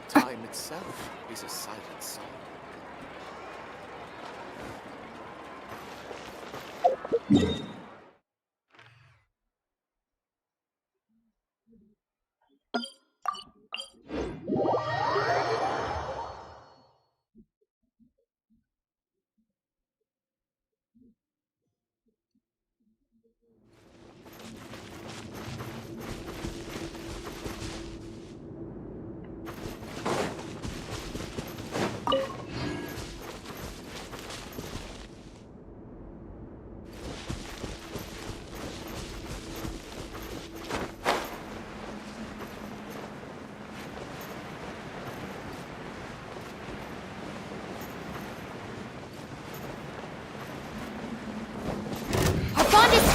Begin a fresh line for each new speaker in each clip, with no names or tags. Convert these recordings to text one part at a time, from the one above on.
Time itself is a silent song.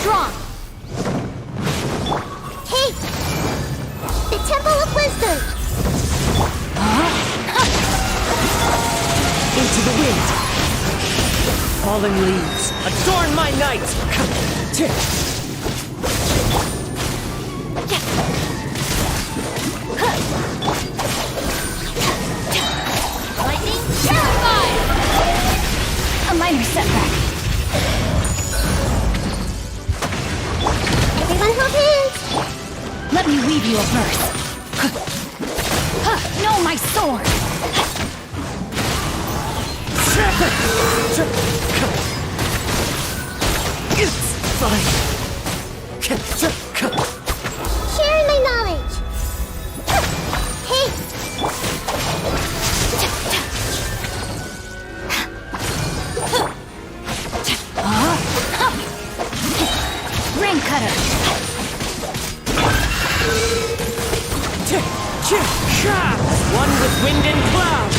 Strong! Hey! The Temple of Wisdom!
Into the wind! Fallen leaves, adorn my night!
Lightning, terrified! A minor setback. Everyone hold hands! Let me weave you a verse. No, my sword!
It's fine!
Sharing my knowledge! Hey! Ring cutter!
One with wind and cloud!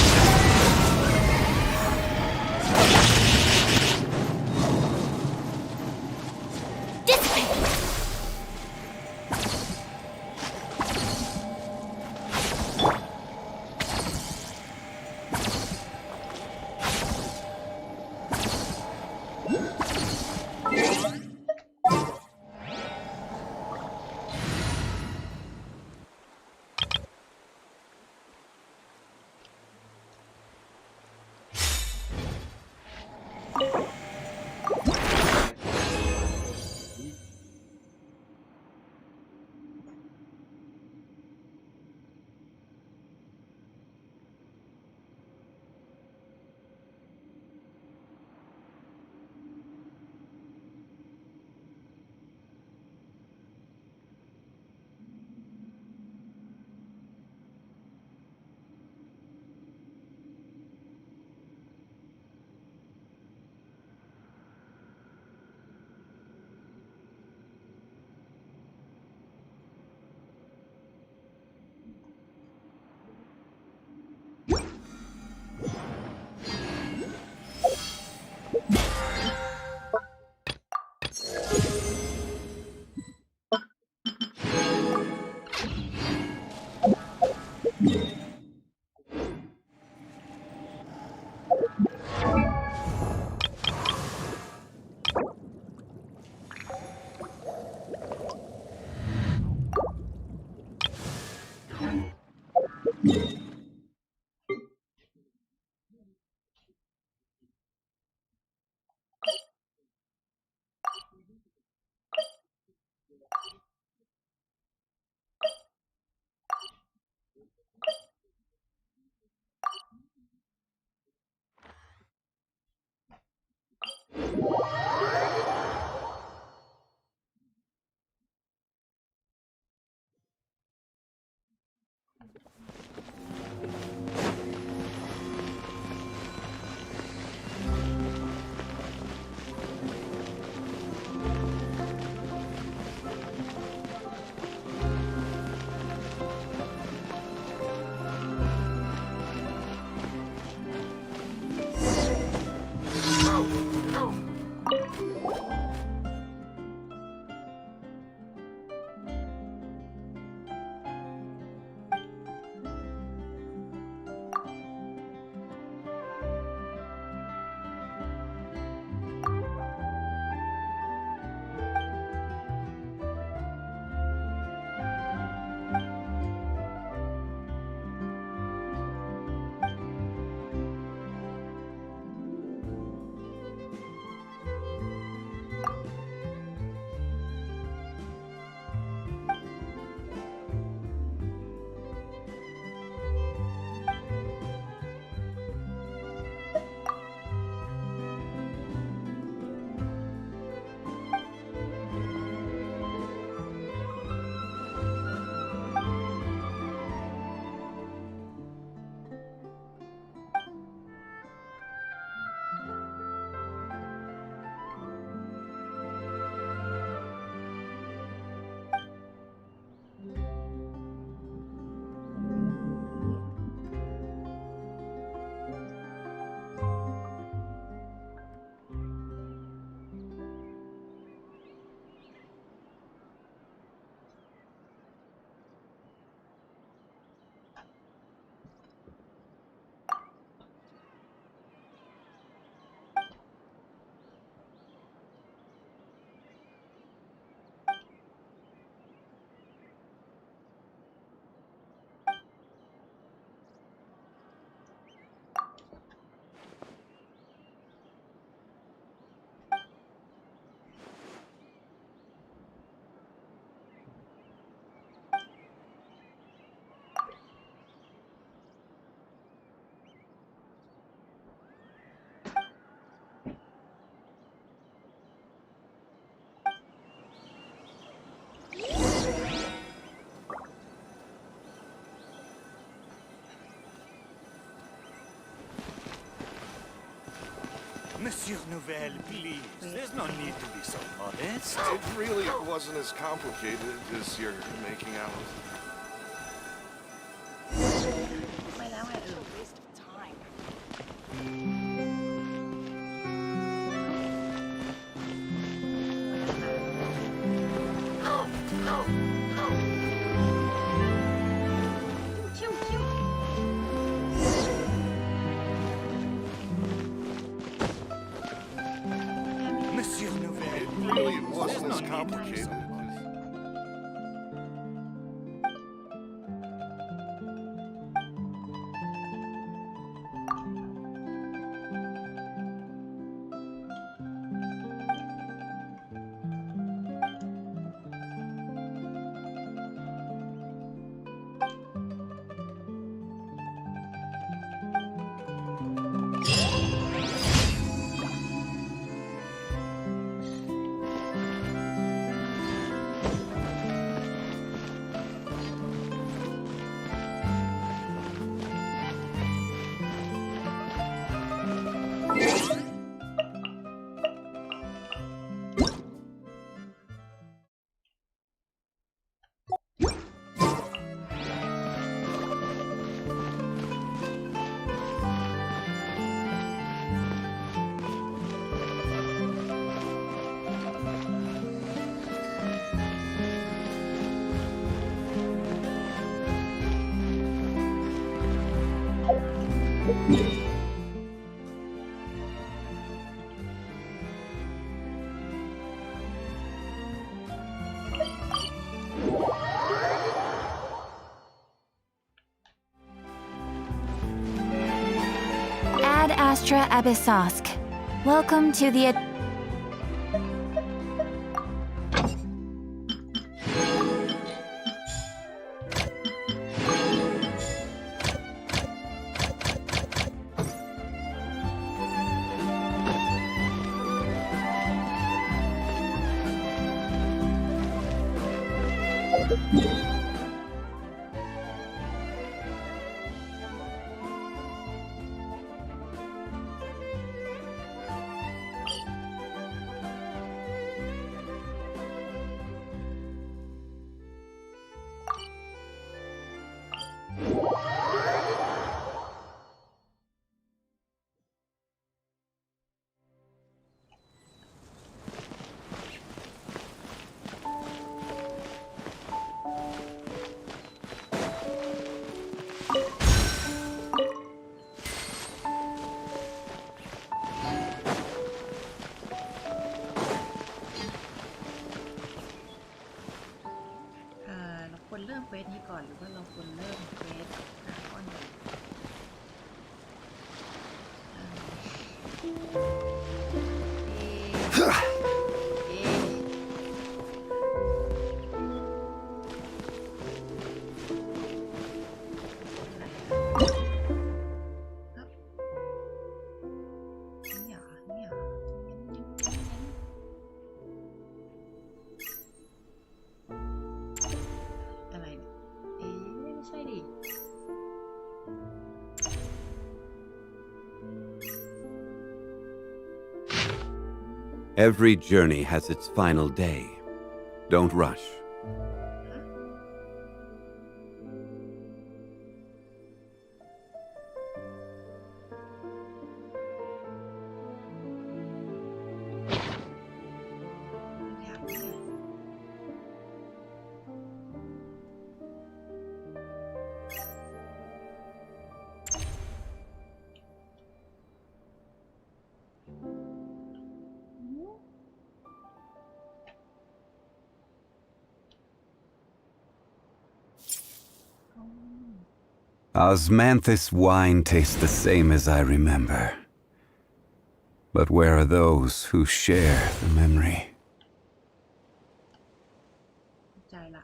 Dissipate!
Monsieur Nouvelle, please. There's no need to be so modest.
It really wasn't as complicated as you're making out.
ไปแล้วไงชิวชิว
Monsieur Nouvelle,
It really
please. There's
wasn't
no
as
need to be
complicated.
so
Ad Astra Abyssosk. Welcome to the
เราควรเริ่มเควสนี้ก่อนหรือว่าเราควรเริ่มเควสหาก้อนหินอะไรเนี่ยไม่ใช่ดิ
Every journey has its final day. Don't rush. Osmanthus wine tastes the same as I remember. But where are those who share the memory?
ใจละ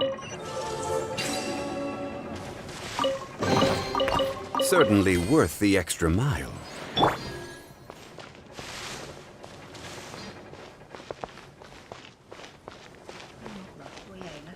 Nouvelle.
Certainly worth the extra mile.
ตัวใหญ่นะ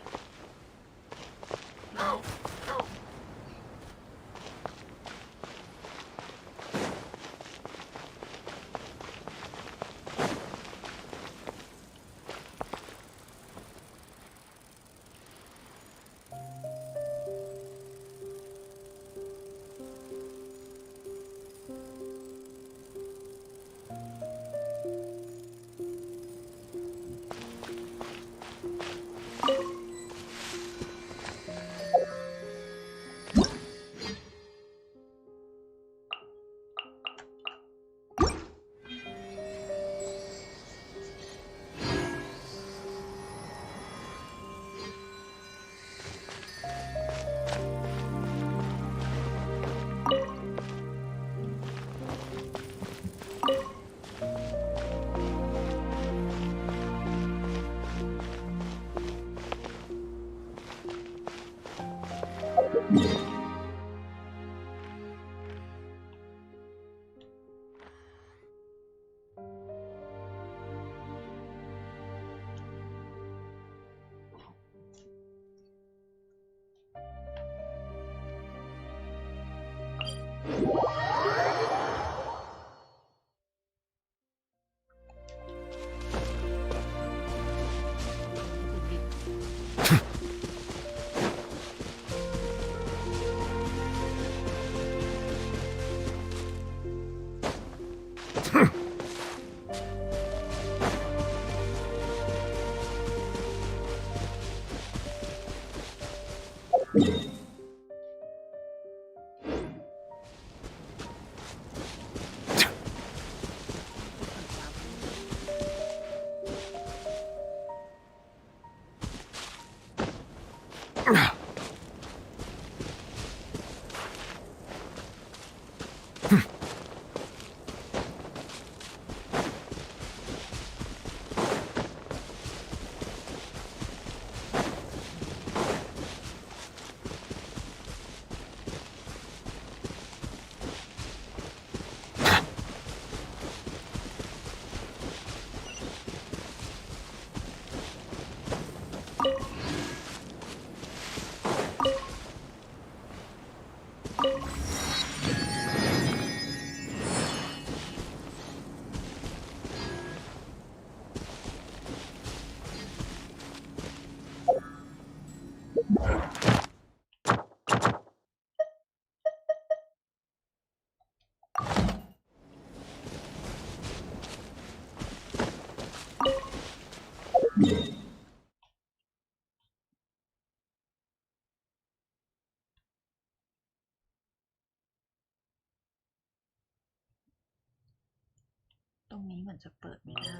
ตรงนี้เหมือนจะเปิดไม่ได้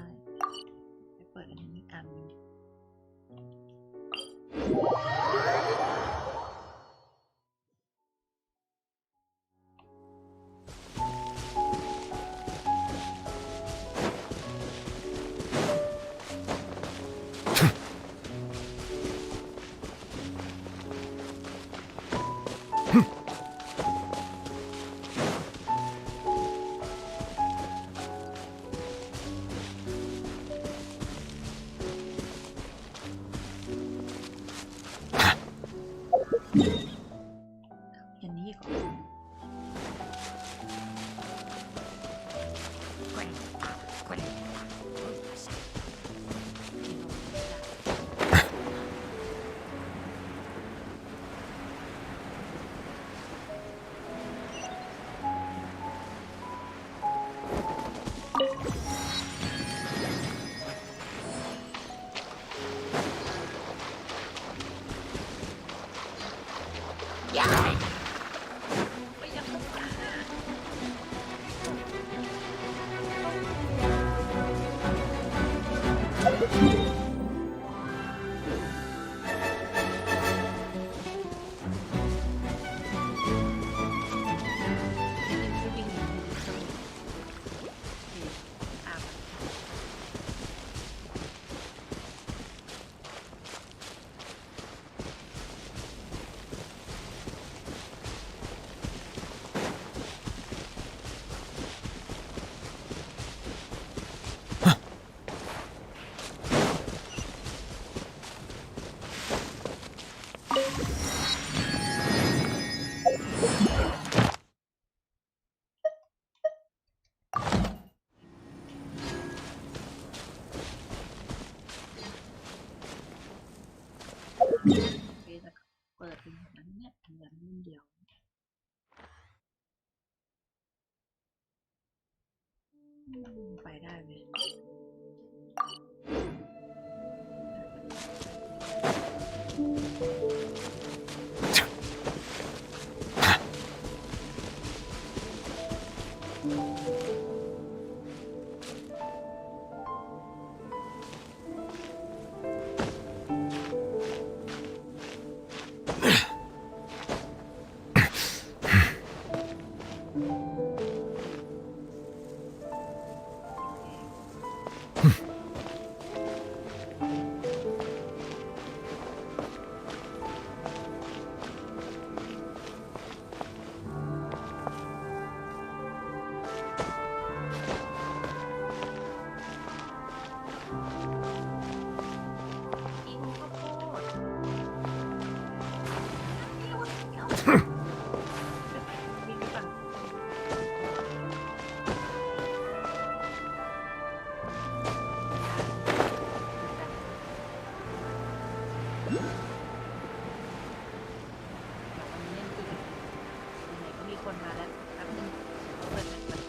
ไปเปิดอันนี้อีกอันหนึง เฟซจะเปิดเป็นแบบนั้นเนี่ยเป็นแบบนี้เดียวไปได้ไหมคนมาแล้วแป๊บนึงเปิดแบบ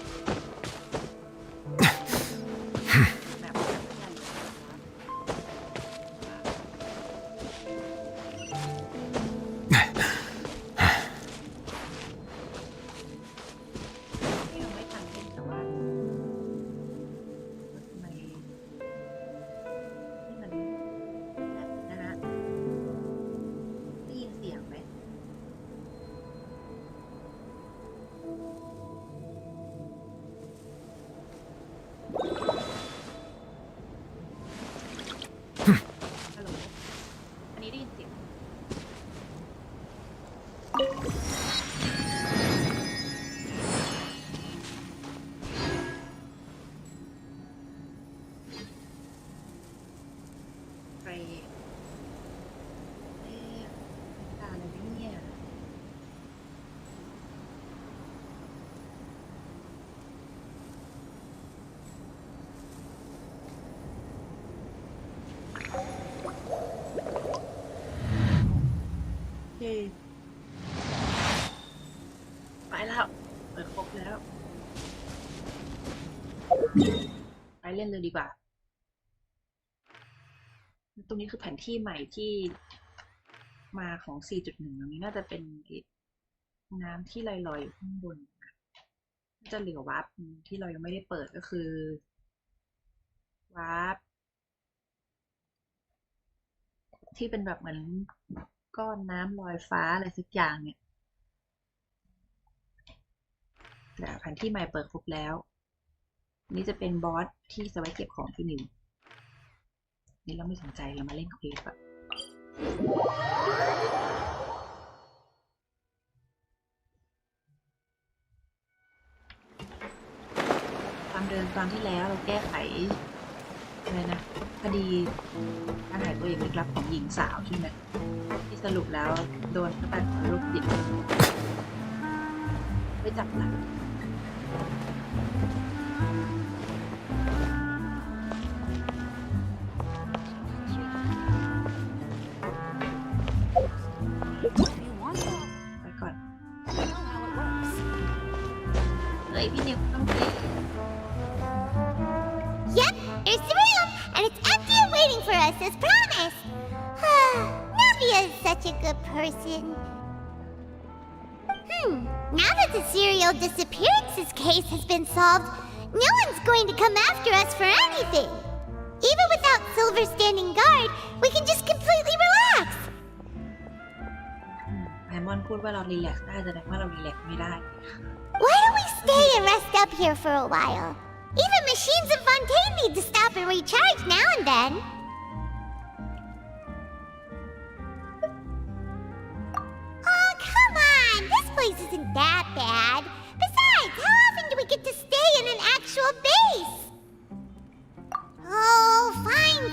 ยังไม่ทันเป็นแต่ว่าทำไมที่มันนะฮะได้ยินเสียงไหมฮัลโหลอันนี้ได้ยินเสียงใครตาอะไรเนี่ยไปแล้วเปิดครบแล้วไปเล่นเลยดีกว่าตรงนี้คือแผนที่ใหม่ที่มาของ 4.1 ตรงนี้น่าจะเป็นน้ำที่ลอยๆอยู่ข้างบนจะเหลือวาร์ปที่เรายังไม่ได้เปิดก็คือวาร์ปที่เป็นแบบเหมือนก้อนน้ำลอยฟ้าอะไรสักอย่างเนี่ยแต่แผนที่ใหม่เปิดครบแล้วนี่จะเป็นบอสที่จะไว้เก็บของที่หนึ่งนี่เราไม่สนใจเรามาเล่นเควสอะตามเดิมตอนที่แล้วเราแก้ไขอะไรนะคดีการหายตัวเองลึกลับของหญิงสาวใช่ไหมที่สรุปแล้วโดนฆาตกรโรคจิตไปจับหลักไปก่อนเฮ้ยพี่นิวต้องไป
Yep, there's the room, and it's empty and waiting for us as promised. Navia is such a good person. Now that the serial disappearances case has been solved, no one's going to come after us for anything. Even without Silver standing guard, we can just completely relax.
ไพมอนพูดว่าเรารีแลกซ์ได้แสดงว่าเรารีแลกซ์ไม่ได้
Why don't we stay and rest up here for a while? Even machines in Fontaine need to stop and recharge now and then. Oh, come on! This place isn't that bad. Besides, how often do we get to stay in an actual base? Oh, fine.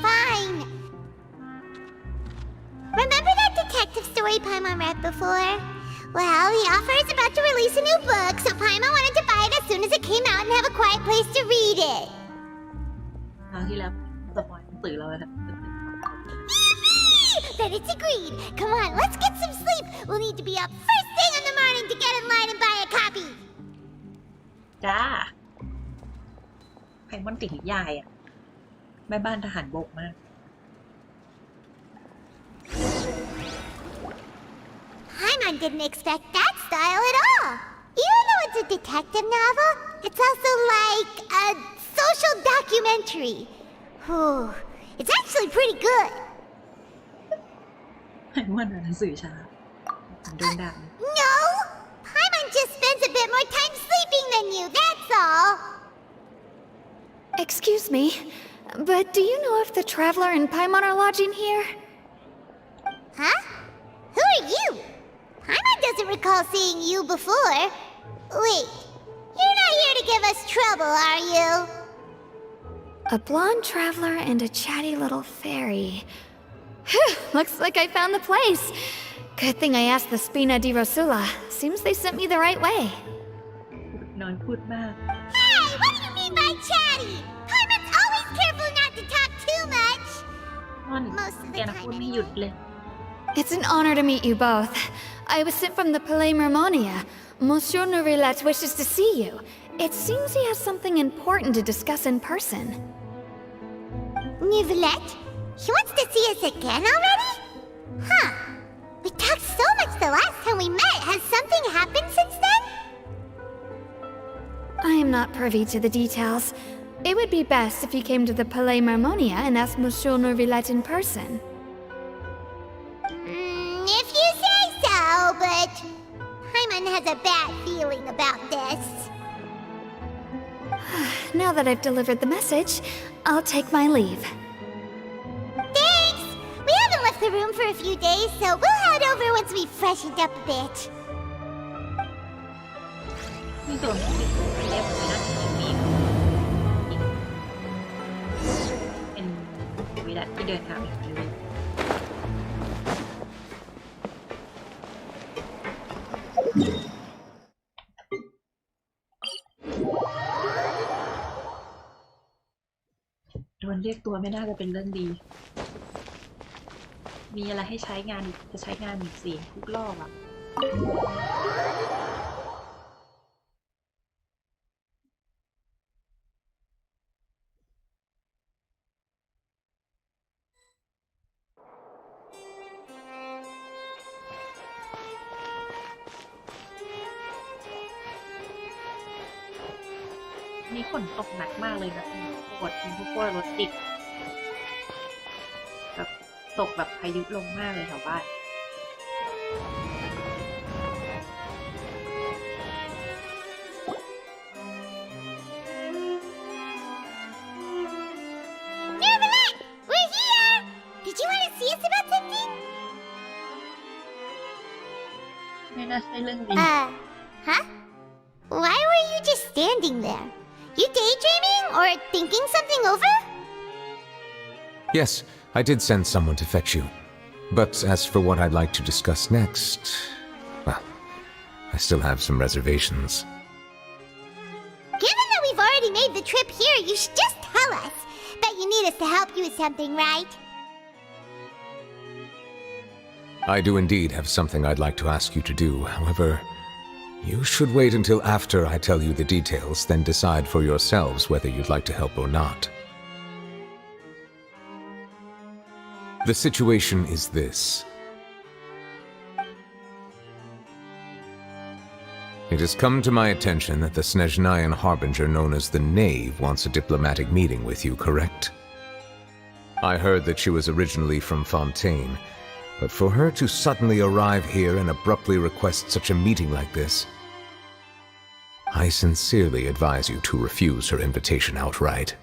Remember that detective story Paimon read before? Well, the author is about to release a new book, so Paimon wanted to buy it as soon as it came out and have a quiet place to read it.
คราวที่แล้วสปอยหนังสือเราแล้วนะ
Then it's agreed. Come on, let's get some sleep. We'll need to be up first thing in the morning to get in line and buy a copy.
จ้าไพมอนติดยายอ่ะแม่บ้านทหารบกมาก
Paimon didn't expect that style at all. Even though it's a detective novel, it's also like a social documentary. Whew. It's actually pretty good.
ไพมอนอ่านหนังสือช้าโดนด่า
No! Paimon just spends a bit more time sleeping than you, that's all.
Excuse me, but do you know if the Traveler and Paimon are lodging here?
Huh? Who are you? Paimon doesn't recall seeing you before. Wait, you're not here to give us trouble, are you?
A blonde traveler and a chatty little fairy. Phew, looks like I found the place. Good thing I asked the Spina di Rosula. Seems they sent me the right way.
นอนพูดมาก
Hey, what do you mean by chatty? Paimon's always careful not to talk too much.
มอน
Most of
แก
the
นะ
time
พูดไม่หยุดเลย
It's an honor to meet you both. I was sent from the Palais Mermonia. Monsieur Nourilette wishes to see you. It seems he has something important to discuss in person.
Nivelette? He wants to see us again already? Huh. We talked so much the last time we met. Has something happened since then?
I am not privy to the details. It would be best if you came to the Palais Mermonia and asked Monsieur Nourilette in person.
If you say so, but Paimon has a bad feeling about this.
Now that I've delivered the message, I'll take my leave.
Thanks! We haven't left the room for a few days, so we'll head over once we've freshened up a bit.
นี่ตัวนี้เรียกว่านะมีเป็นวิรัตที่เดินทางไปเลย โดนเรียกตัวไม่น่าจะเป็นเรื่องดี มีอะไรให้ใช้งานจะใช้งานอีกสิทุกรอบอ่ะ มีฝนตกหนักมากเลยนะปวดทุกคนรถติดแบบตกแบบพายุลงมากเลยแถวบ้าน
Nivelette! We're here! Did you want to see us about something?
ไม่น่าใช่เรื่องดี
Huh? Why were you just standing there? You daydreaming or thinking something over?
Yes, I did send someone to fetch you. But as for what I'd like to discuss next, well, I still have some reservations.
Given that we've already made the trip here, you should just tell us. Bet you need us to help you with something, right?
I do indeed have something I'd like to ask you to do. However, you should wait until after I tell you the details, then decide for yourselves whether you'd like to help or not. The situation is this. It has come to my attention that the Snezhnayan Harbinger known as the Knave wants a diplomatic meeting with you, correct? I heard that she was originally from Fontaine, but for her to suddenly arrive here and abruptly request such a meeting like this, I sincerely advise you to refuse her invitation outright.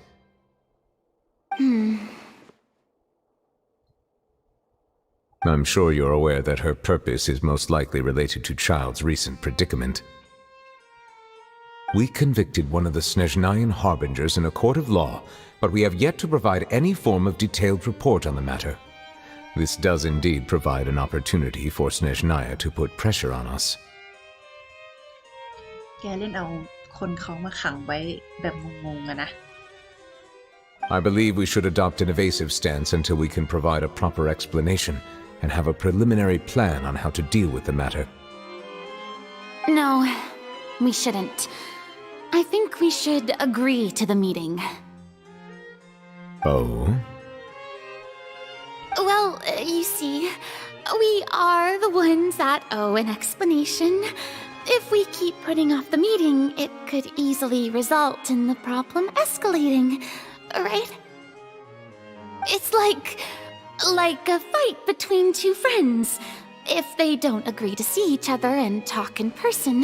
I'm sure you're aware that her purpose is most likely related to Child's recent predicament. We convicted one of the Snezhnayan Harbingers in a court of law, but we have yet to provide any form of detailed report on the matter. This does indeed provide an opportunity for Snezhnaya to put pressure on us.
แกเล่นเอาคนเขามาขังไว้แบบงงๆอะนะ
I believe we should adopt an evasive stance until we can provide a proper explanation and have a preliminary plan on how to deal with the matter.
No, we shouldn't. I think we should agree to the meeting.
Oh?
Well, you see, we are the ones that owe an explanation. If we keep putting off the meeting, it could easily result in the problem escalating, right? It's like a fight between two friends. If they don't agree to see each other and talk in person,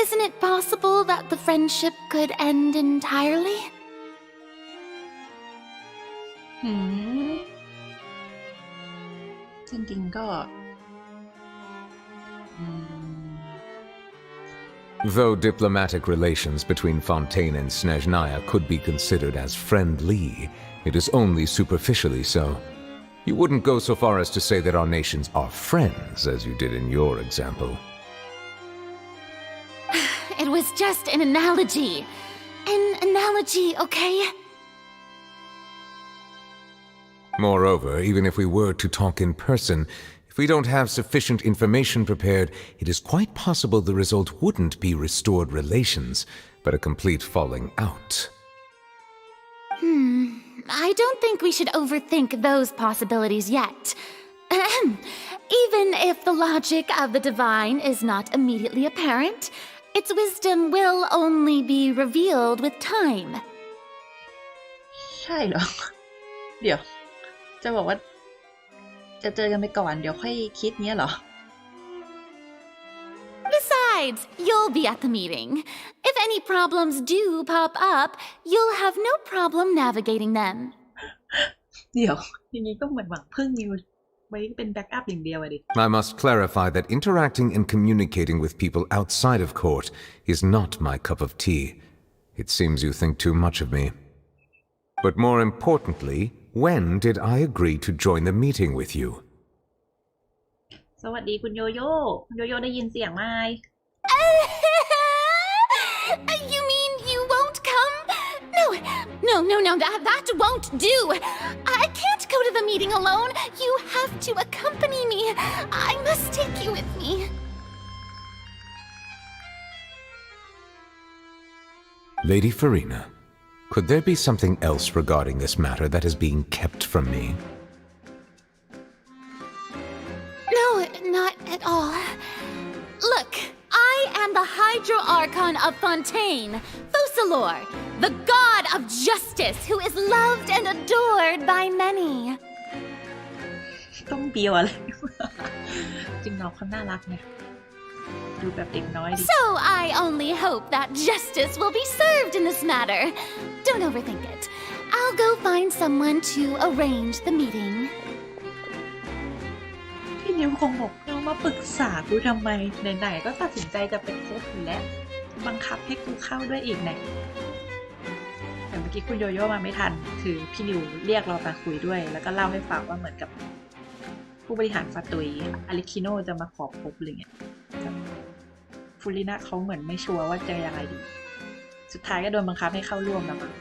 isn't it possible that the friendship could end entirely?
จริงๆก็
Though diplomatic relations between Fontaine and Snezhnaya could be considered as friendly, it is only superficially so. You wouldn't go so far as to say that our nations are friends, as you did in your example.
It was just an analogy. An analogy, okay?
Moreover, even if we were to talk in person, if we don't have sufficient information prepared, it is quite possible the result wouldn't be restored relations, but a complete falling out.
I don't think we should overthink those possibilities yet. Even if the logic of the divine is not immediately apparent, its wisdom will only be revealed with time.
ใช่เหรอ เดี๋ยว จะบอกว่าจะเจอกันไปก่อนเดี๋ยวค่อยคิดเนี้ยเหรอ
Besides, you'll be at the meeting. If any problems do pop up, you'll have no problem navigating them.
เดี๋ยวอย่างนี้ก็เหมือนหวังพึ่งนิวไว้เป็นแบ็กอัพอย่างเดียวอะดิ
I must clarify that interacting and communicating with people outside of court is not my cup of tea. It seems you think too much of me. But more importantly, when did I agree to join the meeting with you?
สวัสดีคุณโยโย่คุณโยโย่ได้ยินเสียงไหม
You mean you won't come? No, that won't do. I can't go to the meeting alone. You have to accompany me. I must take you with me.
Lady Farina, could there be something else regarding this matter that is being kept from me?
No, not at all. Look, I am the Hydro Archon of Fontaine, Focalor, the god of justice who is loved and adored by many.
ต้องเบียวอะไร จริงน้องเขาน่ารักไงดูแบบเด็กน้อยดิ
So I only hope that justice will be served in this matter. Don't overthink it. I'll go find someone to arrange the meeting.
พี่นิวคงบอกเรามาปรึกษากูทำไมไหนๆก็ตัดสินใจจะเป็นโค้ชอยู่แล้วบังคับให้กูเข้าด้วยอีกแน่แต่เมื่อกี้คุณโยโย่มาไม่ทันคือพี่นิวเรียกเรามาคุยด้วยแล้วก็เล่าให้ฟังว่าเหมือนกับผู้บริหารฟาตุยอาริคิโนจะมาขอพบอะไรเงี้ยฟูรินะเขาเหมือนไม่ชัวร์ว่าจะยังไงดีสุดท้ายก็โดนบังคับให้เข้าร่วมแล้วมั้ง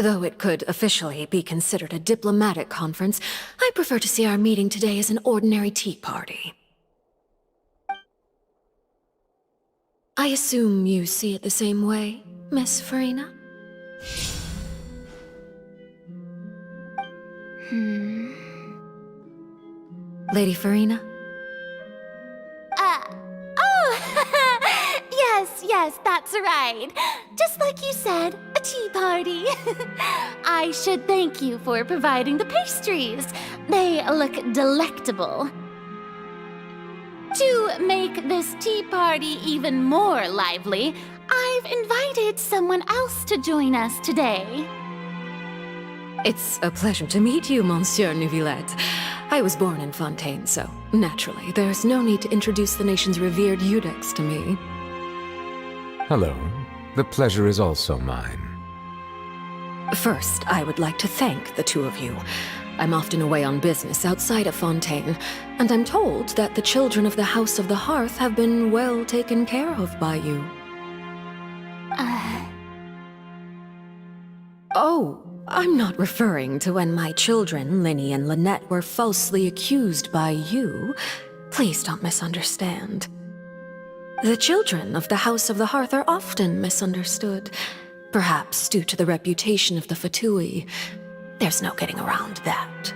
Though it could officially be considered a diplomatic conference, I prefer to see our meeting today as an ordinary tea party. I assume you see it the same way, Miss Farina? Lady Farina?
Yes, that's right. Just like you said, a tea party. I should thank you for providing the pastries. They look delectable. To make this tea party even more lively, I've invited someone else to join us today.
It's a pleasure to meet you, Monsieur Neuvillette. I was born in Fontaine, so naturally, there's no need to introduce the nation's revered Eudex to me.
Hello. the pleasure is also mine.
First, I would like to thank the two of you. I'm often away on business outside of Fontaine, and I'm told that the children of the House of the Hearth have been well taken care of by you. Oh, I'm not referring to when my children, Linny and Lynette, were falsely accused by you. Please don't misunderstand. The children of the House of the Hearth are often misunderstood, perhaps due to the reputation of the Fatui. There's no getting around that.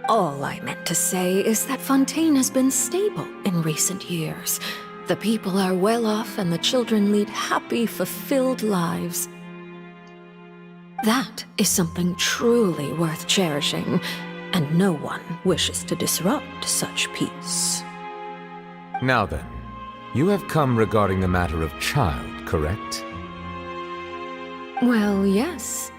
All I meant to say is that Fontaine has been stable in recent years. The people are well off and the children lead happy, fulfilled lives. That is something truly worth cherishing, and no one wishes to disrupt such peace.
Now then, you have come regarding the matter of child, correct?
Well, yes.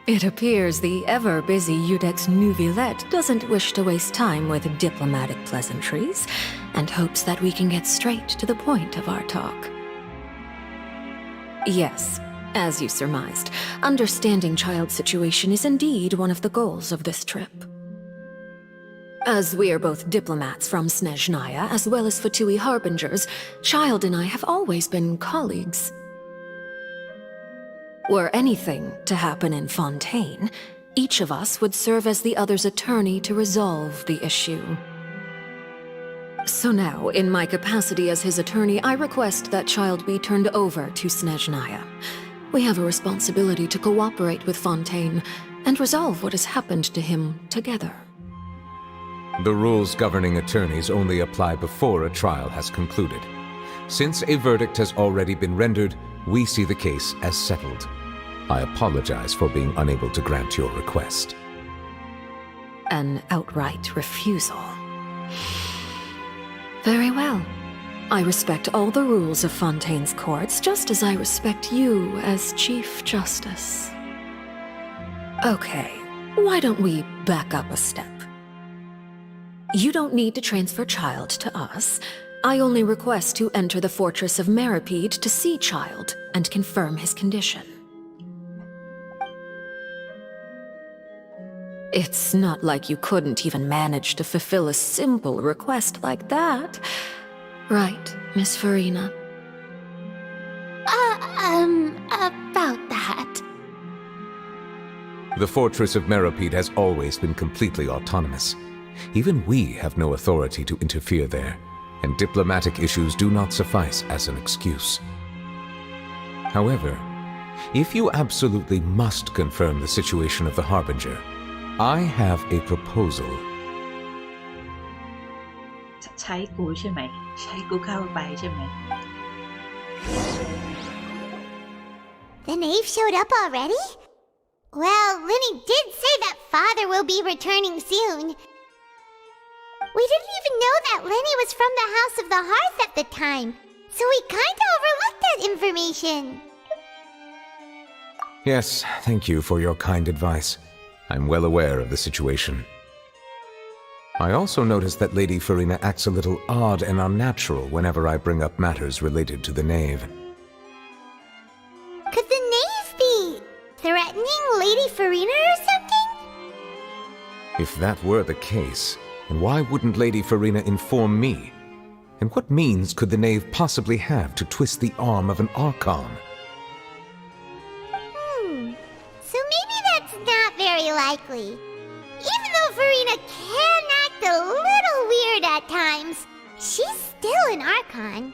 It appears the ever-busy Iudex Neuvillette doesn't wish to waste time with diplomatic pleasantries, and hopes that we can get straight to the point of our talk. Yes, as you surmised, understanding child's situation is indeed one of the goals of this trip. As we are both diplomats from Snezhnaya as well as Fatui harbingers, Child and I have always been colleagues. Were anything to happen in Fontaine, each of us would serve as the other's attorney to resolve the issue. So now, in my capacity as his attorney, I request that Child be turned over to Snezhnaya. We have a responsibility to cooperate with Fontaine and resolve what has happened to him together.
The rules governing attorneys only apply before a trial has concluded. Since a verdict has already been rendered, we see the case as settled. I apologize for being unable to grant your request.
An outright refusal. Very well. I respect all the rules of Fontaine's courts, just as I respect you as Chief Justice. Okay, why don't we back up a step? You don't need to transfer Child to us. I only request to enter the fortress of Meripede to see Child and confirm his condition. It's not like you couldn't even manage to fulfill a simple request like that. Right, Miss Farina?
About that.
The fortress of Meripede has always been completely autonomous. Even we have no authority to interfere there, and diplomatic issues do not suffice as an excuse. However, if you absolutely must confirm the situation of the Harbinger, I have a proposal.
ใช้กูใช่ไหมใช้กูเข้าไปใช่ไหม
The knave showed up already? Well, Linny did say that father will be returning soon. We didn't even know that Linny was from the House of the Hearth at the time, so we kinda overlooked that information.
Yes, thank you for your kind advice. I'm well aware of the situation. I also noticed that Lady Farina acts a little odd and unnatural whenever I bring up matters related to the knave.
Could the knave be threatening Lady Farina or something?
If that were the case, then why wouldn't Lady Farina inform me? And what means could the knave possibly have to twist the arm of an Archon?
So maybe that's not very likely. Even though Farina can act a little weird at times, she's still an Archon.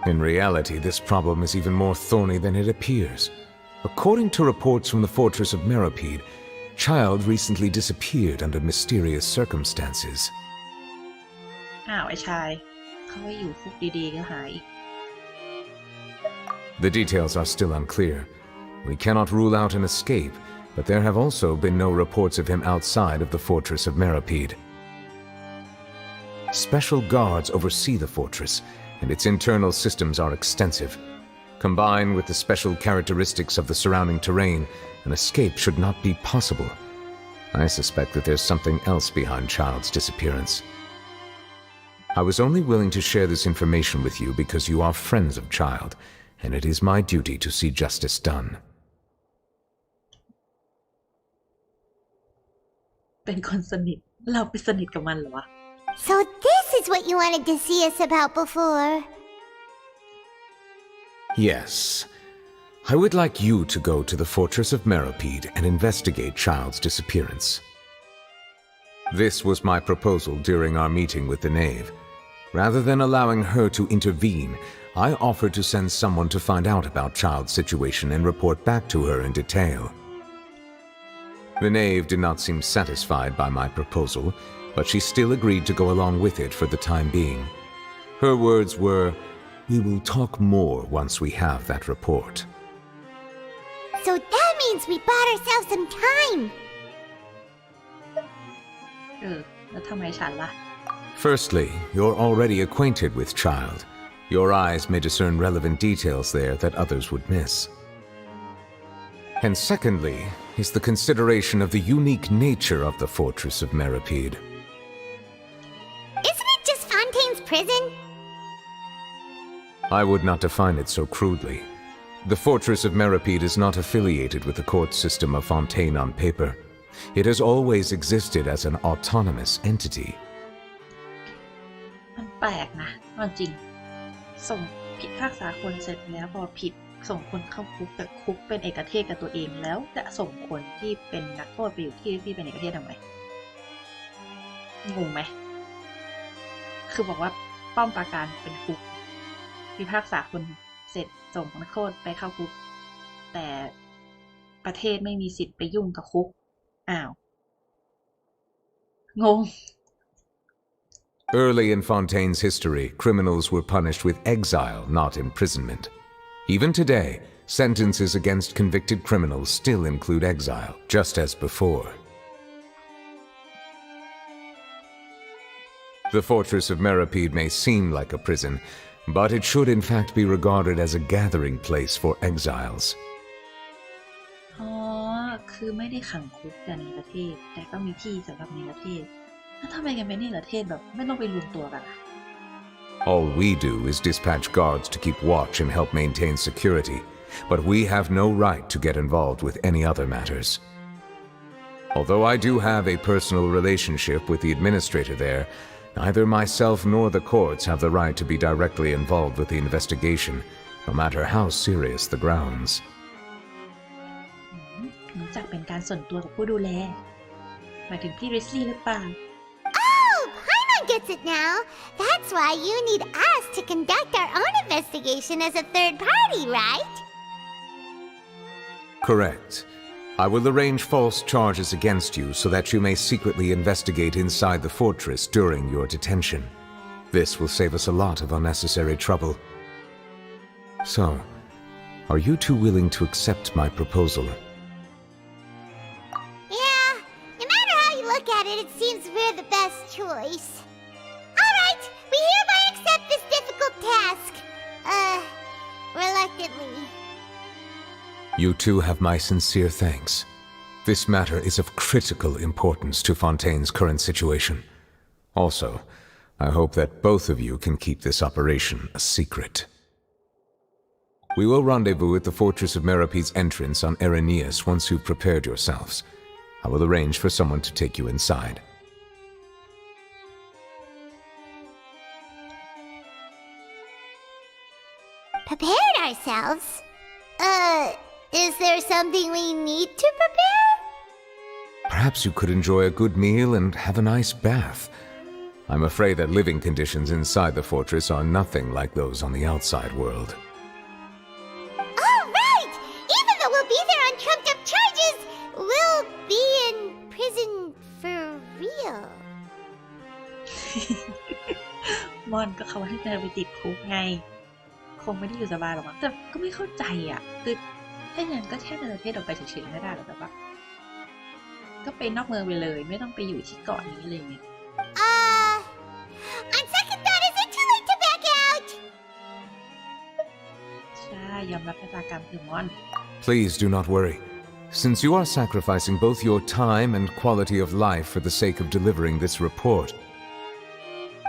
In reality, this problem is even more thorny than it appears. According to reports from the fortress of Meripede, Child recently disappeared under mysterious circumstances.
อ้าวไอ้ชายเขาไว้อยู่คุกดีๆก็หาย
The details are still unclear. We cannot rule out an escape, but there have also been no reports of him outside of the fortress of Meripede. Special guards oversee the fortress, and its internal systems are extensive. Combined with the special characteristics of the surrounding terrain, an escape should not be possible. I suspect that there's something else behind Child's disappearance. I was only willing to share this information with you because you are friends of Child, and it is my duty to see justice done.
เป็นคนสนิทเราไปสนิทกับมันเหรอวะ
So this is what you wanted to see us about before.
Yes. I would like you to go to the fortress of Meropide and investigate Child's disappearance. This was my proposal during our meeting with the Knave. Rather than allowing her to intervene, I offered to send someone to find out about Child's situation and report back to her in detail. The Knave did not seem satisfied by my proposal, but she still agreed to go along with it for the time being. Her words were, "We will talk more once we have that report."
So that means we bought ourselves some time.
แล้วทำไมฉันล่ะ
Firstly, you're already acquainted with Child. Your eyes may discern relevant details there that others would miss. And secondly, is the consideration of the unique nature of the fortress of Meropide.
Isn't it just Fontaine's prison?
I would not define it so crudely. The fortress of Meropide is not affiliated with the court system of Fontaine on paper. It has always existed as an autonomous entity.
มันแปลกนะเอาจริงส่งพิพากษาคนเสร็จแล้วพอผิดส่งคนเข้าคุกแต่คุกเป็นเอกเทศกับตัวเองแล้วจะส่งคนที่เป็นนักโทษไปอยู่ที่เป็นเอกเทศทำไมงงไหมคือบอกว่าป้อมปราการเป็นคุกพิพากษาคนเสร็จส่งนักโทษไปเข้าคุกแต่ประเทศไม่มีสิทธิ์ไปยุ่งกับคุกอ้าวงง
Early in Fontaine's history, criminals were punished with exile, not imprisonment. Even today, sentences against convicted criminals still include exile, just as before. The fortress of Meropide may seem like a prison, but it should in fact be regarded as a gathering place for exiles.
อ๋อคือไม่ได้ขังคุกแต่ในประเทศแต่ก็มีที่สำหรับในประเทศแล้วทำไมกันเป็นในประเทศแบบไม่ต้องไปรวมตัวกันล่ะ
All we do is dispatch guards to keep watch and help maintain security, but we have no right to get involved with any other matters. Although I do have a personal relationship with the administrator there, neither myself nor the courts have the right to be directly involved with the investigation, no matter how serious the grounds.
รู้จักเป็นการส่วนตัวกับผู้ดูแลหมายถึงพี่ริสลีย์หรือเปล่า
Oh, Paimon gets it now. That's why you need us to conduct our own investigation as a third party, right?
Correct. I will arrange false charges against you so that you may secretly investigate inside the fortress during your detention. This will save us a lot of unnecessary trouble. So, are you two willing to accept my proposal?
Yeah, no matter how you look at it, it seems we're the best choice. Alright, we hereby accept this difficult task. Reluctantly.
You two have my sincere thanks. This matter is of critical importance to Fontaine's current situation. Also, I hope that both of you can keep this operation a secret. We will rendezvous at the Fortress of Meropide's entrance on Irenaeus once you've prepared yourselves. I will arrange for someone to take you inside.
Prepared ourselves? Is there something we need to prepare?
Perhaps you could enjoy a good meal and have a nice bath. I'm afraid that living conditions inside the fortress are nothing like those on the outside world.
Oh, right! Even though we'll be there on trumped-up charges, we'll be in prison for real.
มอนก็เขาให้เธอไปติดคุกไงคงไม่ได้อยู่สบายหรอกมั้งแต่ก็ไม่เข้าใจอ่ะคือถ้าอย่างนั้นก็แค่เดินประเทศออกไปเฉยๆไม่ได้หรอกแต่ว่าก็ไปนอกเมืองไปเลยไม่ต้องไปอยู่ที่เกาะนี้อะไรเงี้ย
On second thought, is it too late to back out?
ใช่ยอมรับชะตากรรมคือมอน
Please do not worry. Since you are sacrificing both your time and quality of life for the sake of delivering this report,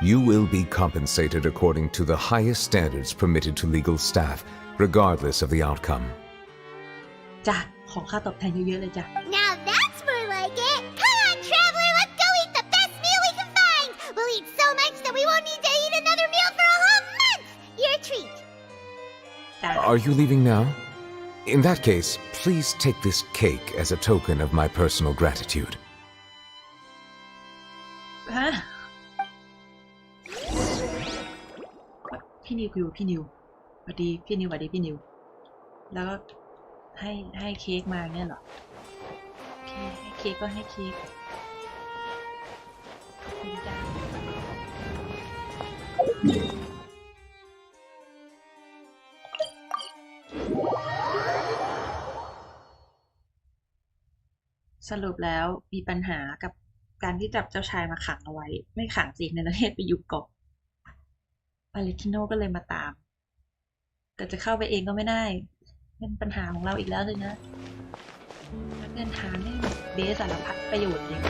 You will be compensated according to the highest standards permitted to legal staff, regardless of the outcome.
จ้ะขอค่าตอบแทนเยอะๆเลยจ้ะ
Now that's more like it. Come on, traveler, let's go eat the best meal we can find. We'll eat so much that we won't need to eat another meal for a whole month. Your treat.
จ้ะ
Are you leaving now? In that case, please take this cake as a token of my personal gratitude.
ฮะพี่นิวอยู่พี่นิวสวัสดีพี่นิวสวัสดีพี่นิวแล้วก็ให้เค้กมาเนี่ยเหรอโอเคให้เค้กก็ให้เค้กขอบคุณจ้าสรุปแล้วมีปัญหากับการที่จับเจ้าชายมาขังเอาไว้ไม่ขังสิในประเทศไปอยู่เกาะวาเลนติโนก็เลยมาตามแต่จะเข้าไปเองก็ไม่ได้เป็นปัญหาของเราอีกแล้วเลยนะนักเดินทางนี่เดสารพัดประโยชน์จริง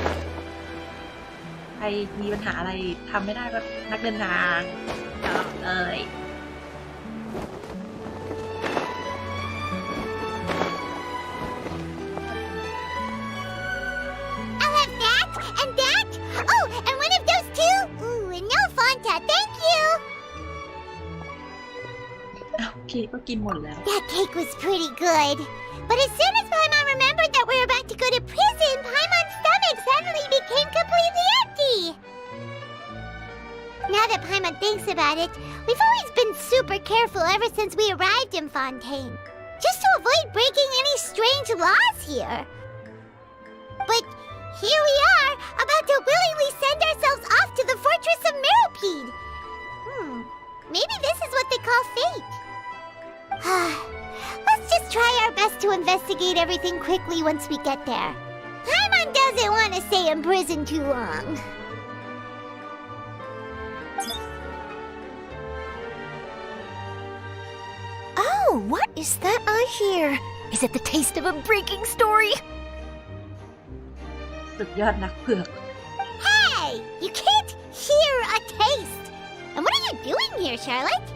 ใครมีปัญหาอะไรทำไม่ได้ก็นักเดินทางเอ้ย
I'll have that and that. Oh, and one of those too. Ooh, and no Fanta, thank you.
โอเคก็กินหมดแล้ว
That cake was pretty good. But as soon as Paimon remembered that we were about to go to prison, Paimon's stomach suddenly became completely empty. Now that Paimon thinks about it, we've always been super careful ever since we arrived in Fontaine, just to avoid breaking any strange laws here. But here we are, about to willingly send ourselves off to the fortress of Meropide. Maybe this is what they call fate. Let's just try our best to investigate everything quickly once we get there. Paimon doesn't want to stay in prison too long.
Oh, what is that I hear? Is it the taste of a breaking story?
สุดยอดนักเผือก
Hey, you can't hear a taste. And what are you doing here, Charlotte?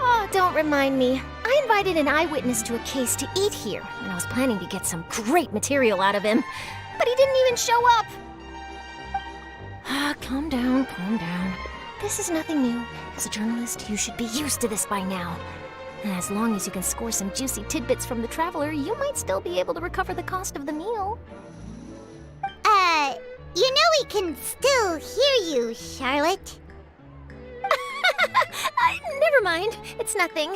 Oh, don't remind me. I invited an eyewitness to a case to eat here, and I was planning to get some great material out of him. But he didn't even show up. Calm down, calm down. This is nothing new. As a journalist, you should be used to this by now. And as long as you can score some juicy tidbits from the traveler, you might still be able to recover the cost of the meal.
You know we can still hear you, Charlotte.
Never mind. It's nothing.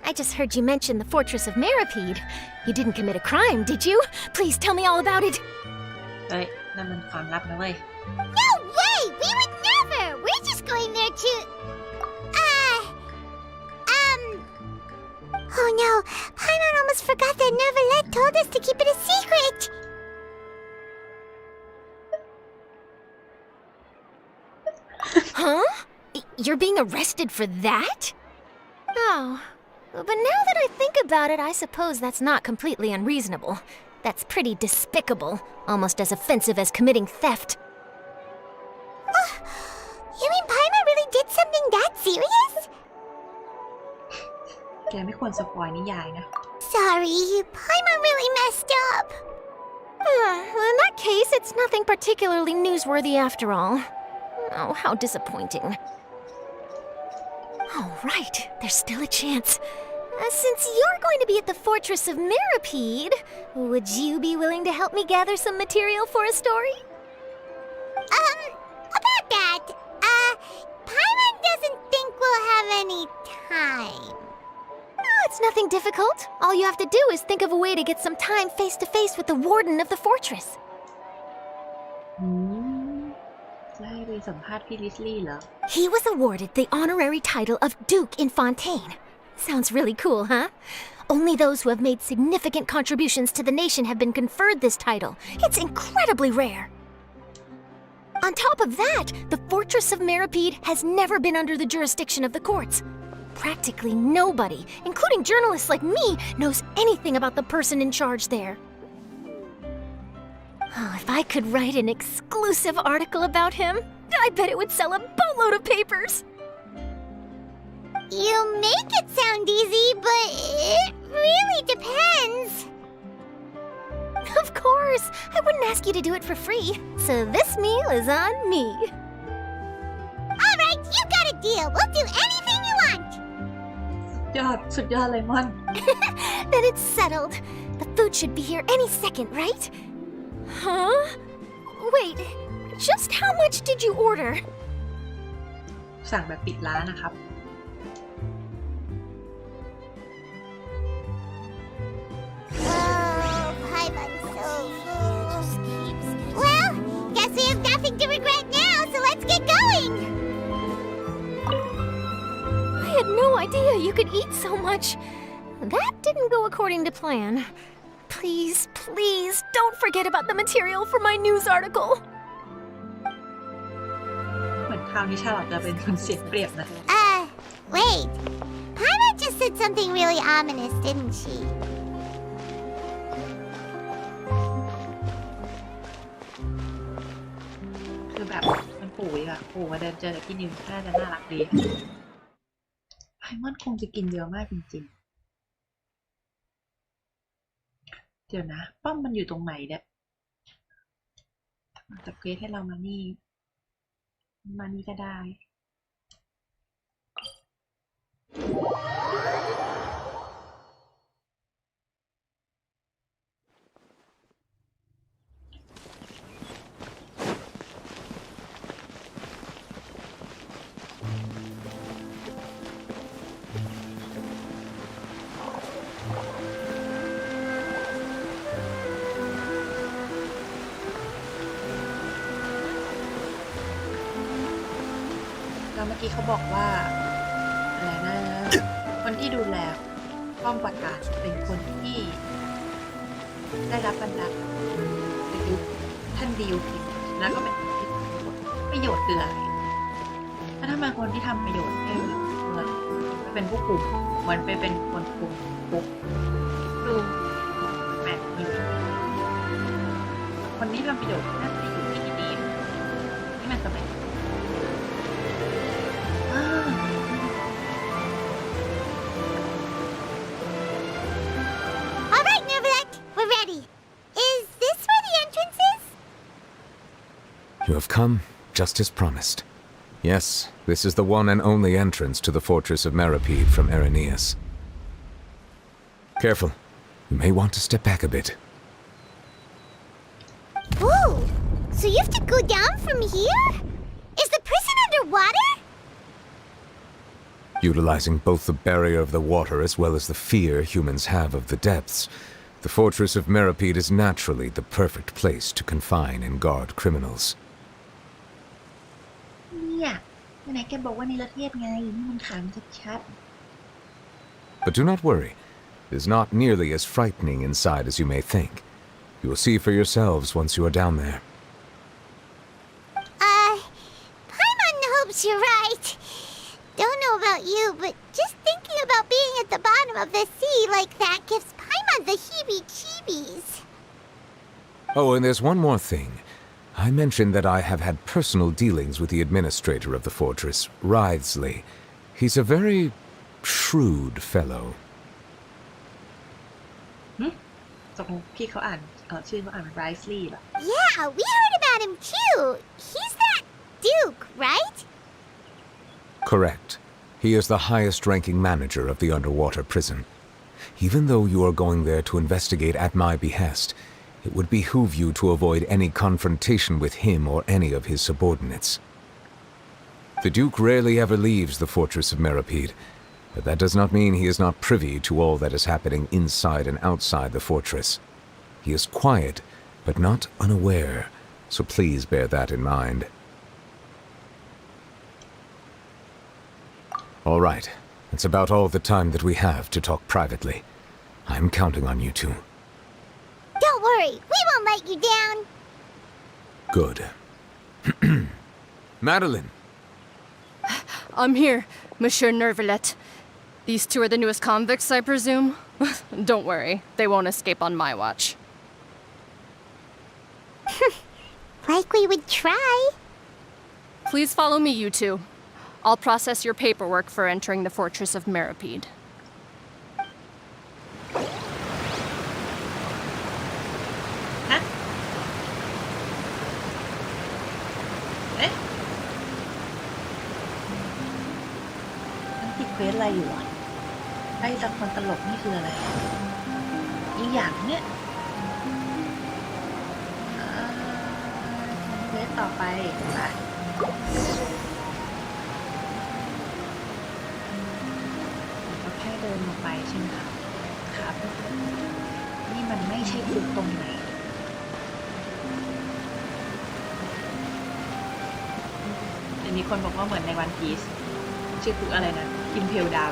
I just heard you mention the fortress of Meropide. You didn't commit a crime, did you? Please tell me all about it.
เฮ้ยนั่นมันความลับนะเว้ย
No way! We would never! We're just going there to... Oh no, Paimon almost forgot that Neverlet told us to keep it a secret!
Huh? You're being arrested for that? Oh, but now that I think about it, I suppose that's not completely unreasonable. That's pretty despicable, almost as offensive as committing theft.
You mean Paimon really did something that serious?
แกไม่ควรสปอยนิยายนะ
Sorry, Paimon really messed up.
Well, in that case, it's nothing particularly newsworthy after all. Oh, how disappointing. All right, there's still a chance. Since you're going to be at the fortress of Meropide, would you be willing to help me gather some material for a story?
About that, Paimon doesn't think we'll have any time.
Oh, it's nothing difficult. All you have to do is think of a way to get some time face-to-face with the warden of the fortress.
จะให้ไปสัมภาษณ์พี่ลิสลี่เหรอ
He was awarded the honorary title of Duke in Fontaine. Sounds really cool, huh? Only those who have made significant contributions to the nation have been conferred this title. It's incredibly rare. On top of that, the fortress of Meropide has never been under the jurisdiction of the courts. Practically nobody, including journalists like me, knows anything about the person in charge there. Oh, if I could write an exclusive article about him, I bet it would sell a boatload of papers.
You make it sound easy, but it really depends.
Of course, I wouldn't ask you to do it for free. So this meal is on me.
All right, you got a deal. We'll do anything you want.
สุดยอดเลยม่อน
Then it's settled. The food should be here any second, right? Huh? Wait, just how much did you order?
สั่งแบบปิดร้านนะครับ
Oh, Paimon's so full. Well, guess we have nothing to regret now, so let's get going.
I had no idea you could eat so much. That didn't go according to plan. Please, please, don't forget about the material for my news article.
เหมือนคราวนี้ชาลอตจะเป็นคนเสียเปรียบนะ
Wait. Paimon just said something really ominous, didn't she?
คือแบบมันปู่อะปู่มาเดินเจอกับพี่นิวน่าจะน่ารักดีไพมอนคงจะกินเยอะมากจริงๆ เดี๋ยวนะ ป้อมมันอยู่ตรงไหนเนี่ยแต่เกรทให้เรามานี่ก็ได้ แล้วเมื่อกี้เขาบอกว่าอะไรนะ คนที่ดูแลป้อมปราการเป็นคนที่ได้รับบรรดาจากยุคท่านดิวคิงแล้วก็เป็นคนที่ประโยชน์คืออะไรถ้ามาคนที่ทำประโยชน์ให้เมืองไปเป็นผู้คุมเหมือนไปเป็นคนคุมปุ๊บดูแปลกดีคนที่ทำประโยชน์น่าจะอยู่ที่นี่นี่มันสมัย
All right, Nervalect, we're ready. Is this where the entrance is?
You have come, just as promised. Yes, this is the one and only entrance to the fortress of Meripede from Irenaeus. Careful. You may want to step back a bit.
Whoa! So you have to go down from here? Is the prison underwater?
Utilizing both the barrier of the water as well as the fear humans have of the depths, the fortress of Meripede is naturally the perfect place to confine and guard criminals.
เนี่ยไหนแกบอกว่าในประเทศไงนี่มันขังชัด
But do not worry. It is not nearly as frightening inside as you may think. You will see for yourselves once you are down there.
Paimon hopes you're right. Don't know about you, but just thinking about being at the bottom of the sea like that gives Paimon the heebie-jeebies.
Oh, and there's one more thing. I mentioned that I have had personal dealings with the administrator of the fortress, Writhsley. He's a very shrewd fellow.
ตกลงพี่เขาอ่านชื่อเขาอ่าน Writhsley เหรอ
Yeah, we heard about him too. He's that Duke, right?
Correct. He is the highest-ranking manager of the underwater prison. Even though you are going there to investigate at my behest, it would behoove you to avoid any confrontation with him or any of his subordinates. The Duke rarely ever leaves the fortress of Meripede, but that does not mean he is not privy to all that is happening inside and outside the fortress. He is quiet, but not unaware, so please bear that in mind. All right, that's about all the time that we have to talk privately. I'm counting on you two.
Don't worry, we won't let you down.
Good. Madeline!
I'm here, Monsieur Nervalet. These two are the newest convicts, I presume? Don't worry, they won't escape on my watch.
Like we would try.
Please follow me, you two. I'll process your paperwork for entering the Fortress of Meripede.
ฮะเอ๊ะมันติดเควสอะไรอยู่อ่ะไอ้ละครตลกนี่คืออะไรอีกอย่างเนี่ยเควสต่อไปไปก็แค่เดินลงไปใช่ไหมครับครับ นี่มันไม่ใช่คุกตรงไหนเดี๋ยวมีคนบอกว่าเหมือนในวันพีซชื่อคุกอะไรนะอิมเพลดาว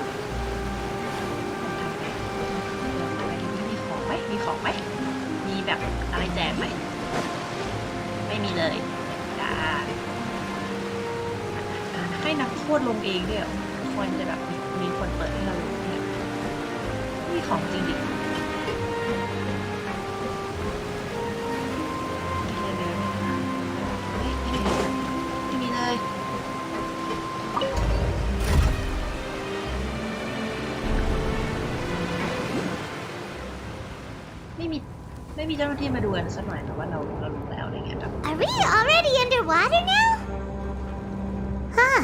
มีของไหมมีของไหมมีแบบอะไรแจกไหมไม่มีเลยจ้าให้นักโทษลงเองด้วยควรจะแบบมีคนเปิดให้เราลงเนี่ยนี่ของจริงดิไม่มีเลยไม่มีเจ้าหน้าที่มาดูกันสักหน่อยนะว่าเราลงแล้วอะไรเงี้ยครับ
Are we already underwater now? Huh.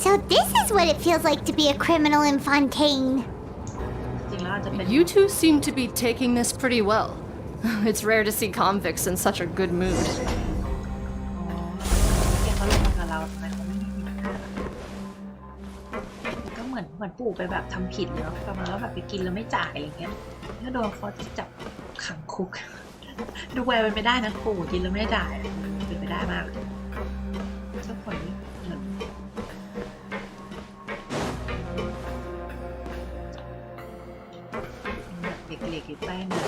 So this is what it feels like to be a criminal in Fontaine.
จริงแล้วอาจจะเป็น
You two seem to be taking this pretty well. It's rare to see convicts in such a good mood.
แกเขาลงมากับเราทำไมเขาไม่มีปัญหาก็เหมือนปู่ไปแบบทำผิดเนาะประมาณว่าแบบไปกินแล้วไม่จ่ายอะไรเงี้ยถ้าโดนเขาจะจับขังคุกดูแววเป็นไปได้นะปู่กินแล้วไม่จ่ายเป็นไปได้มากสักคนนี้เหมือนเล็กๆอยู่ใต้น้ำ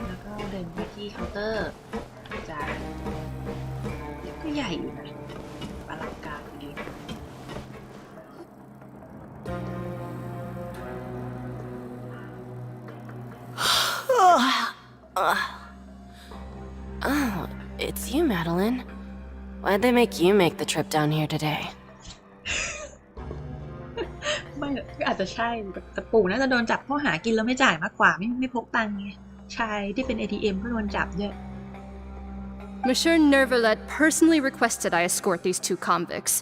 แล้วก็เดินไปที่เคาน์เตอร์จานก็ใหญ่อยู่นะอลังการดี
Oh, it's you, Madeline. Why'd they make you make the trip down here today?
ไม่อาจจะใช่แต่ปู่น่าจะโดนจับข้อหากินแล้วไม่จ่ายมากกว่าไม่พกตังค์ไงชายที่เป็น ATM ก็โดนจับด้วย
Monsieur Nervalet personally requested I escort these two convicts.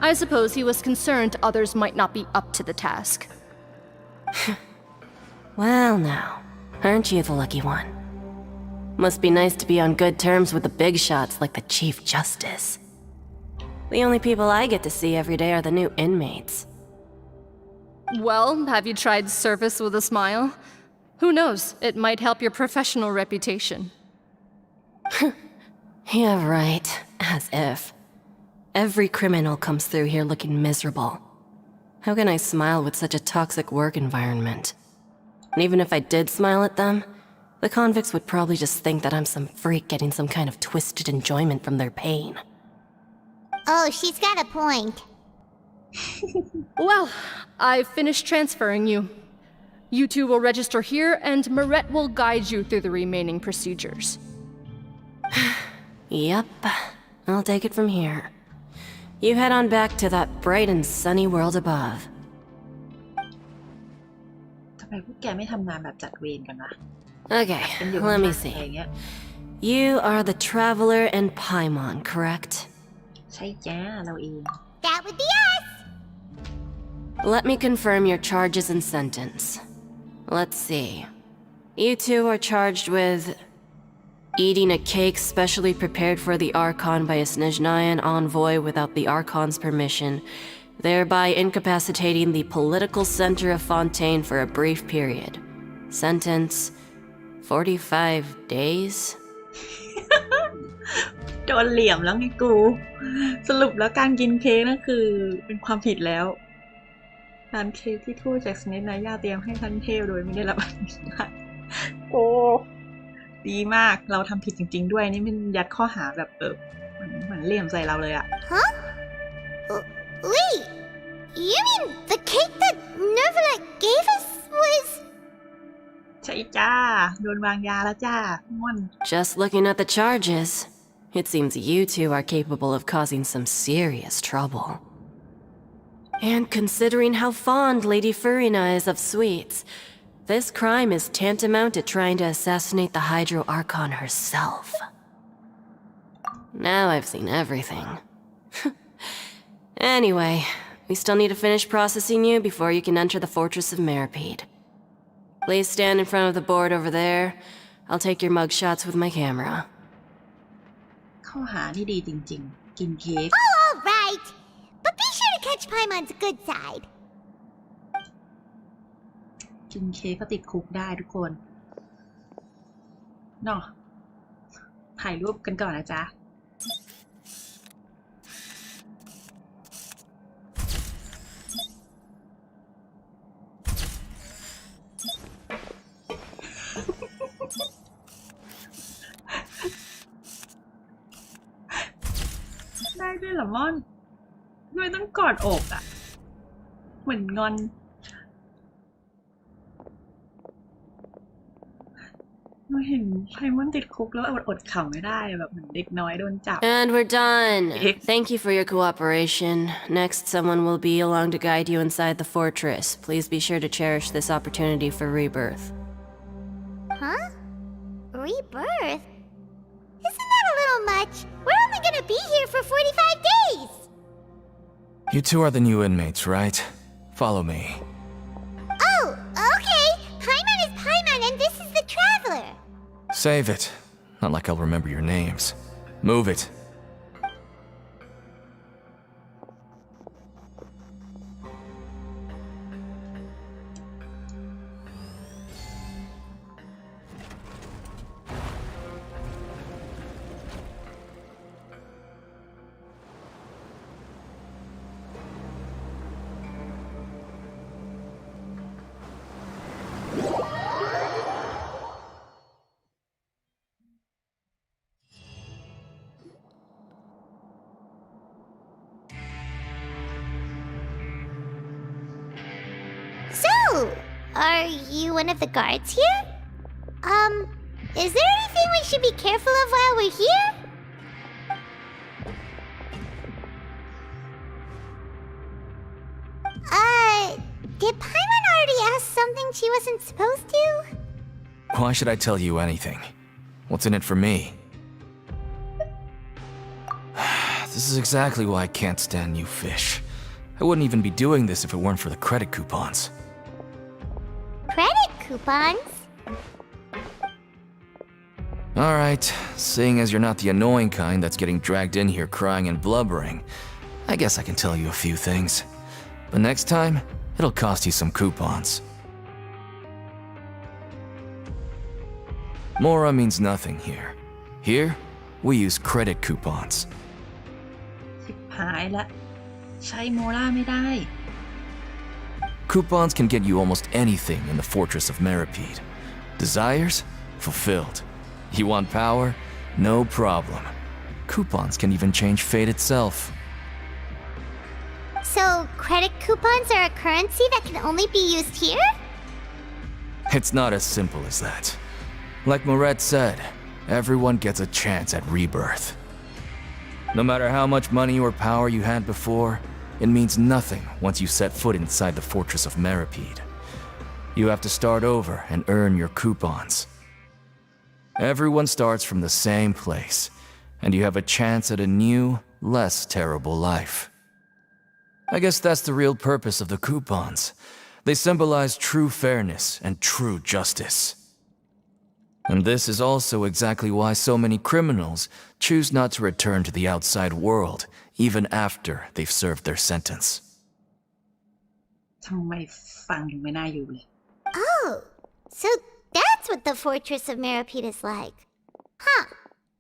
I suppose he was concerned others might not be up to the task.
Well, now, aren't you the lucky one? Must be nice to be on good terms with the big shots like the Chief Justice. The only people I get to see every day are the new inmates.
Well, have you tried service with a smile? Who knows, it might help your professional reputation.
Yeah, right. As if. Every criminal comes through here looking miserable. How can I smile with such a toxic work environment? And even if I did smile at them, the convicts would probably just think that I'm some freak getting some kind of twisted enjoyment from their pain.
Oh, she's got a point.
Well, I've finished transferring you. You two will register here, and Marette will guide you through the remaining procedures.
Yep, I'll take it from here. You head on back to that bright and sunny world above.
ทำไมพวกแกไม่ทำงานแบบจัดเวรกันนะ
Okay, let me see. You are the Traveler and Paimon, correct?
ใช่จ้าเราเอง
That would be us!
Let me confirm your charges and sentence. Let's see. You two are charged with eating a cake specially prepared for the Archon by a Snezhnayan envoy without the Archon's permission, thereby incapacitating the political center of Fontaine for a brief period. Sentence: 45 days?
โดนเหลี่ยมแล้วไงกู สรุปแล้วการกินเค้กนั่นคือเป็นความผิดแล้วการเค้กที่ทูตจากสเนทนายาเตรียมให้ท่านเทพโดยไม่ได้รับอนุญาตโอ้ดีมากเราทำผิดจริงๆด้วยนี่มันยัดข้อหาแบบเหมือนเหลี่ยมใส่เราเลยอะ
Huh? Wait! You mean
จ้าโดนวางยาแล้วจ้าม่อน
Just looking at the charges, it seems you two are capable of causing some serious trouble. And considering how fond Lady Furina is of sweets, this crime is tantamount to trying to assassinate the Hydro Archon herself. Now I've seen everything. Anyway, we still need to finish processing you before you can enter the Fortress of Meripede. Please stand in front of the board over there. I'll take your mugshots with my camera.
ข้อหานี่ดีจริงๆ กินเค้ก
Oh, all right. But be sure to catch Paimon's good side.
กินเค้กก็ติดคุกได้ทุกคนเนาะถ่ายรูปกันก่อนนะจ๊ะ ได้ด้วยเหรอม่อนทำไมต้องกอดอกอ่ะ เหมือนงอนเราเห็นไพมอนติดคุกแล้วอดขำไม่ได้แบบเหมือนเด็กน้อยโดนจับ
And we're done. Thank you for your cooperation. Next, someone will be along to guide you inside the fortress. Please be sure to cherish this opportunity for rebirth.
Huh? Rebirth? Isn't that a little much? We're only gonna be here for 45 days!
You two are the new inmates, right? Follow me.
Oh, okay. Paimon is Paimon and this is the Traveler.
Save it. Not like I'll remember your names. Move it.
So, are you one of the guards here? Is there anything we should be careful of while we're here? Did Paimon already ask something she wasn't supposed to?
Why should I tell you anything? What's in it for me? This is exactly why I can't stand you fish. I wouldn't even be doing this if it weren't for the credit coupons.
Credit coupons?
Alright, seeing as you're not the annoying kind that's getting dragged in here crying and blubbering, I guess I can tell you a few things. But next time, it'll cost you some coupons. Mora means nothing here. Here, we use credit coupons.
ชิบหายละใช้โมล่าไม่ได้
Coupons can get you almost anything in the Fortress of Meripede. Desires? Fulfilled. You want power? No problem. Coupons can even change fate itself.
So, credit coupons are a currency that can only be used here?
It's not as simple as that. Like Moret said, everyone gets a chance at rebirth. No matter how much money or power you had before, it means nothing once you set foot inside the Fortress of Meripede. You have to start over and earn your coupons. Everyone starts from the same place, and you have a chance at a new, less terrible life. I guess that's the real purpose of the coupons. They symbolize true fairness and true justice. And this is also exactly why so many criminals choose not to return to the outside world, even after they've served their sentence.
ทำไมฟังถึงไม่น่าอยู่เลย
Oh, so that's what the Fortress of Meripede is like. Huh.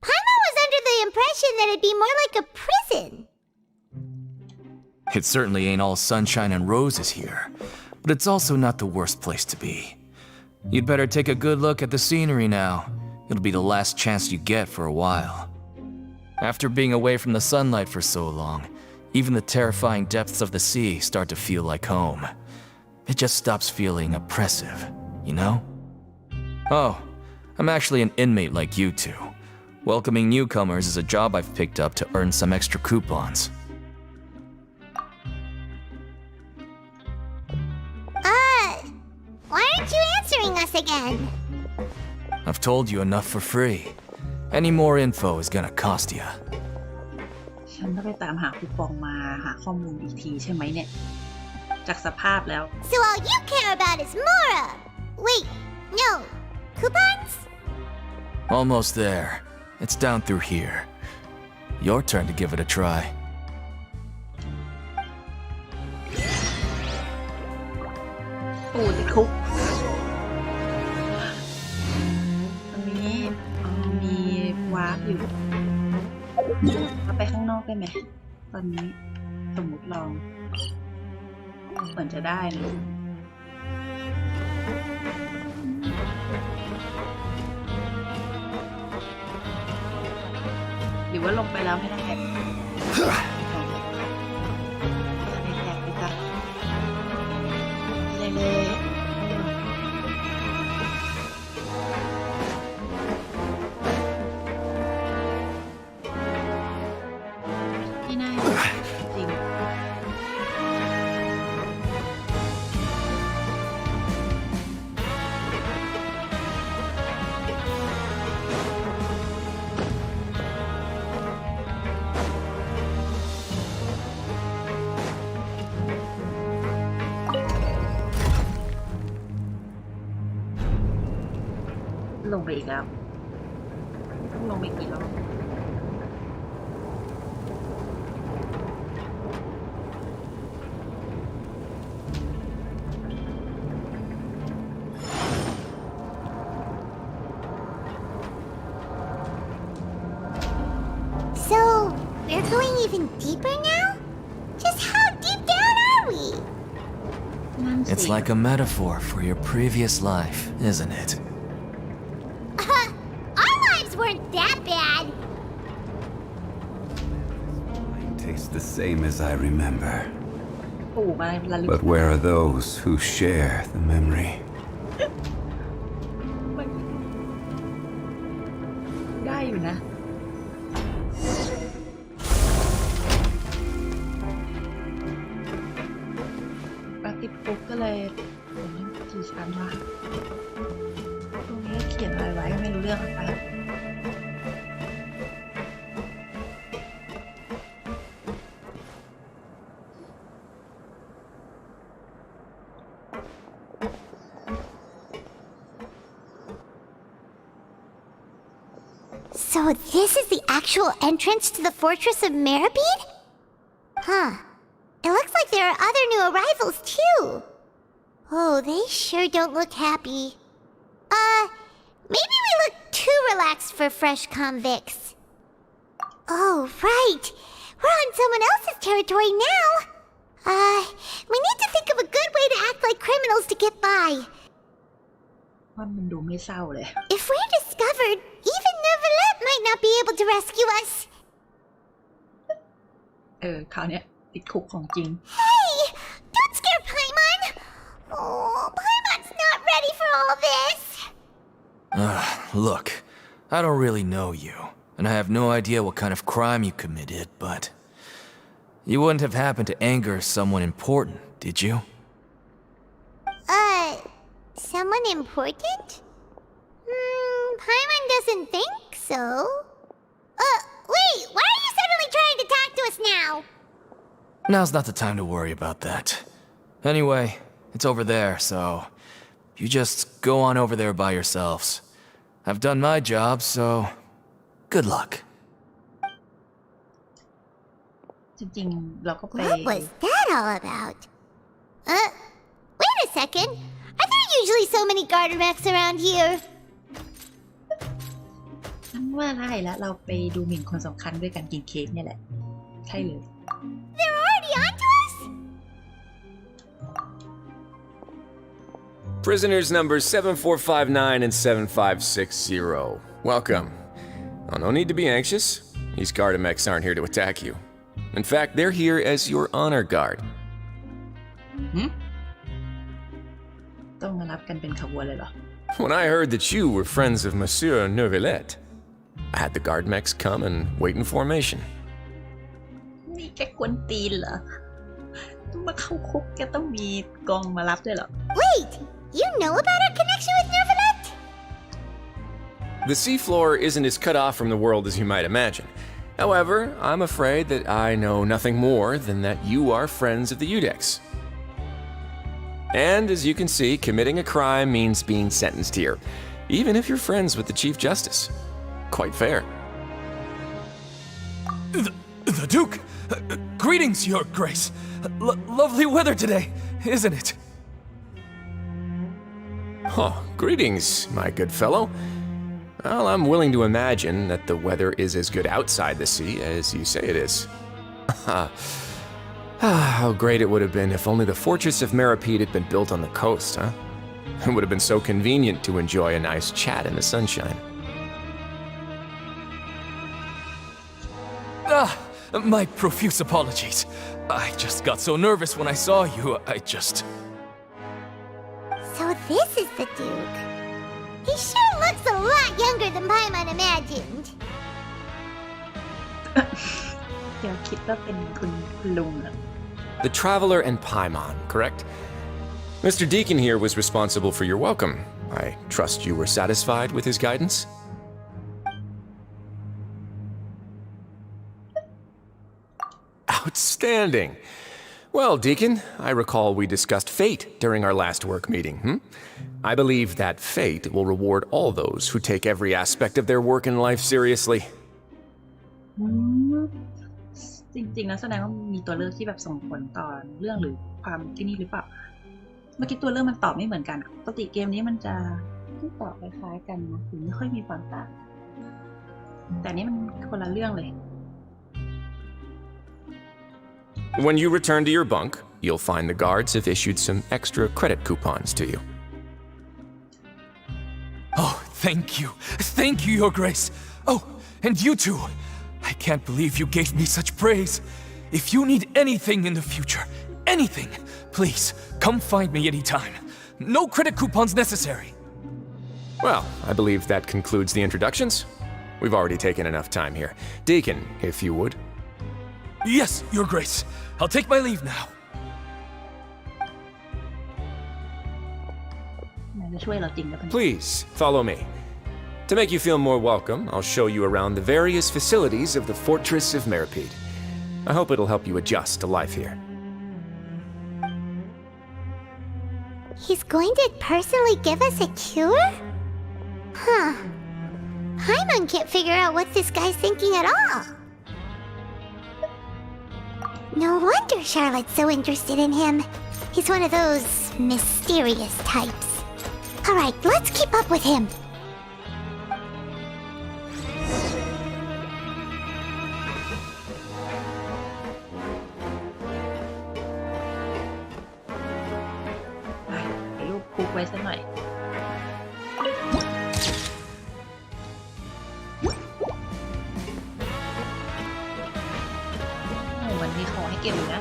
Paimon was under the impression that it'd be more like a prison.
It certainly ain't all sunshine and roses here, but it's also not the worst place to be. You'd better take a good look at the scenery now. It'll be the last chance you get for a while. After being away from the sunlight for so long, even the terrifying depths of the sea start to feel like home. It just stops feeling oppressive, you know? Oh, I'm actually an inmate like you two. Welcoming newcomers is a job I've picked up to earn some extra coupons.
Why aren't you answering us again?
I've told you enough for free. Any more info is gonna cost you.
ฉันต้องไปตามหาคูปองมาหาข้อมูลอีกทีใช่ไหมเนี่ย จากสภาพแล้ว
So all you care about is Mora! Wait, no. Coupons?
Almost there. It's down through here. Your turn to give it a try.
ปู่ติดคุกตรงนี้มีวาร์ปอยู่เอาไปข้างนอกได้ไหมตอนนี้สมมติลองเหมือนจะได้นะหรือว่าลงไปแล้วไม่ได้แท็กไปจ้ะเลยที่น่าจริงลงไปอีกแล้วต้องลงไปกี่รอบ
So, we're going even deeper now? Just how deep down are we?
It's like a metaphor for your previous life, isn't it?
Our lives weren't that bad.
Wine tastes the same as I remember.
ปู่มาระลึก
But where are those who share the memory?
ได้อยู่นะปฏิดปุ๊บก็เลยกี่ชั้นวะตรงนี้เขียนอะไรไว้ไม่รู้เรื่องไป
So this is the actual entrance to the Fortress of Meribed? Huh. It looks like there are other new arrivals, too. Oh, they sure don't look happy. Maybe we look too relaxed for fresh convicts. Oh, right. We're on someone else's territory now. We need to think of a good way to act like criminals to get by.
ว่ามันดูไม่เศร้าเลย
If we're discovered, even Neuvillette might not be able to rescue us.
คราวเนี้ยติดคุกของจริง
Hey! Don't scare Paimon! Oh, Paimon's not ready for all this.
Look, I don't really know you, and I have no idea what kind of crime you committed, but you wouldn't have happened to anger someone important, did you?
Someone important? Paimon doesn't think so. Wait, why are you suddenly trying to talk to us now?
Now's not the time to worry about that. Anyway, it's over there, so you just go on over there by yourselves. I've done my job, so good luck.
จริงๆเราก็ไป
What was that all about? Wait a second. Are there usually so many garter mechs around here?
ฉันว่าได้แล้วเราไปดูหมิ่นคนสำคัญด้วยกันกินเค้กเนี่ยแหละ ใช่เลย
They're already onto us?
Prisoners numbers 7459 and 7560. Welcome. Oh, no need to be anxious. These Gardamex aren't here to attack you. In fact, they're here as your honor guard.
ต้องมารับกันเป็นขบวนเลยเหรอ
When I heard that you were friends of Monsieur Neuvillette, I had the guard mechs come and wait in formation.
นี่แกกวนตีนเหรอมาเข้าคุกแกต้องมีกองมารับด้วยเหรอ
Wait, you know about our connection with Neuvillette?
The seafloor isn't as cut off from the world as you might imagine. However, I'm afraid that I know nothing more than that you are friends of the Udex. And as you can see, committing a crime means being sentenced here, even if you're friends with the Chief Justice. Quite fair.
The Duke! Greetings, Your Grace. Lovely weather today, isn't it?
Oh, greetings, my good fellow. Well, I'm willing to imagine that the weather is as good outside the sea as you say it is. How great it would have been if only the Fortress of Meripede had been built on the coast, huh? It would have been so convenient to enjoy a nice chat in the sunshine.
My profuse apologies. I just got so nervous when I saw you,
So this is the Duke. He sure looks a lot younger than Paimon imagined.
เดี๋ยวคิดว่าเป็นคุณลุงเหรอ
The Traveler and Paimon, correct? Mr. Deacon here was responsible for your welcome. I trust you were satisfied with his guidance? Outstanding. Well, Deacon, I recall we discussed fate during our last work meeting, I believe that fate will reward all those who take every aspect of their work and life seriously.
จริงๆแล้วแสดงว่ามีตัวเลือกที่แบบส่งผลต่อเรื่องหรือความที่นี่หรือเปล่า เมื่อกี้ตัวเลือกมันตอบไม่เหมือนกันปกติเกมนี้มันจะที่ตอบคล้ายๆกันนะถึงไม่ค่อยมีความต่างแต่นี่มันคนละเรื่องเลย
When you return to your bunk, you'll find the guards have issued some extra credit coupons to you.
Oh, thank you. Thank you, Your Grace. Oh, and you too. I can't believe you gave me such praise. If you need anything in the future, anything, please come find me anytime. No credit coupons necessary.
Well, I believe that concludes the introductions. We've already taken enough time here. Deacon, if you would.
Yes, Your Grace. I'll take my leave now.
มันจะช่วยเราจริงนะเพื่อน
Please, follow me. To make you feel more welcome, I'll show you around the various facilities of the Fortress of Meripede. I hope it'll help you adjust to life here.
He's going to personally give us a cure? Huh. Paimon can't figure out what this guy's thinking at all. No wonder Charlotte's so interested in him. He's one of those mysterious types. Alright, let's keep up with him.
Phải lúc khu quay sẽ lại. วันนี้ขอให้เก็บอยู่นะ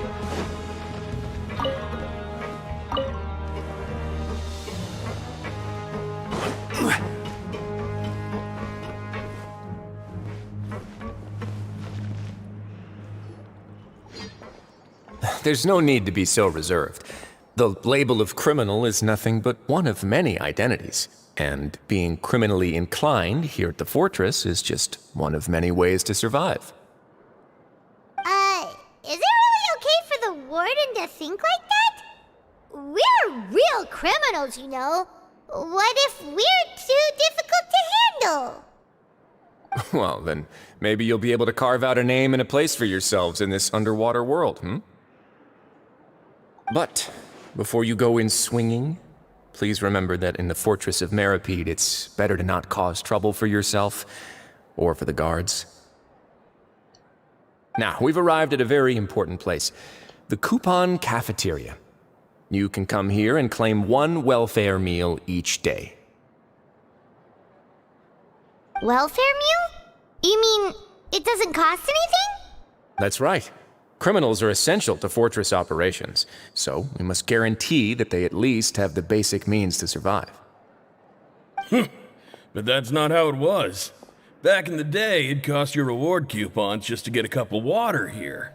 There's no need to be so reserved. The label of criminal is nothing but one of many identities, and being criminally inclined here at the fortress is just one of many ways to survive.
Is it really okay for the warden to think like that? We're real criminals, you know. What if we're too difficult to handle?
Well, then maybe you'll be able to carve out a name and a place for yourselves in this underwater world, But before you go in swinging, please remember that in the Fortress of Meripede, it's better to not cause trouble for yourself or for the guards. Now, we've arrived at a very important place, the Coupon Cafeteria. You can come here and claim one welfare meal each day.
Welfare meal? You mean it doesn't cost anything?
That's right. Criminals are essential to fortress operations, so we must guarantee that they at least have the basic means to survive.
But that's not how it was. Back in the day, it cost your reward coupons just to get a cup of water here.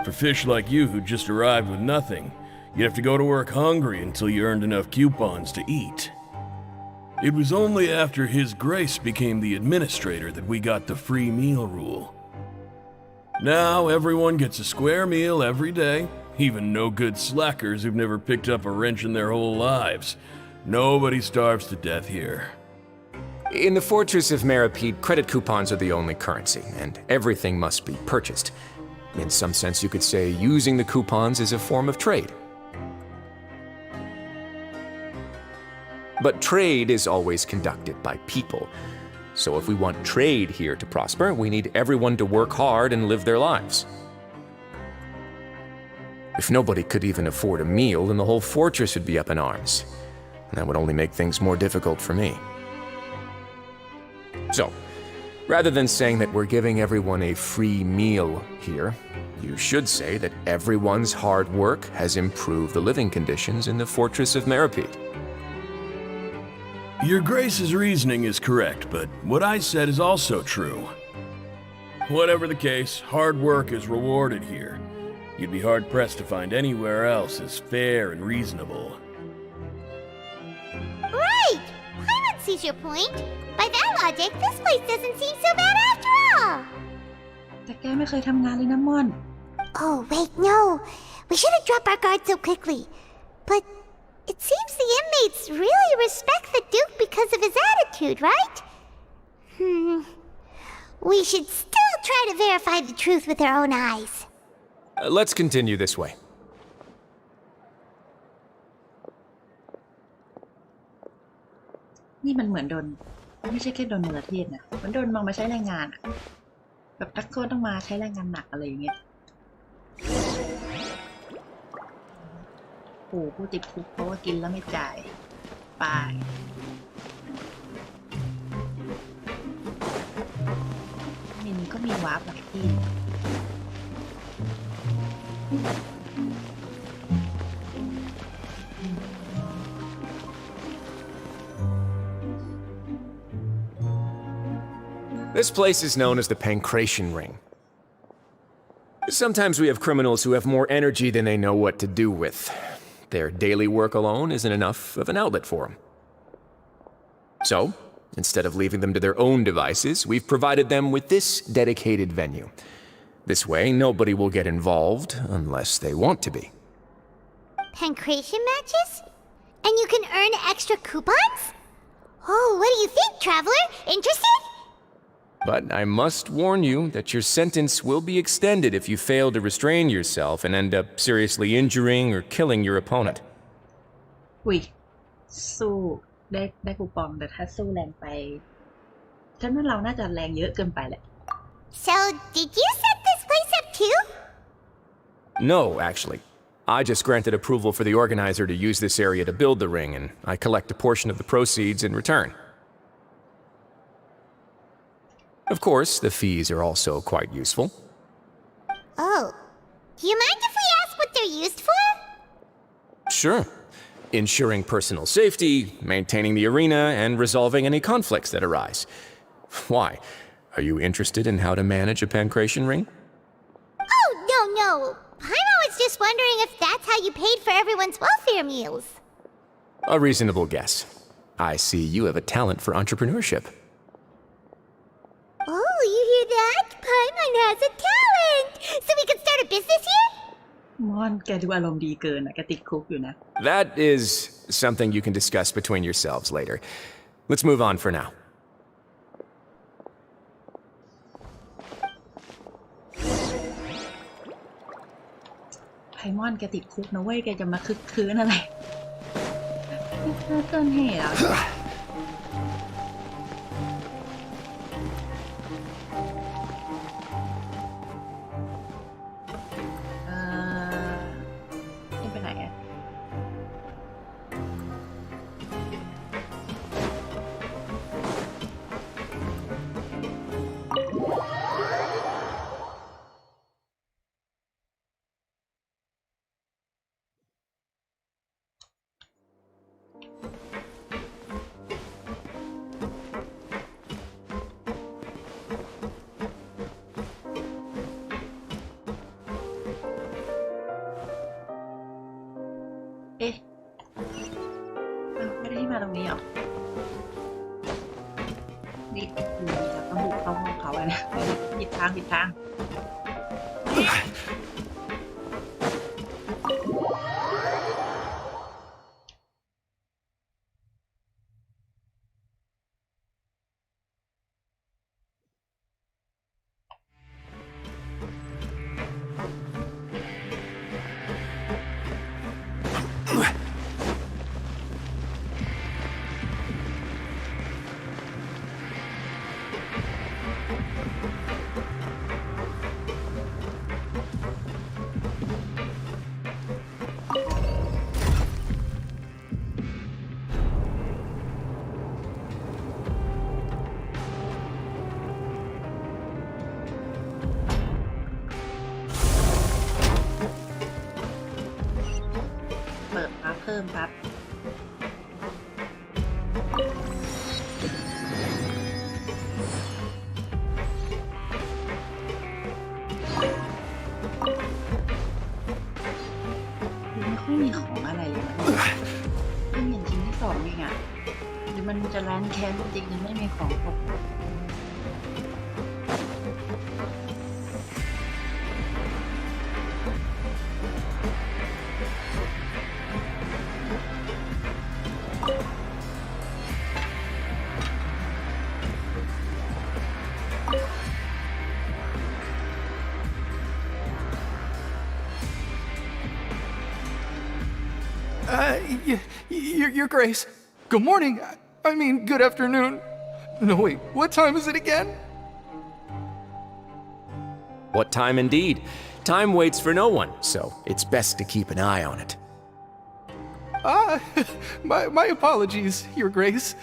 For fish like you who just arrived with nothing, you'd have to go to work hungry until you earned enough coupons to eat. It was only after His Grace became the administrator that we got the free meal rule. Now everyone gets a square meal every day, even no-good slackers who've never picked up a wrench in their whole lives. Nobody starves to death here.
In the Fortress of Meripede, credit coupons are the only currency, and everything must be purchased. In some sense, you could say using the coupons is a form of trade. But trade is always conducted by people. So if we want trade here to prosper, we need everyone to work hard and live their lives. If nobody could even afford a meal, then the whole fortress would be up in arms. And that would only make things more difficult for me. So, rather than saying that we're giving everyone a free meal here, you should say that everyone's hard work has improved the living conditions in the Fortress of Meripede.
Your Grace's reasoning is correct, but what I said is also true. Whatever the case, hard work is rewarded here. You'd be hard-pressed to find anywhere else as fair and reasonable.
Right! Paimon sees your point. By that logic, this place doesn't seem so bad after all.
แต่แกไม่เคยทำงานเลยนะม่อน
Oh, wait, no. We shouldn't drop our guard so quickly. But it seems the inmates really respect the Duke because of his attitude, right? We should still try to verify the truth with our own eyes.
Let's continue this way.
นี่มันเหมือนโดนไม่ใช่แค่โดนเนรเทศนะมันโดนมองมาใช้แรงงานอะแบบนักโทษต้องมาใช้แรงงานหนักอะไรอย่างเงี้ยโอ้ผู้ติดคุกเพราะว่ากินแล้วไม่จ่ายไปในนี้ก็มีวาร์ปหลายที่
This place is known as the Pancration Ring. Sometimes we have criminals who have more energy than they know what to do with. Their daily work alone isn't enough of an outlet for them. So, instead of leaving them to their own devices, we've provided them with this dedicated venue. This way, nobody will get involved unless they want to be.
Pancration matches? And you can earn extra coupons? Oh, what do you think, traveler? Interested?
But I must warn you that your sentence will be extended if you fail to restrain yourself and end up seriously injuring or killing your opponent.
อุ้ยสู้ได้คูปองแต่ถ้าสู้แรงไปฉันว่าเราน่าจะแรงเยอะเกินไปแหละ
So, did you set this place up too?
No, actually. I just granted approval for the organizer to use this area to build the ring, and I collect a portion of the proceeds in return. Of course, the fees are also quite useful.
Oh. Do you mind if we ask what they're used for?
Sure. Ensuring personal safety, maintaining the arena, and resolving any conflicts that arise. Why? Are you interested in how to manage a pancration ring?
Oh, no. Paimon was just wondering if that's how you paid for everyone's welfare meals.
A reasonable guess. I see you have a talent for entrepreneurship.
Oh, you hear that? Paimon has a talent! So we can start a business here?
ม่อนแกดูอารมณ์ดีเกินอ่ะแกติดคุกอยู่นะ
That is something you can discuss between yourselves later. Let's move on for now.
ไพมอนแกติดคุกนะเว้ยแกจะมาคึกคืนอะไรเกินเหตุแล้วนี่ไปไหนอ่ะ อ๊ะไม่ได้มาตรงนี้หรอนี่แล้วก็บุกเข้าห้องเขาอะนะผิดทางเปิดมาเพิ่มครับไม่ค่อยมีของอะไรเลยนะเพิ่งเห็นชิ้นที่2เองอ่ะหรือมันจะแลนแค้นจริงๆไม่มีของครบ
Your Grace. Good morning. I mean, good afternoon. No, wait, what time is it again?
What time indeed? Time waits for no one, so it's best to keep an eye on it.
My apologies, Your Grace.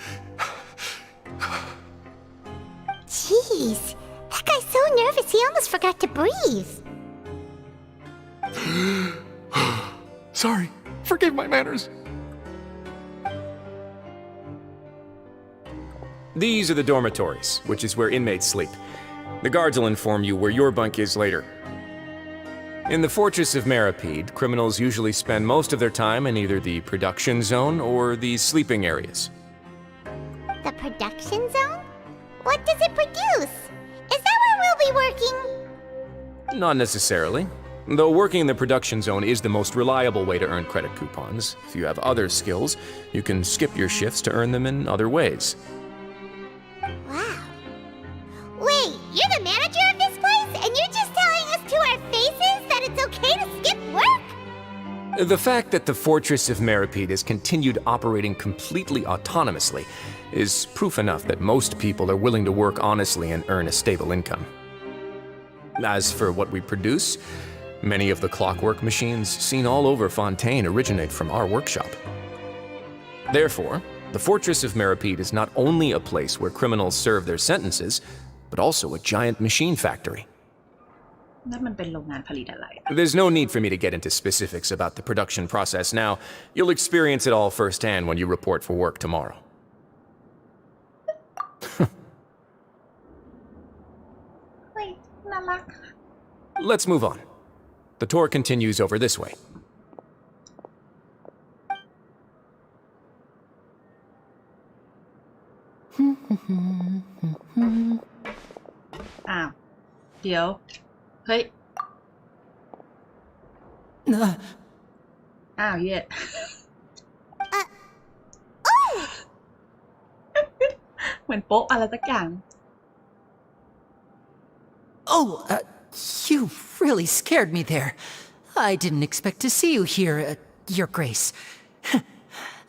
Jeez, that guy's so nervous he almost forgot to breathe.
Sorry, forgive my manners.
These are the dormitories, which is where inmates sleep. The guards will inform you where your bunk is later. In the Fortress of Meripede, criminals usually spend most of their time in either the production zone or the sleeping areas.
The production zone? What does it produce? Is that where we'll be working?
Not necessarily. Though working in the production zone is the most reliable way to earn credit coupons, if you have other skills, you can skip your shifts to earn them in other ways.
Wow. Wait, you're the manager of this place, and you're just telling us to our faces that it's okay to skip work?
The fact that the Fortress of Meripede has continued operating completely autonomously is proof enough that most people are willing to work honestly and earn a stable income. As for what we produce, many of the clockwork machines seen all over Fontaine originate from our workshop. Therefore, the Fortress of Meripede is not only a place where criminals serve their sentences, but also a giant machine factory. There's no need for me to get into specifics about the production process now. You'll experience it all firsthand when you report for work tomorrow. Let's move on. The tour continues over this way.
อ้าวเดี๋ยวเฮ้ยอ้าวเย่เหมือนโป๊ะอะไรสักอย่าง
Oh, you really scared me there. I didn't expect to see you here, Your Grace.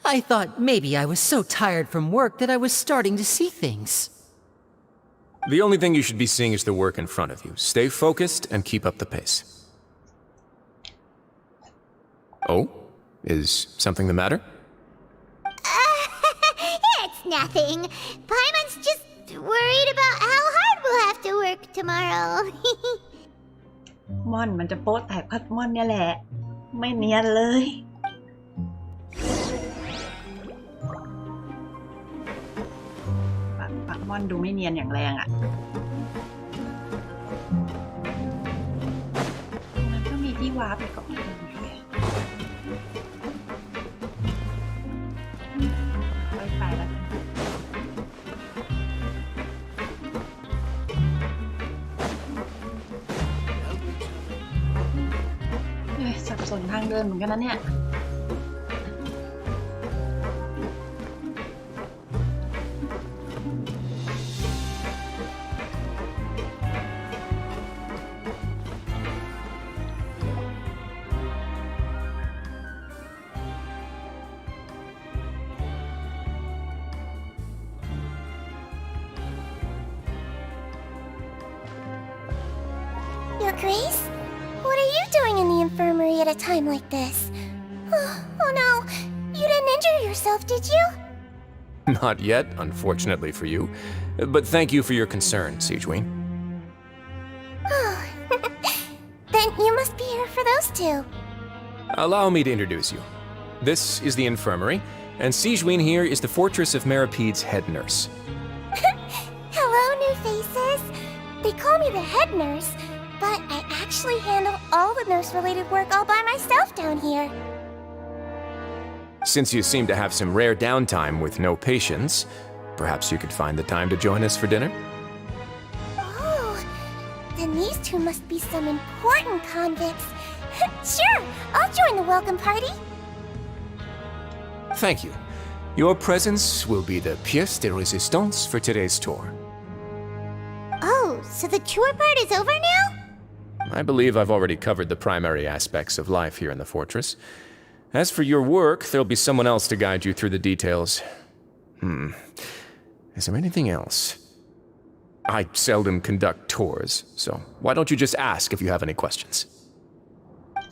I thought maybe I was so tired from work that I was starting to see things.
The only thing you should be seeing is the work in front of you. Stay focused and keep up the pace. Oh? Is something the matter?
It's nothing. Paimon's just worried about how hard we'll have to work tomorrow.
ม่อนมันจะโป๊ะแตกพัดม่อนเนี่ยแหละไม่เนียนเลยปักม่อนดูไม่เนียนอย่างแรงอ่ะมันก็มีที่วาร์ปอีกก็ไม่รู้ สนทางเดินเหมือนกันนะเนี่ย
Your Grace? What are you doing in the infirmary at a time like this? Oh no, you didn't injure yourself, did you?
Not yet, unfortunately for you. But thank you for your concern, Sigewin.
Oh, then you must be here for those two.
Allow me to introduce you. This is the infirmary, and Sigewin here is the Fortress of Merapede's head nurse.
Hello, new faces. They call me the head nurse, but I actually handle all the nurse-related work all by myself down here.
Since you seem to have some rare downtime with no patients, perhaps you could find the time to join us for dinner?
Oh, then these two must be some important convicts. Sure, I'll join the welcome party.
Thank you. Your presence will be the pièce de résistance for today's tour.
Oh, so the tour part is over now?
I believe I've already covered the primary aspects of life here in the fortress. As for your work, there'll be someone else to guide you through the details. Is there anything else? I seldom conduct tours, so why don't you just ask if you have any questions?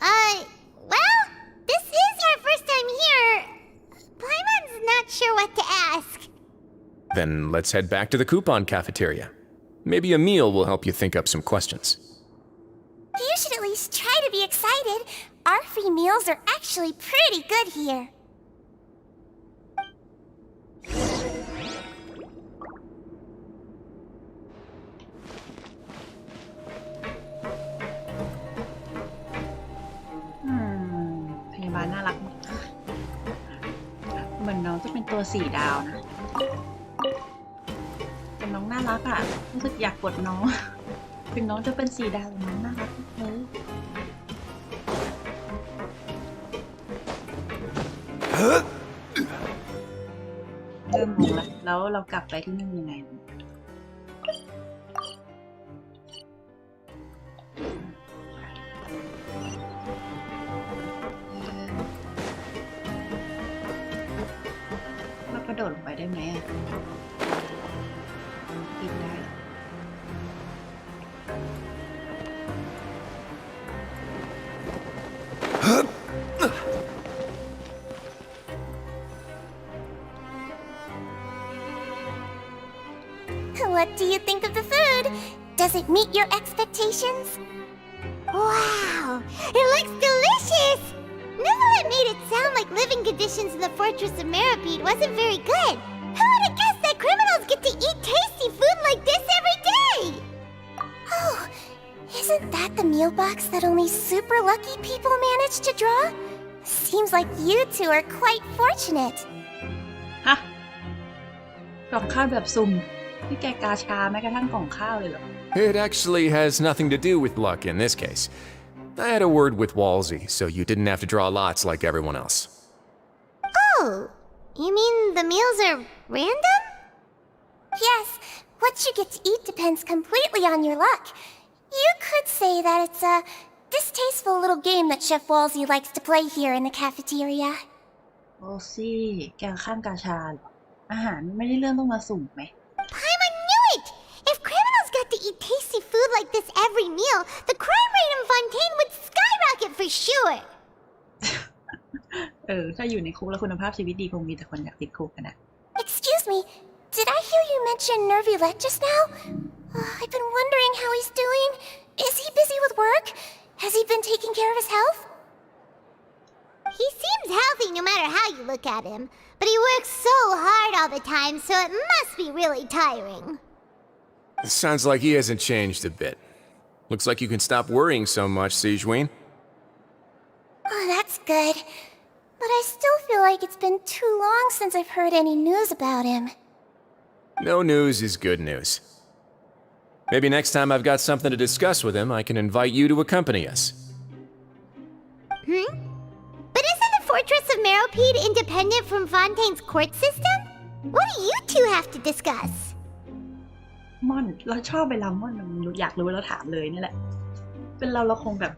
Well, this is our first time here. Paimon's not sure what to ask.
Then let's head back to the coupon cafeteria. Maybe a meal will help you think up some questions.
You should at least try to be excited. Our free meals are actually pretty good here.
Hmm, พยาบาลน่ารักมากเหมือนน้องจะเป็นตัว4 ดาวนะแต่น้องน่ารักอ่ะรู้สึกอยากกดน้อง ถึงน้องจะเป็น4 ดาวแต่น้องน่ารักเลย เริ่มงงแล้วเรากลับไปที่นู่นยังไงเรากระโดดลงไปได้ไหมปิดได้
What do you think of the food? Does it meet your expectations? Wow, it looks delicious! Neverlet made it sound like living conditions in the Fortress of Meripede wasn't very good. Who would have guessed that criminals get to eat tasty food like this every day? Oh, isn't that the meal box that only super lucky people manage to draw? Seems like you two are quite fortunate.
ฮะกล่องข้าวแบบสุ่มนี่แกกาชาแม้กระทั่งกล่องข้าวเลยเหรอ
It actually has nothing to do with luck in this case. I had a word with Walsey, so you didn't have to draw lots like everyone else.
Oh, you mean the meals are random? Yes, what you get to eat depends completely on your luck. You could say that it's a distasteful little game that Chef Walsey likes to play here in the cafeteria.
โอ้สิแกข้างกาชาเหรออาหารไม่ได้เรื่องต้องมาสุ่มไหม
Paimon knew it! If criminals got to eat tasty food like this every meal, the crime rate in Fontaine would skyrocket for sure.
ถ้าอยู่ในคุกแล้วคุณภาพชีวิตดีคงมีแต่คนอยากติดคุกกันนะ
Excuse me, did I hear you mention Nervulet just now? I've been wondering how he's doing. Is he busy with work? Has he been taking care of his health?
He seems healthy no matter how you look at him, but he works so hard all the time, so it must be really tiring.
Sounds like he hasn't changed a bit. Looks like you can stop worrying so much, Sigewin.
Oh, that's good. But I still feel like it's been too long since I've heard any news about him.
No news is good news. Maybe next time I've got something to discuss with him, I can invite you to accompany us.
But isn't the Fortress of Meropide independent from Fontaine's court system? What do you two have to discuss?
ม่อนเราชอบเวลาม่อนมันอยากรู้เราถามเลยนี่แหละเป็นเราคงแบบ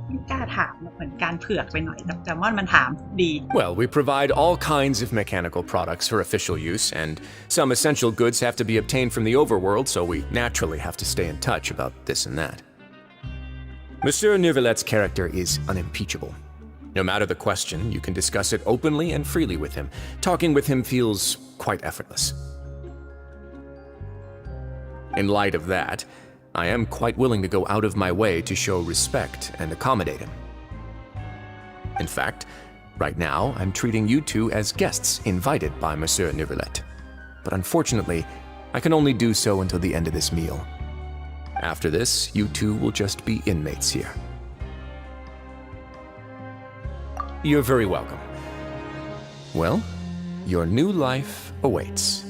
ไม่กล้าถามเหมือนการเผือกไปหน่อยแต่ม่อนมันถามดี
Well, we provide all kinds of mechanical products for official use, and some essential goods have to be obtained from the overworld, so we naturally have to stay in touch about this and that. Monsieur Neuvillett's character is unimpeachable. No matter the question, you can discuss it openly and freely with him. Talking with him feels quite effortless. In light of that, I am quite willing to go out of my way to show respect and accommodate him. In fact, right now, I'm treating you two as guests invited by Monsieur Neuvillette. But unfortunately, I can only do so until the end of this meal. After this, you two will just be inmates here. You're very welcome. Well, your new life awaits.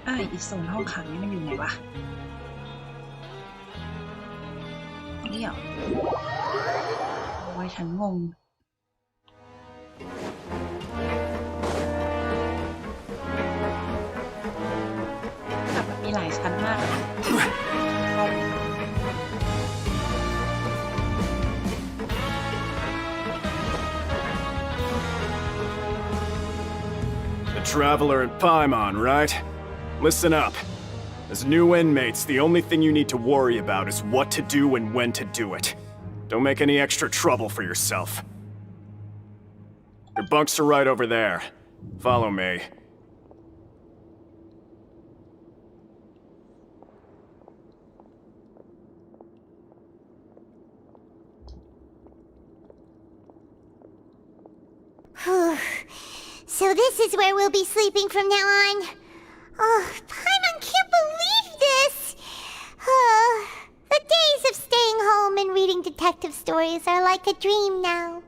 ไอ้โซนห้องขังนี่มันอยู่ไหนวะนี่เหรอโอ้ยฉันงงแต่มันมีหลายชั้นมาก
The Traveler and Paimon, right? Listen up. As new inmates, the only thing you need to worry about is what to do and when to do it. Don't make any extra trouble for yourself. Your bunks are right over there. Follow me.
So this is where we'll be sleeping from now on. Oh, Paimon can't believe this! The days of staying home and reading detective stories are like a dream now.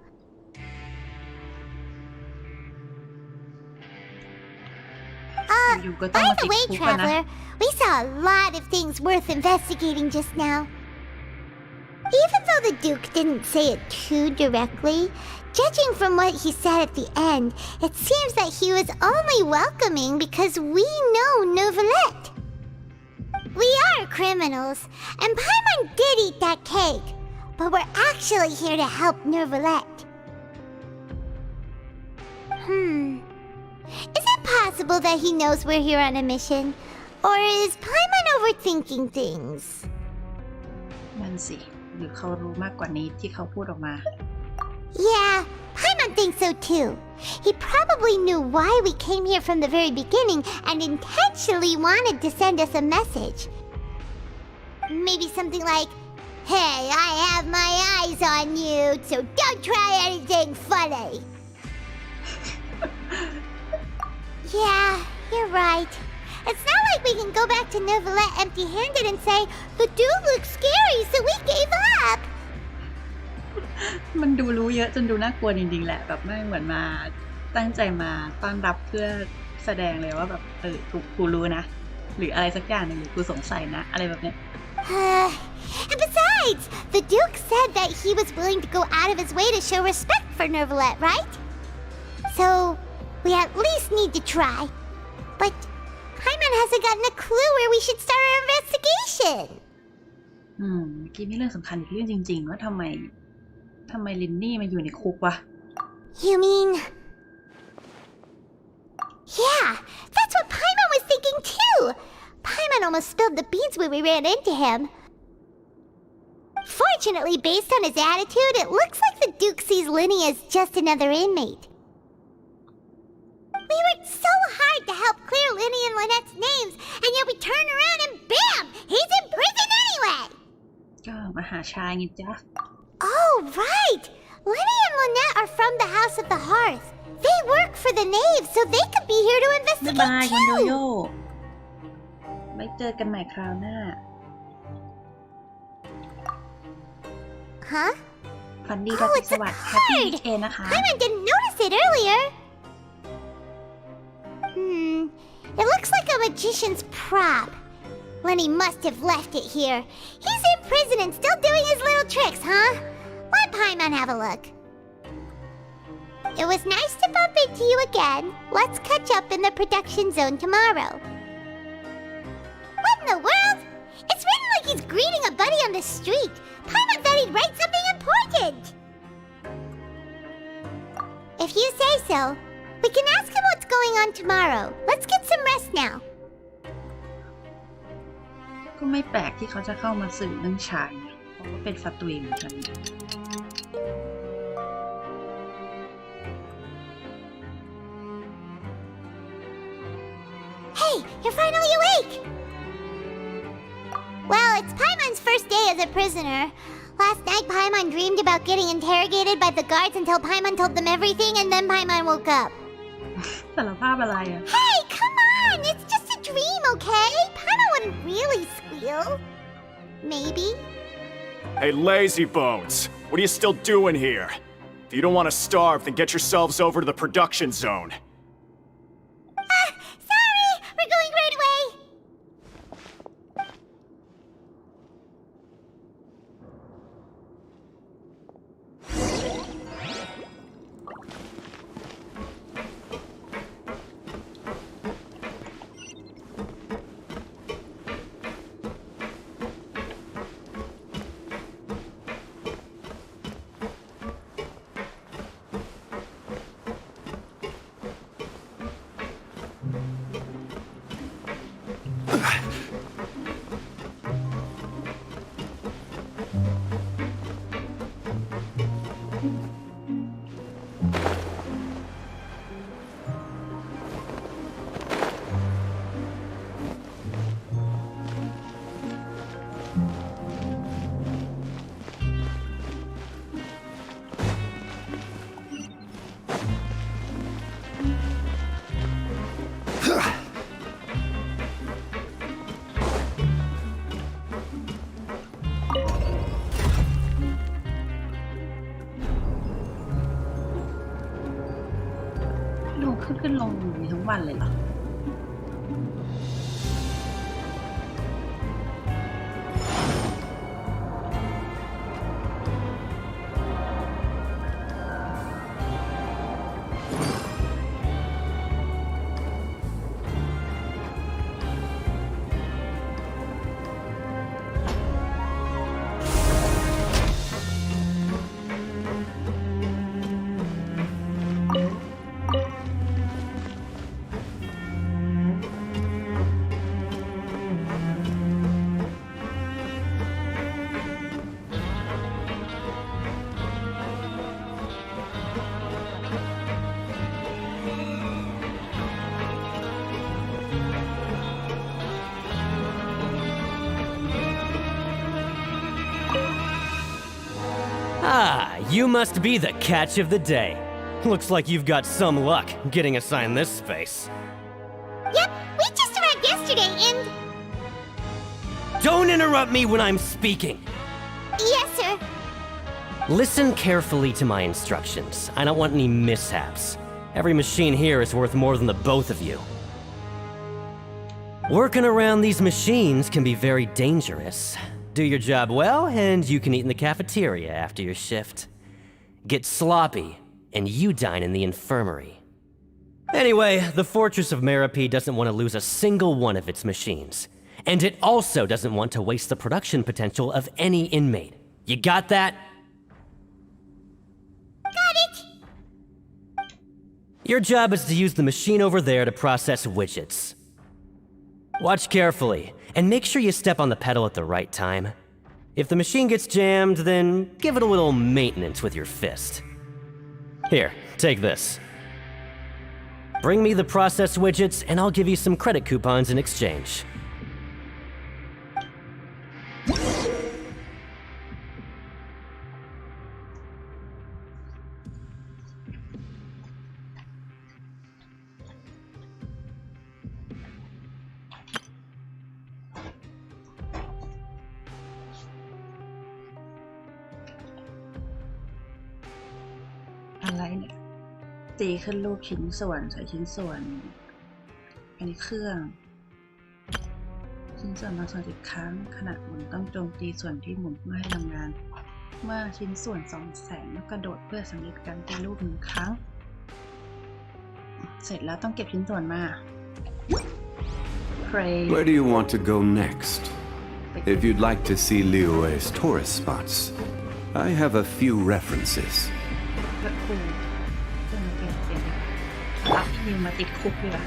By the way, Traveler, we saw a lot of things worth investigating just now. Even though the Duke didn't say it too directly, judging from what he said at the end, it seems that he was only welcoming because we know Neuvillette. We are criminals, and Paimon did eat that cake, but we're actually here to help Neuvillette. Is it possible that he knows we're here on a mission? Or is Paimon overthinking things?
นั่นสิหรือเขารู้มากกว่านี้ที่เขาพูดออกมา
Yeah, Paimon thinks so too. He probably knew why we came here from the very beginning and intentionally wanted to send us a message. Maybe something like, "Hey, I have my eyes on you, so don't try anything funny." Yeah, you're right. It's not like we can go back to Neuvillette empty-handed and say, "The dude looks scary, so we gave up."
มันดูรู้เยอะจนดูน่ากลัวจริงๆแหละแบบไม่เหมือนมาตั้งใจมาต้อนรับเพื่อแสดงเลยว่าแบบกูรู้นะหรืออะไรสักอย่างหนึ่งหรือกูสงสัยนะอะไรแบบเนี้ย
And besides, the Duke said that he was willing to go out of his way to show respect for Neuvillette, right? So, we at least need to try. But Paimon hasn't gotten a clue where we should start our investigation.
เมื่อกี้มีเรื่องสำคัญอีกเรื่องจริงๆว่าทำไมลินนี่มาอยู่ในคุกวะ
You mean... Yeah, that's what Paimon was thinking too! Paimon almost spilled the beans when we ran into him. Fortunately, based on his attitude, it looks like the Duke sees Linny as just another inmate. We worked so hard to help clear Linny and Lynette's names, and yet we turn around and BAM! He's in prison anyway!
ก็มาหาชายไงจ๊ะ
Oh, right! Linny and Lynette are from the House of the Hearth. They work for the Knave, so they could be here to
บ๊ายบาย
investigate
คุณโย
too!
โย่ไว้เจอกันใหม่คราวหน้า
Huh?
ฝันดีราตรีสวัสดิ์ Happy Weekend นะคะ
Paimon didn't notice it earlier. It looks like a magician's prop. Lenny must have left it here. He's in prison and still doing his little tricks, huh? Let Paimon have a look. It was nice to bump into you again. Let's catch up in the production zone tomorrow. What in the world? It's written like he's greeting a buddy on the street. Paimon thought he'd write something important. If you say so, we can ask him what's going on tomorrow. Let's get some rest now.
ก็ไม่แปลกที่เขาจะเข้ามาสื่อเรื่องชายเพราะว่าเป็นศัตรูเหมือนกัน
Hey, you're finally awake! Well, it's Paimon's first day as a prisoner. Last night, Paimon dreamed about getting interrogated by the guards until Paimon told them everything, and then Paimon woke up.
สารภาพอะไรอะ
Hey, come on! It's just a dream, okay? Paimon wouldn't really squeal. Maybe?
Hey, lazy bones! What are you still doing here? If you don't want to starve, then get yourselves over to the production zone.
Sorry! We're going right away!
ขึ้นลงอยู่ทั้งวันเลยเหรอ
Ah, you must be the catch of the day. Looks like you've got some luck getting assigned this space.
Yep, we just arrived yesterday and...
Don't interrupt me when I'm speaking!
Yes, sir.
Listen carefully to my instructions. I don't want any mishaps. Every machine here is worth more than the both of you. Working around these machines can be very dangerous. Do your job well, and you can eat in the cafeteria after your shift. Get sloppy, and you dine in the infirmary. Anyway, the Fortress of Merope doesn't want to lose a single one of its machines. And it also doesn't want to waste the production potential of any inmate. You got that?
Got it!
Your job is to use the machine over there to process widgets. Watch carefully, and make sure you step on the pedal at the right time. If the machine gets jammed, then give it a little maintenance with your fist. Here, take this. Bring me the process widgets, and I'll give you some credit coupons in exchange.
อะไรเนี่ยตีขึ้นรูปชิ้นส่วนใส่ชิ้นส่วนอันนี้เครื่องชิ้นส่วนบางส่วนอีกครั้งขณะหมุนต้องโจมตีส่วนที่หมุนเพื่อให้ทำงานเมื่อชิ้นส่วนส่องแสงแล้วกระโดดเพื่อสำเร็จการตีรูป1 ครั้งเสร็จแล้วต้องเก็บชิ้นส่วนมา Pray
Where do you want to go next? If you'd like to see Liyue's tourist spots, I have a few references.
ก็คูจะมาเป็นรับนิวมาติดคุกดีกว่า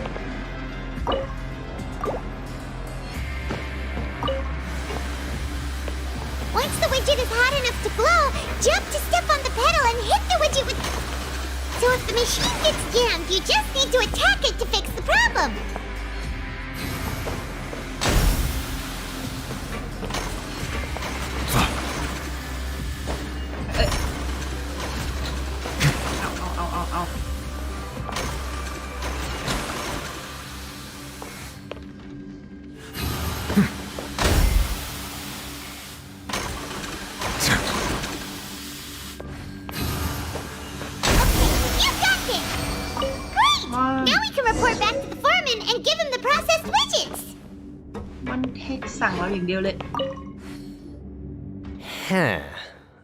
Once the widget is hot enough to blow, jump to step on the pedal and hit the widget with... So if the machine gets jammed, you just need to attack it to fix the problem. Now we can report back to the foreman and give him the processed widgets.
มันเทคสั่งเราอย่างเดียวเลย
Huh.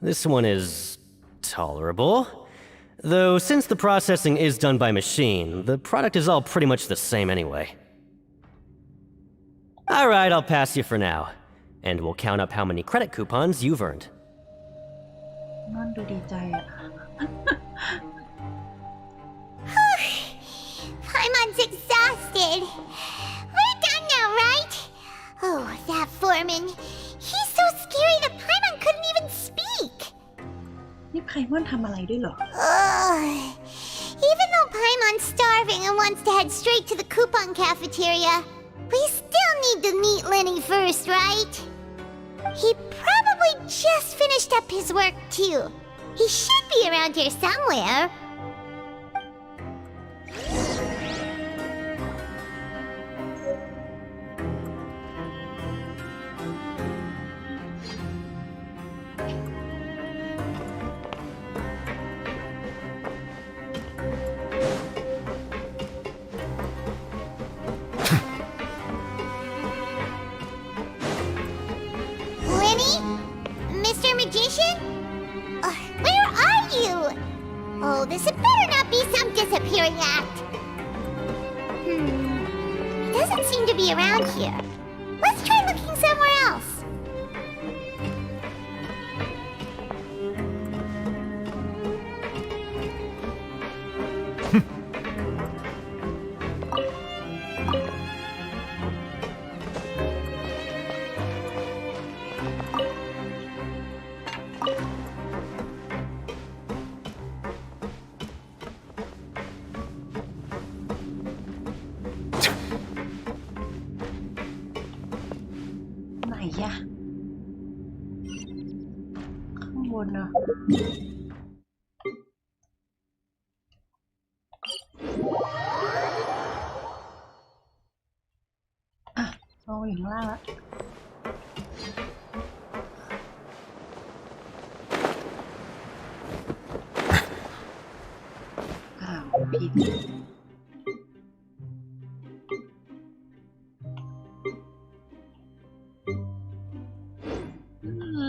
This one is tolerable. Though since the processing is done by machine, the product is all pretty much the same anyway. Alright, I'll pass you for now. And we'll count up how many credit coupons you've earned.
นอนดูดีใจอ่ะ
Paimon's exhausted. We're done now, right? Oh, that foreman. He's so scary that Paimon couldn't even speak.
นี่ไพมอนทำอะไรด้วยเหรอ
Even though Paimon's starving and wants to head straight to the coupon cafeteria, we still need to meet Lenny first, right? He probably just finished up his work too. He should be around here somewhere. Lenny? Mr. Magician? Where are you? Oh, this had better not be some disappearing act. He doesn't seem to be around here. Let's try looking somewhere else.
ไหนอะข้างบนเนาะอ่ะเอาอยู่ข้างล่างแล้วอ้าวผิด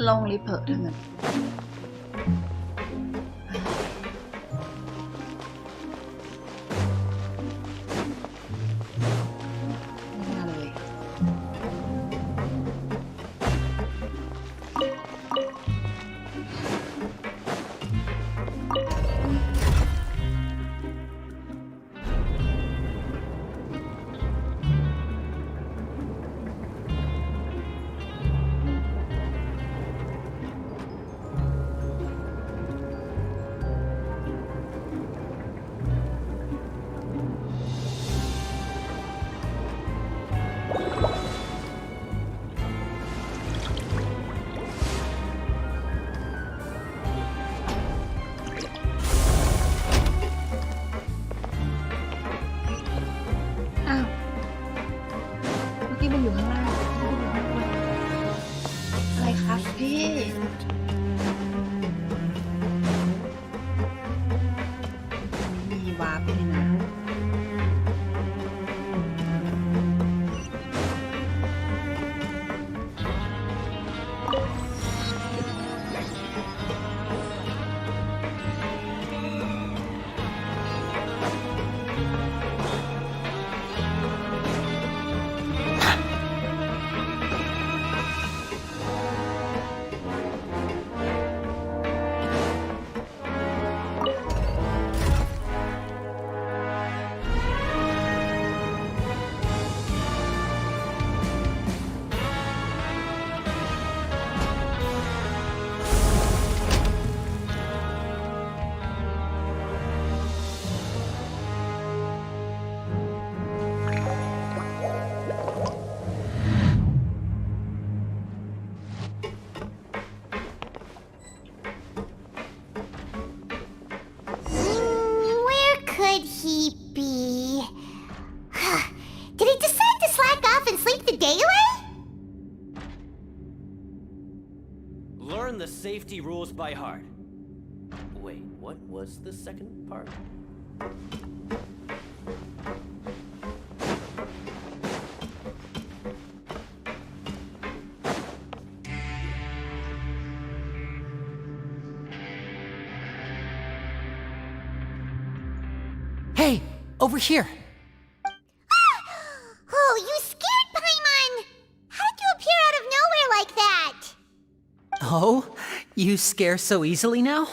ลงลิฟต์เถอะทั้งนั้นไม่น่าเลย
safety rules by heart. Wait, what was the second part?
Hey, over here.
Oh, you scared Paimon! How did you appear out of nowhere like that?
Oh, you scare so easily now?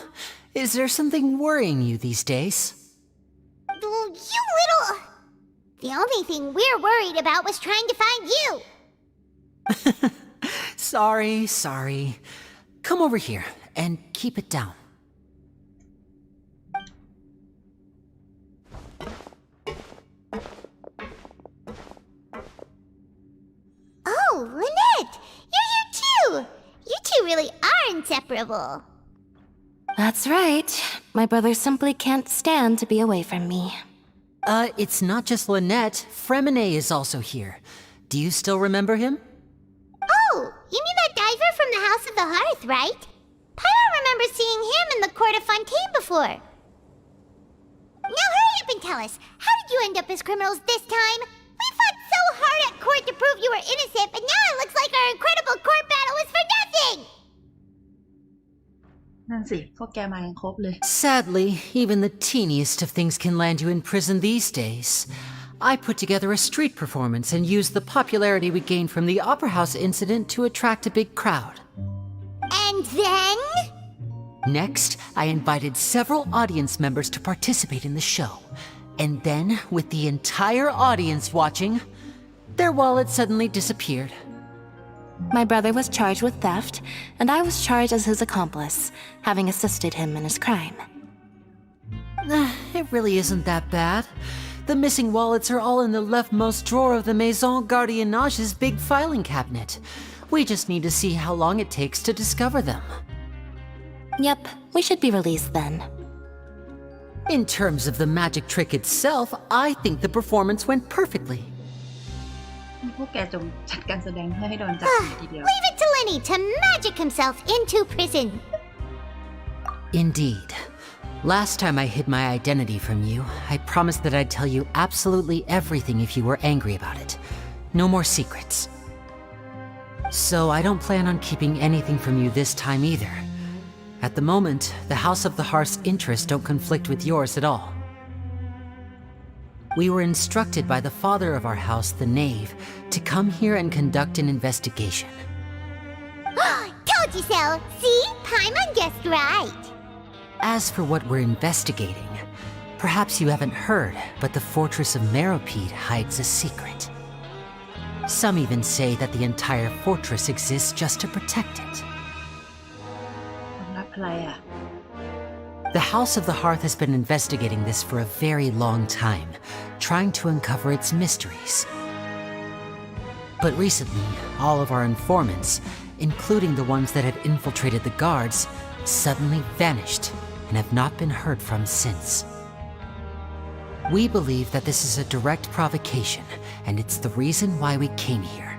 Is there something worrying you these days?
You little... The only thing we're worried about was trying to find you.
Sorry. Come over here and keep it down.
Oh, Lynette! You're here too! You two really are inseparable.
That's right. My brother simply can't stand to be away from me.
It's not just Lynette. Fremine is also here. Do you still remember him?
Oh, you mean that diver from the House of the Hearth, right? Pyro remembers seeing him in the Court of Fontaine before. Now hurry up and tell us, how did you end up as criminals this time? We fought so hard at court to prove you were innocent, but now it looks like our incredible court battle was for nothing!
นั่นสิพวกแกมายังครบเลย
Sadly, even the teeniest of things can land you in prison these days. I put together a street performance and used the popularity we gained from the Opera House incident to attract a big crowd.
And then?
Next, I invited several audience members to participate in the show. And then, with the entire audience watching, their wallet suddenly disappeared.
My brother was charged with theft, and I was charged as his accomplice, having assisted him in his crime.
It really isn't that bad. The missing wallets are all in the leftmost drawer of the Maison Gardiennage's big filing cabinet. We just need to see how long it takes to discover them.
Yep, we should be released then.
In terms of the magic trick itself, I think the performance went perfectly.
พวกแกจงจัดการแสดงเพื่อให้โดนจับทีเดียว
Leave it to Lenny to magic himself into prison.
Indeed. Last time I hid my identity from you, I promised that I'd tell you absolutely everything if you were angry about it. No more secrets. So I don't plan on keeping anything from you this time either. At the moment, the House of the Hearth's interests don't conflict with yours at all. We were instructed by the father of our house, the Knave, to come here and conduct an investigation.
Told you so! See? Paimon guessed right.
As for what we're investigating, perhaps you haven't heard, but the fortress of Meropide hides a secret. Some even say that the entire fortress exists just to protect it.
สำนักอะไรอ่ะ
The House of the Hearth has been investigating this for a very long time, trying to uncover its mysteries. But recently, all of our informants, including the ones that had infiltrated the guards, suddenly vanished and have not been heard from since. We believe that this is a direct provocation, and it's the reason why we came here.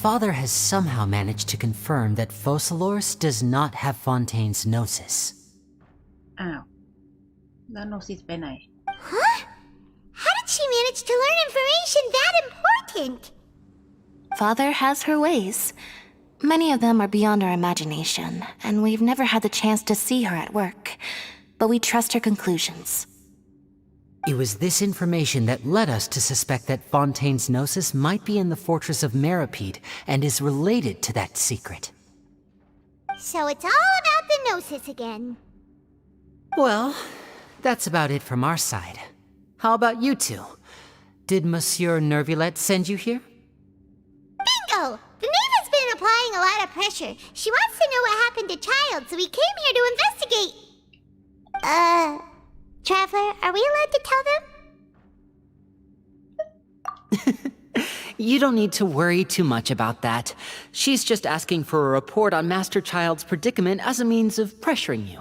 Father has somehow managed to confirm that Focalors does not have Fontaine's gnosis.
อ้าวแล้วโนซิสไปไหน
Huh? How did she manage to learn information that important?
Father has her ways. Many of them are beyond our imagination, and we've never had the chance to see her at work. But we trust her conclusions.
It was this information that led us to suspect that Fontaine's gnosis might be in the fortress of Meropide and is related to that secret.
So it's all about the gnosis again.
Well, that's about it from our side. How about you two? Did Monsieur Nervulette send you here?
Bingo! The Knave has been applying a lot of pressure. She wants to know what happened to Child, so we came here to investigate. Traveler, are we allowed to tell them?
You don't need to worry too much about that. She's just asking for a report on Master Child's predicament as a means of pressuring you.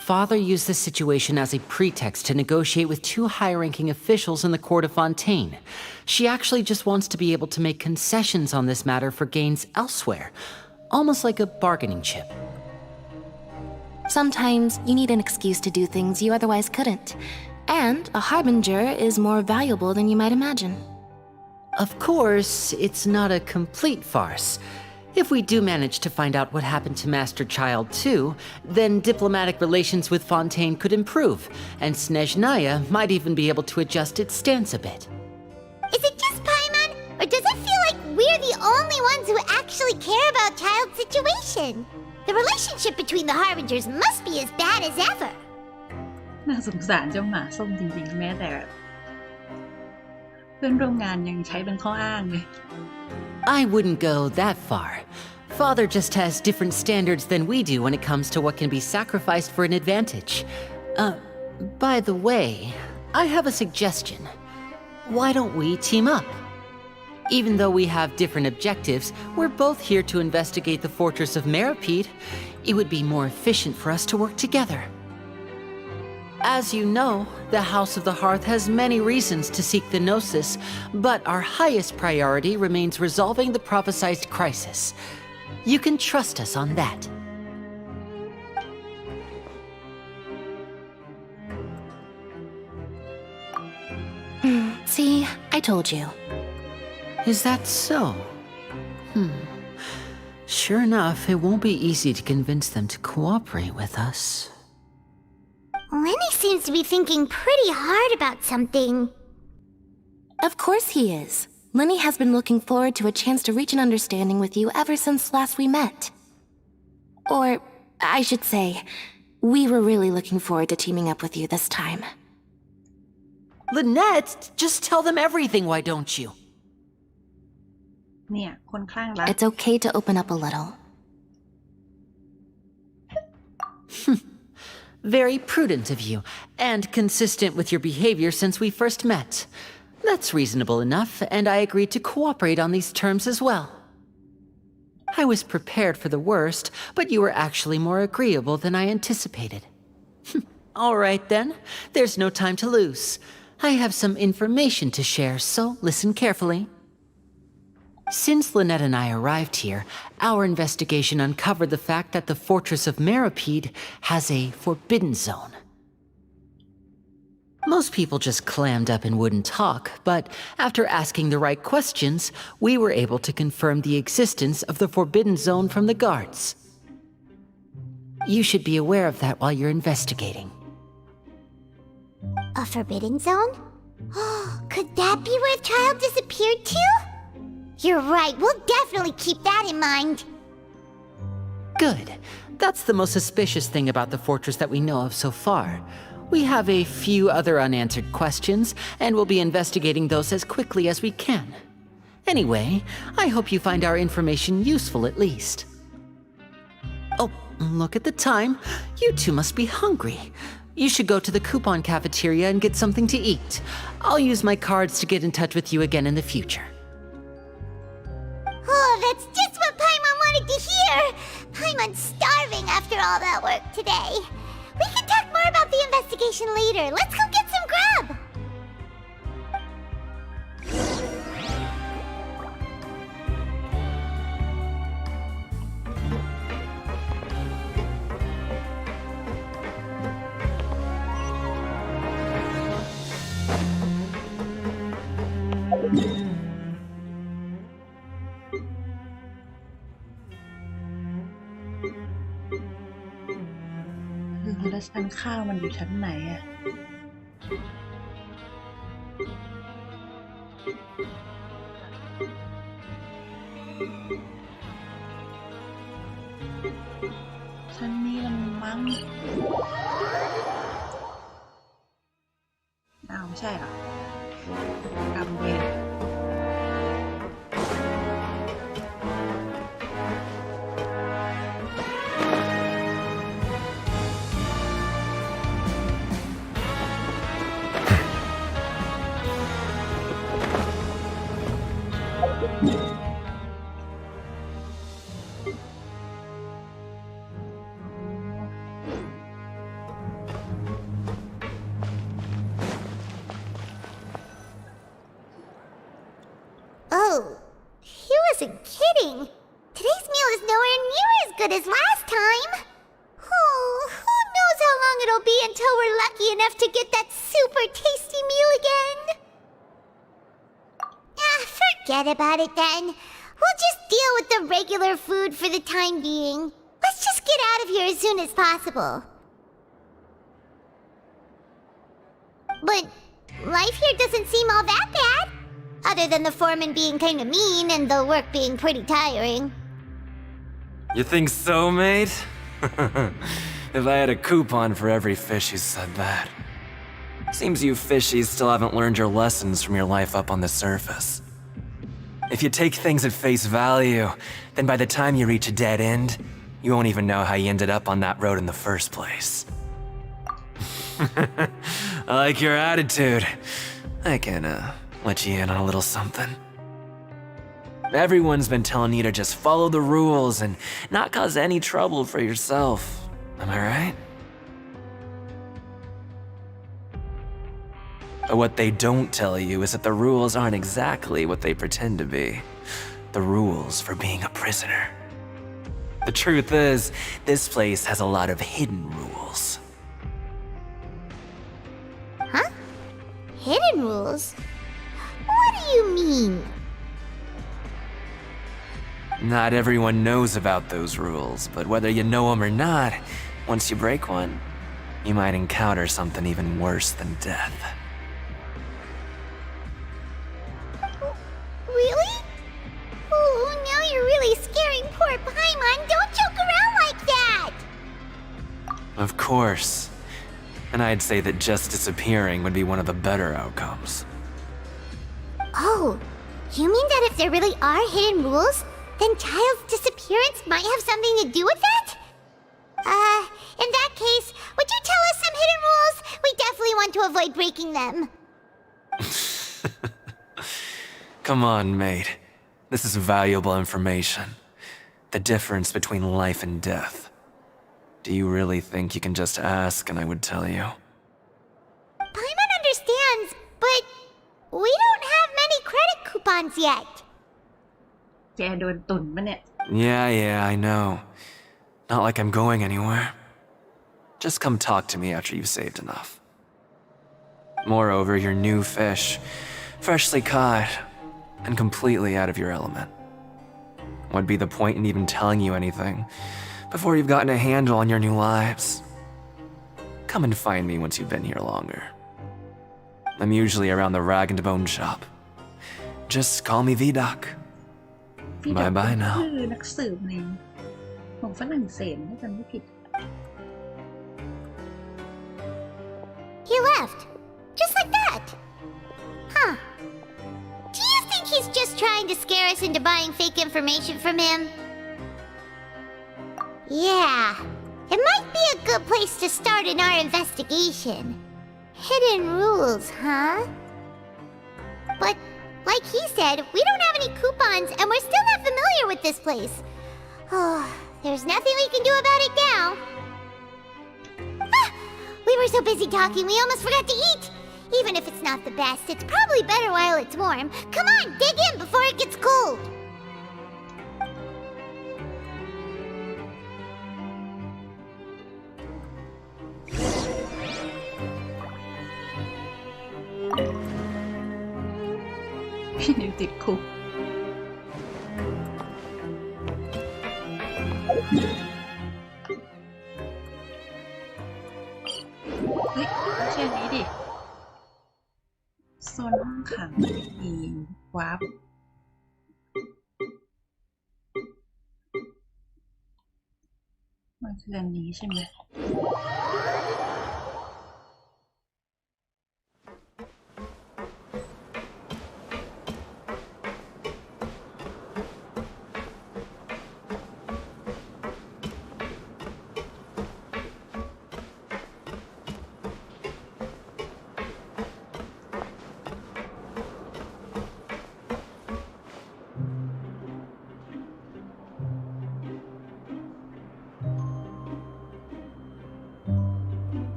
Father used this situation as a pretext to negotiate with two high-ranking officials in the court of Fontaine. She actually just wants to be able to make concessions on this matter for gains elsewhere. almost like a bargaining chip.
Sometimes you need an excuse to do things you otherwise couldn't. And a harbinger is more valuable than you might imagine.
Of course, it's not a complete farce. If we do manage to find out what happened to Master Child 2, then diplomatic relations with Fontaine could improve, and Snezhnaya might even be able to adjust its stance a bit.
Is it just Paimon, or does it feel like we're the only ones who actually care about Child's situation? The relationship between the Harbingers must be as bad as ever.
น่าสงสารเจ้าหมาส้มจริงๆแม้แต่เพื่อนร่วมงานยังใช้เป็นข้ออ้างเลย
I wouldn't go that far. Father just has different standards than we do when it comes to what can be sacrificed for an advantage. By the way, I have a suggestion. Why don't we team up? Even though we have different objectives, we're both here to investigate the fortress of Meripede. It would be more efficient for us to work together. As you know, the House of the Hearth has many reasons to seek the Gnosis, but our highest priority remains resolving the prophesized crisis. You can trust us on that.
See, I told you.
Is that so? Sure enough, it won't be easy to convince them to cooperate with us.
Lenny seems to be thinking pretty hard about something.
Of course he is. Lenny has been looking forward to a chance to reach an understanding with you ever since last we met. Or, I should say, we were really looking forward to teaming up with you this time.
Lynette, just tell them everything, why don't you?
เนี่ยคนคลั่งรัก
It's okay to open up a little.
Very prudent of you, and consistent with your behavior since we first met. That's reasonable enough, and I agreed to cooperate on these terms as well. I was prepared for the worst, but you were actually more agreeable than I anticipated. All right then, there's no time to lose. I have some information to share, so listen carefully. Since Lynette and I arrived here, our investigation uncovered the fact that the fortress of Meripede has a forbidden zone. Most people just clammed up and wouldn't talk, but after asking the right questions, we were able to confirm the existence of the forbidden zone from the guards. You should be aware of that while you're investigating.
A forbidden zone? Could that be where Child disappeared to? You're right, we'll definitely keep that in mind.
Good. That's the most suspicious thing about the fortress that we know of so far. We have a few other unanswered questions, and we'll be investigating those as quickly as we can. Anyway, I hope you find our information useful at least. Oh, look at the time. You two must be hungry. You should go to the coupon cafeteria and get something to eat. I'll use my cards to get in touch with you again in the future.
Oh, that's just what Paimon wanted to hear! Paimon's starving after all that work today. We can talk more about the investigation later. Let's go get some grub!
แล้วชั้นข้าวมันอยู่ชั้นไหนอะชั้นนี้ละมั้งอ้าวไม่ใช่เหรอกำเวร
good as last time. Oh, who knows how long it'll be until we're lucky enough to get that super tasty meal again? Forget about it then. We'll just deal with the regular food for the time being. Let's just get out of here as soon as possible. But life here doesn't seem all that bad. Other than the foreman being kinda mean and the work being pretty tiring.
You think so, mate? If I had a coupon for every fish who said that. Seems you fishies still haven't learned your lessons from your life up on the surface. If you take things at face value, then by the time you reach a dead end, you won't even know how you ended up on that road in the first place. I like your attitude. I can, let you in on a little something. Everyone's been telling you to just follow the rules and not cause any trouble for yourself. Am I right? But what they don't tell you is that the rules aren't exactly what they pretend to be. The rules for being a prisoner. The truth is, this place has a lot of hidden rules.
Huh? Hidden rules? What do you mean?
Not everyone knows about those rules, but whether you know them or not, once you break one, you might encounter something even worse than death.
Really? Oh, now you're really scaring poor Paimon. Don't joke around like that!
Of course. And I'd say that just disappearing would be one of the better outcomes.
Oh, you mean that if there really are hidden rules, then Child's disappearance might have something to do with that? In that case, would you tell us some hidden rules? We definitely want to avoid breaking them.
Come on, mate. This is valuable information. The difference between life and death. Do you really think you can just ask and I would tell you?
Paimon understands, but we don't have many credit coupons yet.
แกโดนตุ่นปะเนี่ย
Yeah, I know. Not like I'm going anywhere. Just come talk to me after you've saved enough. Moreover, you're new fish, freshly caught, and completely out of your element. What'd be the point in even telling you anything before you've gotten a handle on your new lives? Come and find me once you've been here longer. I'm usually around the rag and bone shop. Just call me V-Doc. Bye now.
คือนักสืบในของฝรั่งเศสถ้าจำไม่ผิด
He left. Just like that. Huh. Do you think he's just trying to scare us into buying fake information from him? Yeah. It might be a good place to start in our investigation. Hidden rules, huh? But like he said, we don't have any coupons and we're still not familiar with this place. Oh, there's nothing we can do about it now. Ah, we were so busy talking we almost forgot to eat. Even if it's not the best, it's probably better while it's warm. Come on, dig in before it gets cold.
พี่นิวติดคุกเฮ้ยแค่นี้ดิ โซนห้องขังมีวาร์ปมันคืออันนี้ใช่ไหม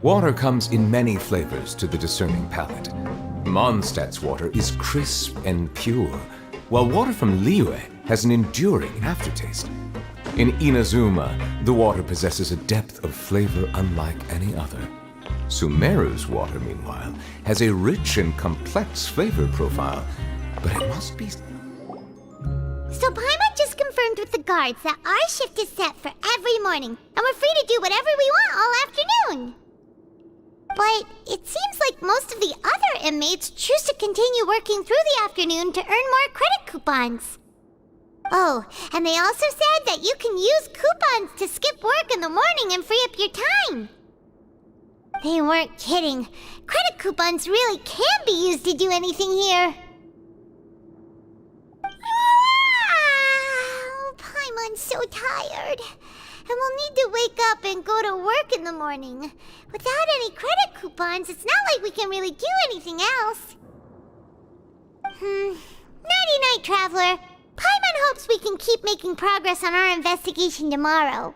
Water comes in many flavors to the discerning palate. Mondstadt's water is crisp and pure, while water from Liyue has an enduring aftertaste. In Inazuma, the water possesses a depth of flavor unlike any other. Sumeru's water, meanwhile, has a rich and complex flavor profile, but it must be...
So Paimon just confirmed with the guards that our shift is set for every morning, and we're free to do whatever we want all afternoon. But it seems like most of the other inmates choose to continue working through the afternoon to earn more credit coupons. Oh, and they also said that you can use coupons to skip work in the morning and free up your time. They weren't kidding. Credit coupons really can be used to do anything here. Paimon's so tired. And we'll need to wake up and go to work in the morning. Without any credit coupons, it's not like we can really do anything else. Nighty-night, Traveler. Paimon hopes we can keep making progress on our investigation tomorrow.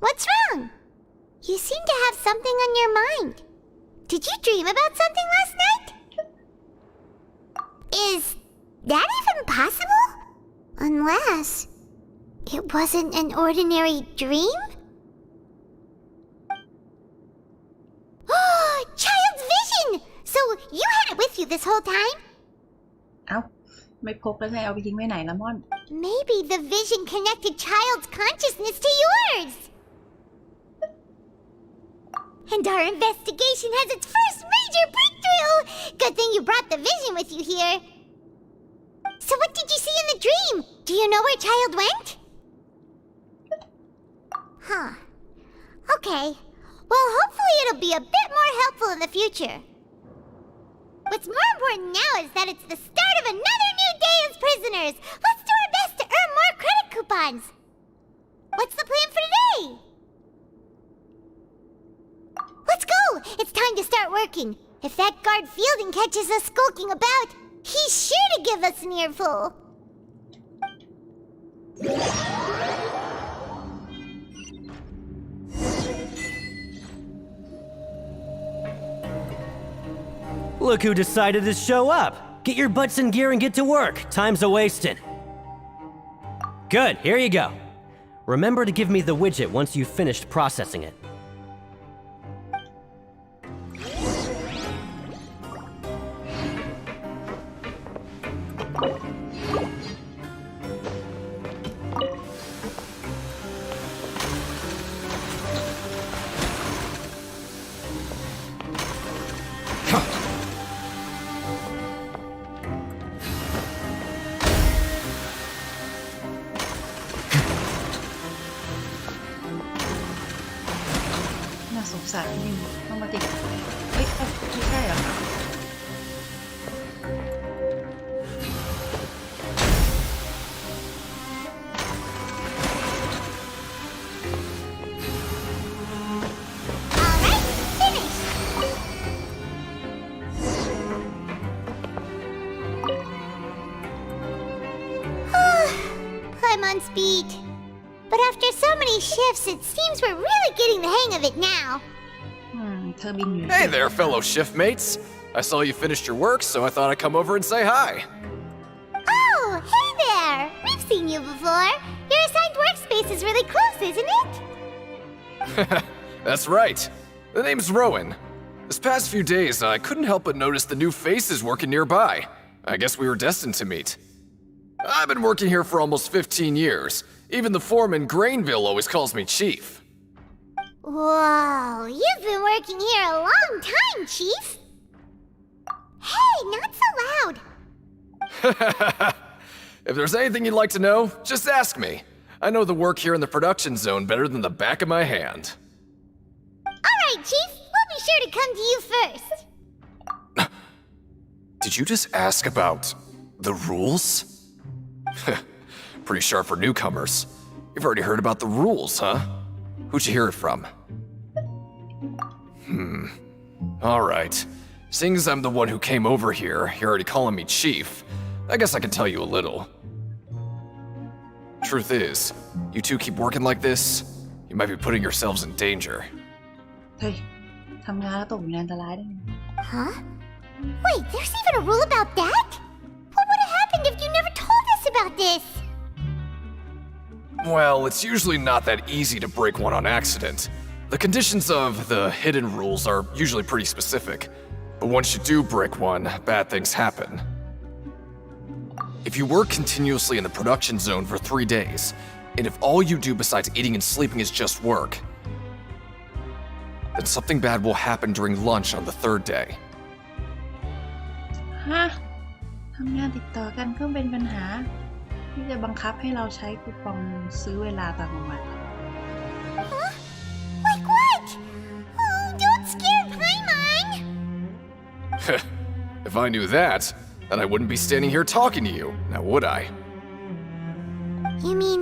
What's wrong? You seem to have something on your mind. Did you dream about something last night? Is that even possible? Unless it wasn't an ordinary dream? Oh, child's vision! So you had it with you this whole time?
เอ้าไม่พกแล้วจะเอาไปทิ้งไว้ไหนละม่อน
Maybe the vision connected child's consciousness to yours. And our investigation has its first major breakthrough! Good thing you brought the vision with you here. So what did you see in the dream? Do you know where child went? Huh. Okay. Well, hopefully it'll be a bit more helpful in the future. What's more important now is that it's the start of another new day as prisoners. Let's do our best to earn more credit coupons. What's the plan for today? Let's go! It's time to start working. If that guard Fielding catches us skulking about, he's sure to give us an earful.
Look who decided to show up. Get your butts in gear and get to work. Time's a-wasting. Good, here you go. Remember to give me the widget once you've finished processing it.
Paimon's beat. But after so many shifts, it seems we're really getting the hang of it now.
Hey there, fellow shiftmates. I saw you finished your work, so I thought I'd come over and say hi.
Oh, hey there! We've seen you before. Your assigned workspace is really close, isn't it?
That's right. The name's Rowan. This past few days, I couldn't help but notice the new faces working nearby. I guess we were destined to meet. I've been working here for almost 15 years. Even the foreman, Grainville, always calls me Chief.
Whoa, you've been working here a long time, Chief. Hey, not so loud.
If there's anything you'd like to know, just ask me. I know the work here in the production zone better than the back of my hand.
Alright, Chief. We'll be sure to come to you first.
Did you just ask about the rules? Pretty sharp for newcomers. You've already heard about the rules, huh? Who'd you hear it from? Alright. Seeing as I'm the one who came over here, you're already calling me Chief, I guess I can tell you a little. Truth is, you two keep working like this, you might be putting yourselves in danger.
เฮ้ยทำงานแล้วตกอยู่ในอันตรายได้ไง
Huh? Wait, there's even a rule about that? What would have happened if you never told us about this?
Well, it's usually not that easy to break one on accident. The conditions of the hidden rules are usually pretty specific. But once you do break one, bad things happen. If you work continuously in the production zone for 3 days, and if all you do besides eating and sleeping is just work, then something bad will happen during lunch on the 3rd day.
ฮะทำงานติดต่อกันก็เป็นปัญหาที่จะบังคับให้เราใช้คูปองซื้อเวลาตอนกลางวัน
Huh? Like what? Oh, don't scare Paimon!
If I knew that, then I wouldn't be standing here talking to you, now would I?
You mean,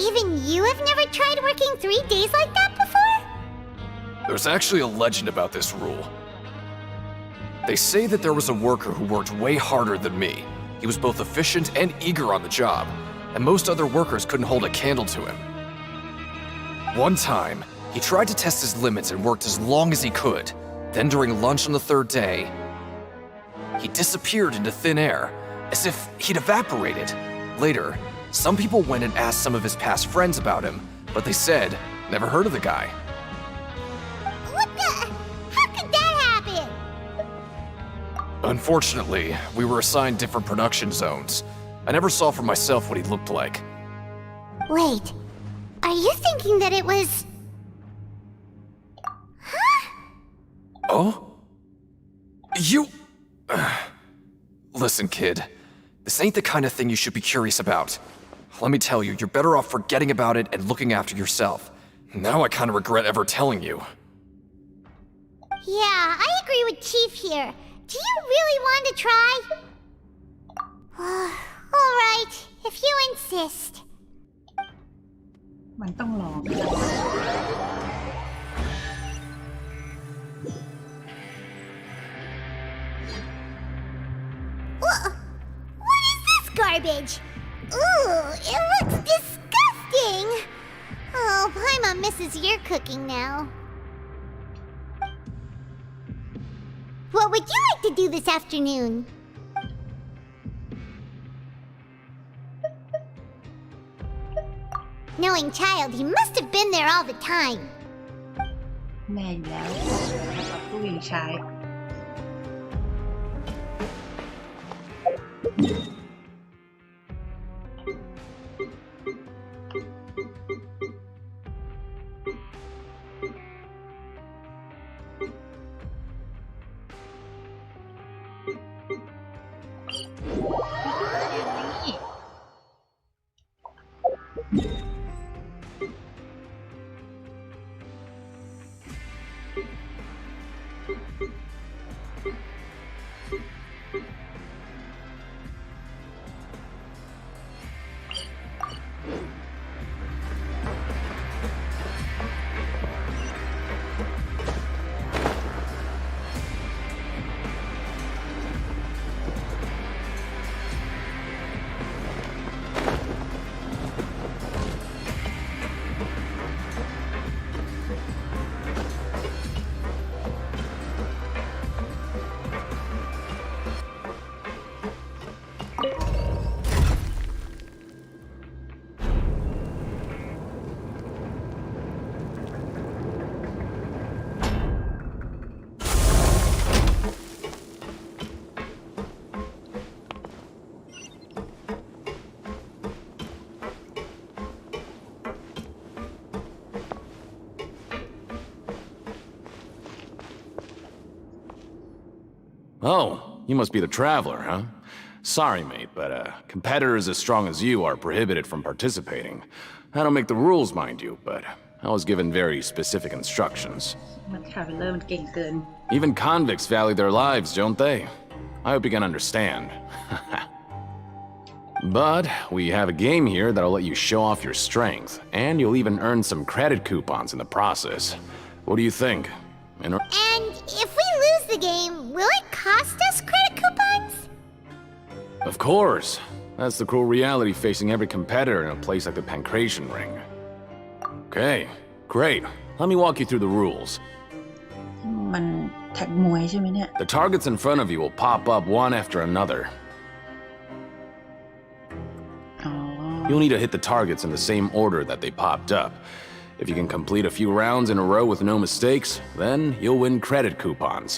even you have never tried working 3 days like that before?
There's actually a legend about this rule. They say that there was a worker who worked way harder than me. He was both efficient and eager on the job, and most other workers couldn't hold a candle to him. One time, he tried to test his limits and worked as long as he could. Then during lunch on the 3rd day, he disappeared into thin air, as if he'd evaporated. Later, some people went and asked some of his past friends about him, but they said, never heard of the guy.
What the? How could that happen?
Unfortunately, we were assigned different production zones. I never saw for myself what he looked like.
Wait, are you thinking that it was... Huh?
Oh? You... Listen, kid. This ain't the kind of thing you should be curious about. Let me tell you, you're better off forgetting about it and looking after yourself. Now I kind of regret ever telling you.
Yeah, I agree with Chief here. Do you really want to try? Alright, if you insist.
มันต้องลอง
What is this garbage? Ooh, it looks disgusting! Oh, Paimon misses your cooking now. What would you like to do this afternoon? Knowing child, he must have been there all the time.
แม่อยู่แล้วกับผู้หญิงชาย
Huh?
Oh, you must be the Traveler, huh? Sorry, mate, but competitors as strong as you are prohibited from participating. I don't make the rules, mind you, but I was given very specific instructions.
มันคาเวลเลอร์มันเก่งเกิน
Even convicts value their lives, don't they? I hope you can understand. But we have a game here that'll let you show off your strength, and you'll even earn some credit coupons in the process. What do you think?
And if we lose the game, will it cost us credit coupons?
Of course. That's the cruel reality facing every competitor in a place like the Pancration Ring. Okay, great. Let me walk you through the rules.
มันแท็กมวยใช่ไหมเนี่ย
The targets in front of you will pop up one after another. You'll need to hit the targets in the same order that they popped up. If you can complete a few rounds in a row with no mistakes, then you'll win credit coupons.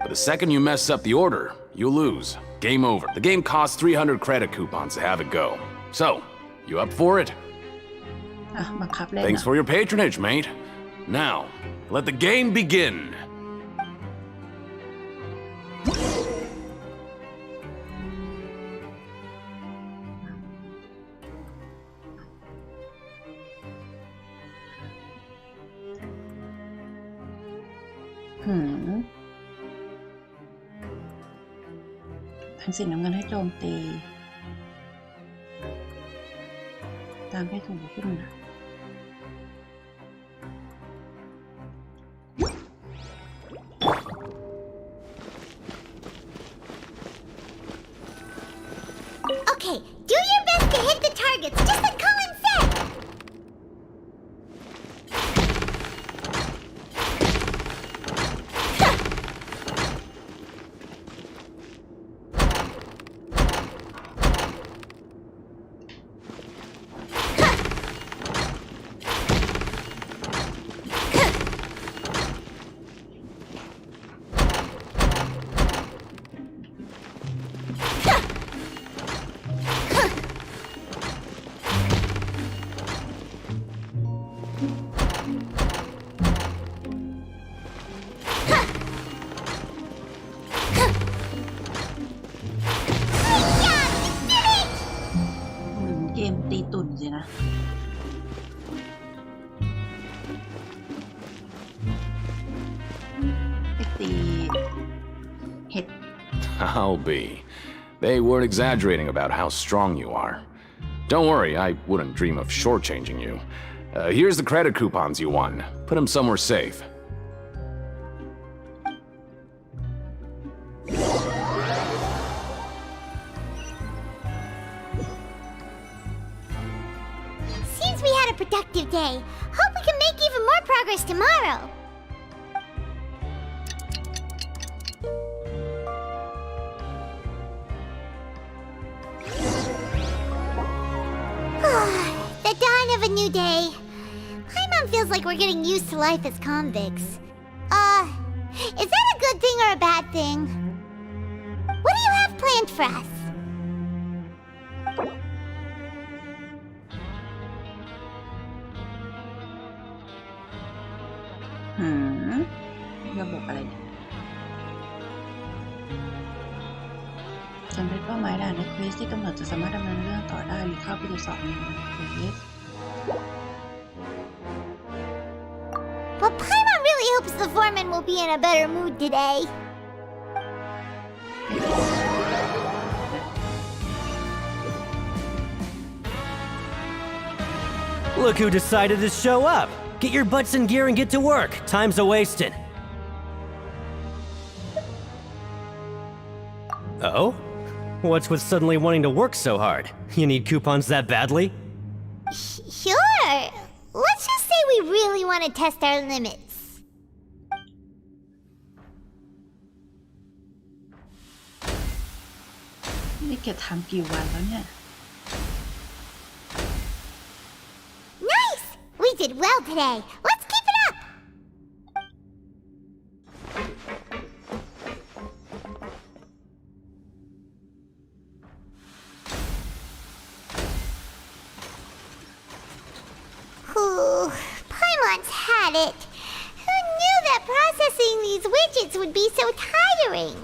But the second you mess up the order, you'll lose. Game over. The game costs 300 credit coupons to have it go. So, you up for it?
อ่ะบังคับเล่น
Thanks for your patronage, mate. Now, let the game begin.
Hmm. ทั้งสีน้ำเงินให้โจมตีตามให้ถูกขึ้นนะ
Okay, do your best to hit the targets, just like Colin said!เกมตีตุ่นสินะไปตีเห็ด
I'll be. They weren't exaggerating about how strong you are. Don't worry, I wouldn't dream of shortchanging you. Here's the credit coupons you won. Put them somewhere safe.
Seems we had a productive day. Hope we can make even more progress tomorrow. The dawn of a new day. Paimon feels like we're getting used to life as convicts. Is that a good thing or a bad thing? What do you have planned for us?
Hmm. ระบบอะไรเนี่ยสำเร็จเป้าหมายด่านในเควสที่กำหนดจะสามารถดำเนินเรื่องต่อได้หรือเข้าไปตรวจสอบในเควส
Well, Paimon really hopes the foreman will be in a better mood today.
Look who decided to show up. Get your butts in gear and get to work. Time's a-wasting. Oh? What's with suddenly wanting to work so hard? You need coupons that badly?
Sure. Let's just say we really want to test our limits.
Nice!
We did well today. Let's keep it up! Ooh, Paimon's had it. Who knew that processing these widgets would be so tiring?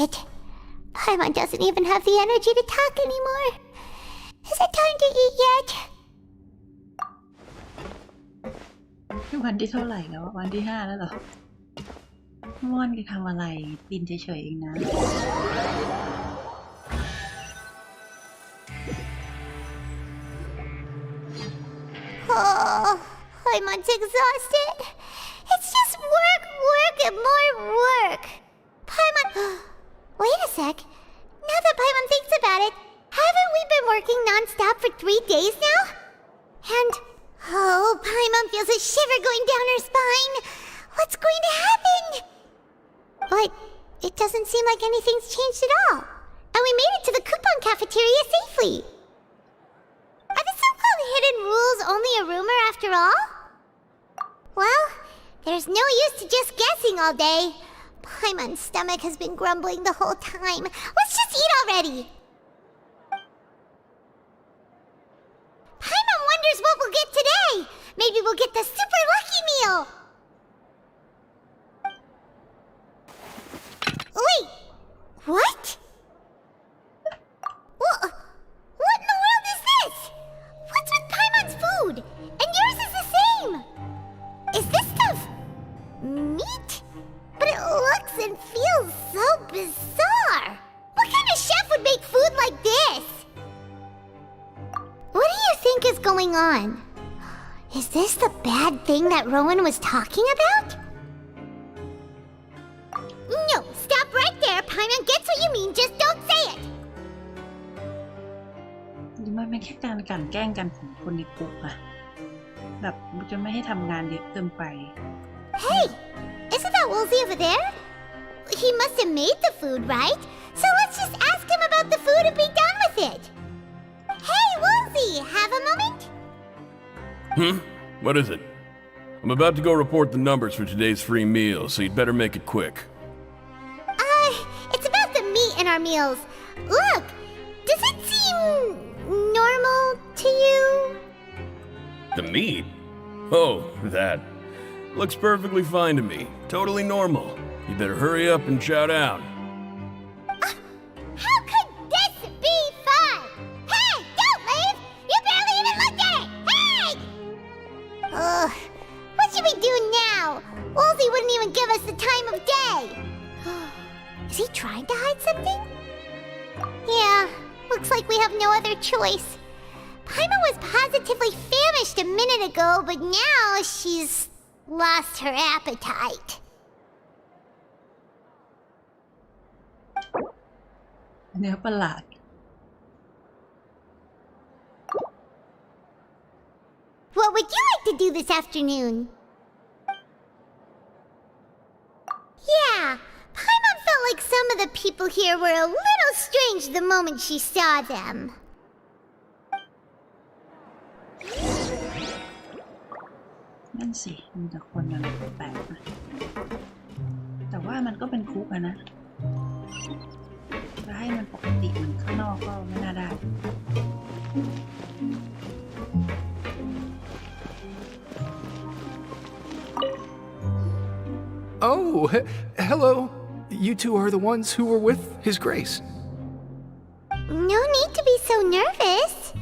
it. Paimon doesn't even have the energy to talk anymore. Is it time to eat yet?
วันที่เท่าไหร่แล้ววันที่5แล้วเหรอม่อนแกทำอะไรปีนเฉยๆเองนะ
Oh, Paimon's exhausted. It's just work, work, and more work. Paimon... Wait a sec. Now that Paimon thinks about it, haven't we been working non-stop for 3 days now? And... Oh, Paimon feels a shiver going down her spine. What's going to happen? But it doesn't seem like anything's changed at all. And we made it to the coupon cafeteria safely. Are the so-called hidden rules only a rumor after all? Well, there's no use to just guessing all day. Paimon's stomach has been grumbling the whole time. Let's just eat already. Paimon wonders what we'll get today. Maybe we'll get the super lucky meal. Wait, what? What in the world is this? What's with Paimon's food? And yours is the same. Is this stuff meat? But it looks and feels so bizarre. What kind of chef would make food like this? What do you think is going on? Is this the bad thing that Rowan was talking about? No, stop right there. Paimon gets what you mean, just don't say it.
หรือมันเป็นแค่การกลั่นแกล้งกันของคนในกลุ่มอะแบบจะไม่ให้ทำงานเยอะเกินไป
Hey, isn't that Woolsey over there? He must have made the food, right? So let's just ask him about the food and be done with it. Hey, Woolsey, have a moment?
What is it? I'm about to go report the numbers for today's free meal, so you'd better make it quick.
It's about the meat in our meals. Look, does it seem normal to you?
The meat? Oh, that. Looks perfectly fine to me. Totally normal. You better hurry up and shout out.
How could this be fun? Hey, don't leave! You barely even looked at it! Hey! What should we do now? Woolsey wouldn't even give us the time of day. Is he trying to hide something? Yeah, looks like we have no other choice. Paimon was positively famished a minute ago, but now she's lost her appetite. What would you like to do this afternoon? Yeah, Paimon felt like some of the people here were a little strange the moment she saw them.
นั่นสิมีแต่คนอะไรแปลกๆนะแต่ว่ามันก็เป็นคุกอะนะจะให้มันปกติเหมือนข้างนอกก็ไม่น่าได้
Oh, hello. You two are the ones who were with His Grace.
No need to be so nervous.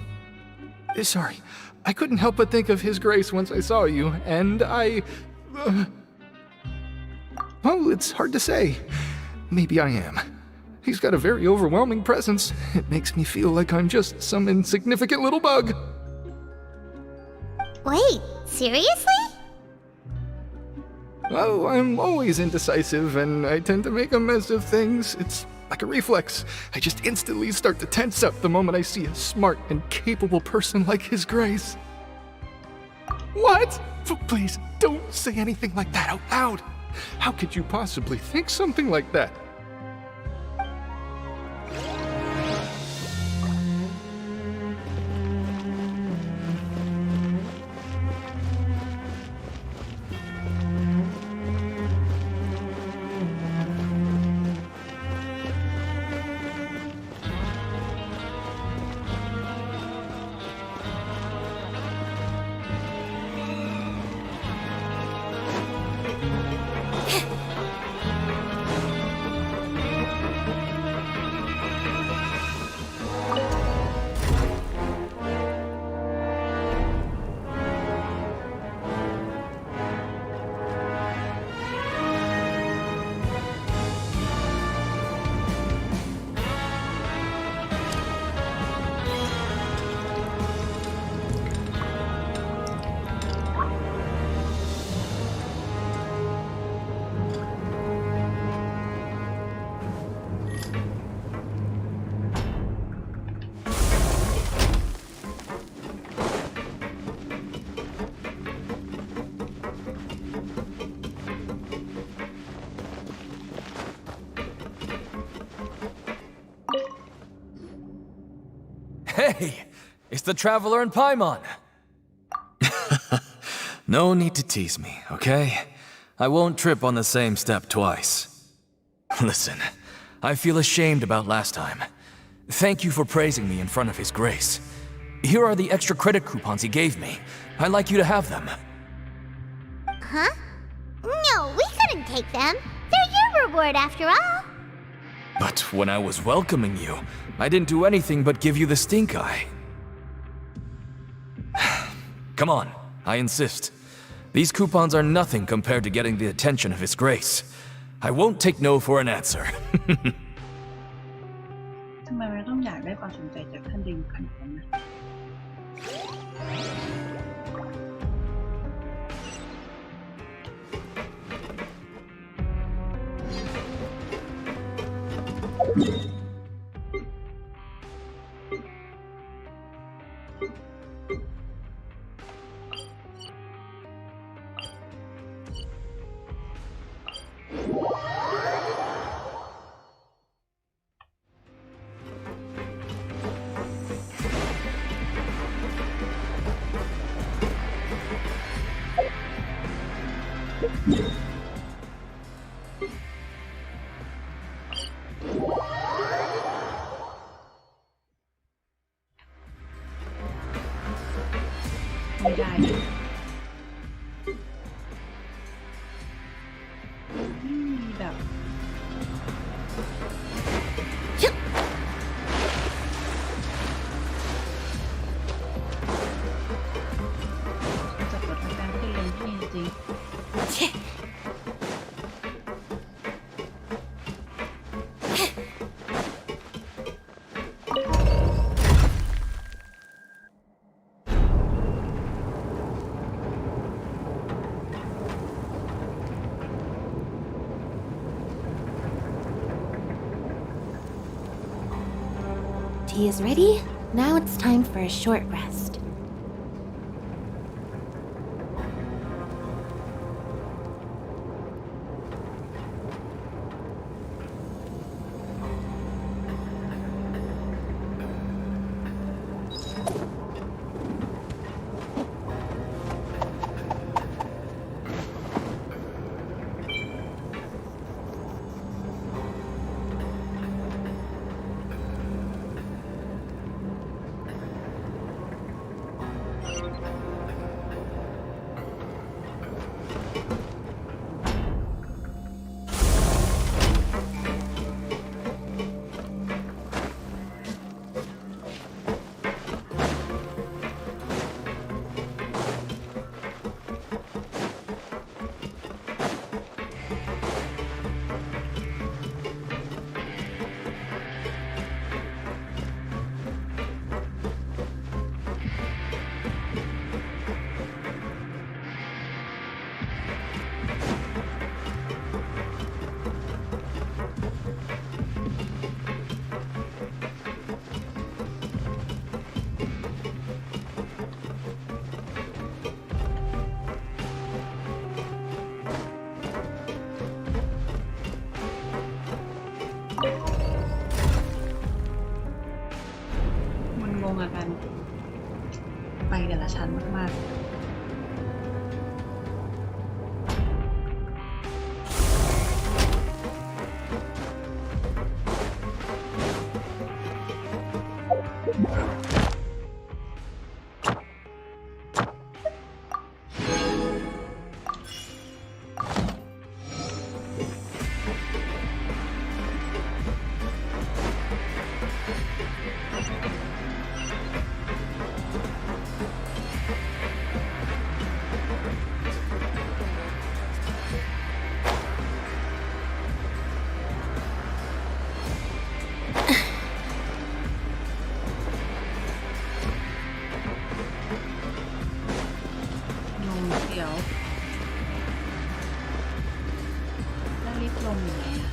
Sorry, I couldn't help but think of His Grace once I saw you, and well, it's hard to say. Maybe I am. He's got a very overwhelming presence. It makes me feel like I'm just some insignificant little bug.
Wait, seriously?
Oh, I'm always indecisive, and I tend to make a mess of things. It's like a reflex. I just instantly start to tense up the moment I see a smart and capable person like His Grace. What? Please, don't say anything like that out loud. How could you possibly think something like that?
Hey, it's the Traveler and Paimon.
No need to tease me, okay? I won't trip on the same step twice. Listen, I feel ashamed about last time.
Thank you for praising me in front of His Grace. Here are the extra credit coupons he gave me. I'd like you to have them.
Huh? No, we couldn't take them. They're your reward after all.
But when I was welcoming you, I didn't do anything but give you the stink eye. Come on, I insist. These coupons are nothing compared to getting the attention of His Grace. I won't take no for an answer.
ทำไมเราต้องอยากได้ความสนใจจากท่านเดวิดขนาดนั้นนะ ไม่ได้แบบ จะกดอาการขึ้นเลยที่จริง
Tea is ready. Now it's time for a short rest.มันงงอาการไปแต่ละชั้นมากๆเดี๋ยวแล้วลิฟต์ลงอยู่ไหนอะ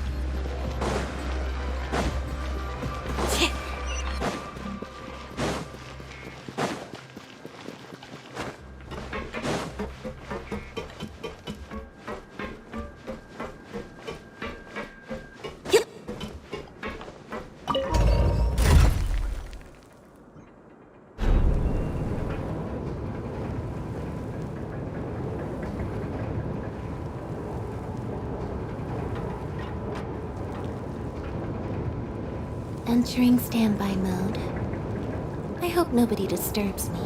Entering standby mode. I hope nobody disturbs me.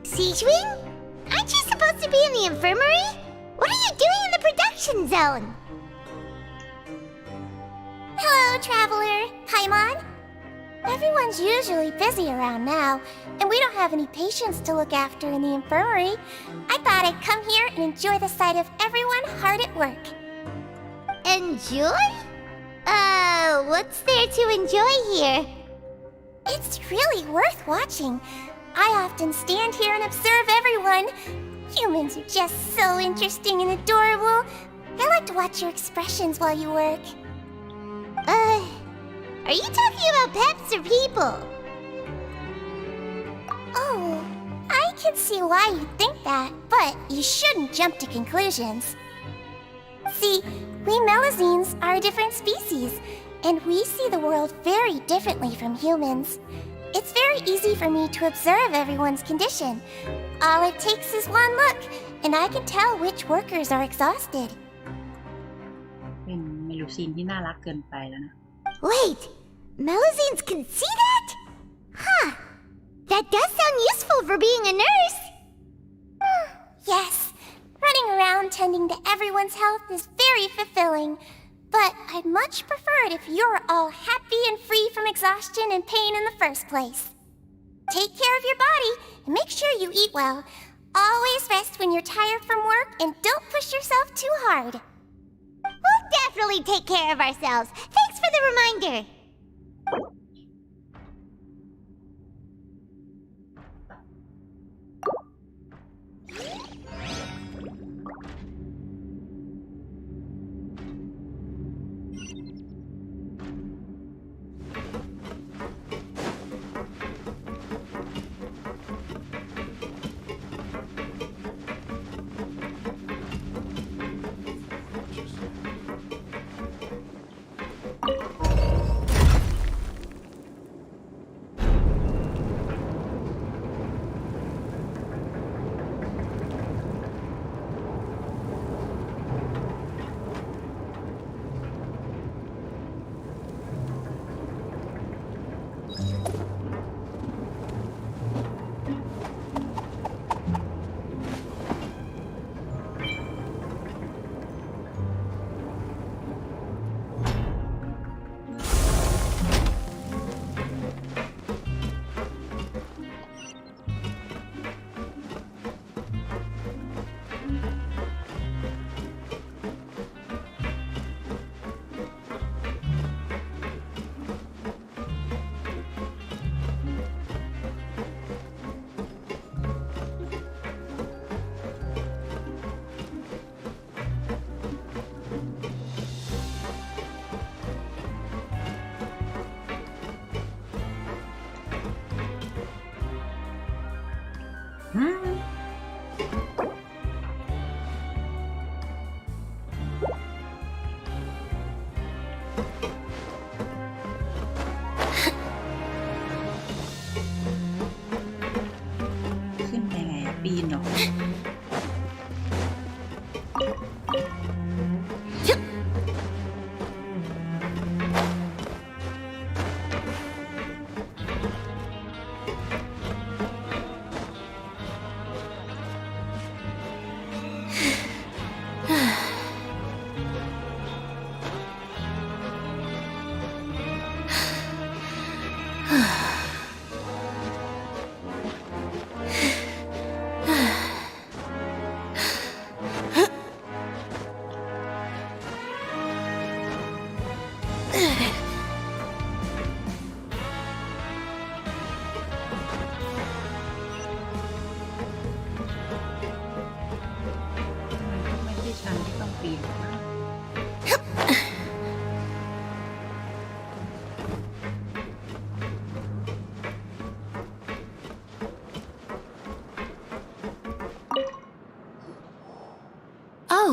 Siegewing? Aren't you supposed to be in the infirmary? What are you doing in the production zone? Hello, Traveler. Paimon? Everyone's usually busy around now, and we don't have any patients to look after in the infirmary. I thought I'd come here and enjoy the sight of everyone hard at work. Enjoy? What's there to enjoy here? It's really worth watching. I often stand here and observe everyone. Humans are just so interesting and adorable. I like to watch your expressions while you work. Are you talking about pets or people? Oh, I can see why you think that, but you shouldn't jump to conclusions. See, we Melazines are a different species, and we see the world very differently from humans. It's very easy for me to observe everyone's condition. All it takes is one look, and I can tell which workers are exhausted.
เป็นเมลูซีนที่น่ารักเกินไปแล้วนะ
Wait, Melazines can see that? Huh. That does sound useful for being a nurse. Yes, running around tending to everyone's health is very fulfilling. But I'd much prefer it if you're all happy and free from exhaustion and pain in the first place. Take care of your body and make sure you eat well. Always rest when you're tired from work and don't push yourself too hard. We'll definitely take care of ourselves. Thanks for the reminder.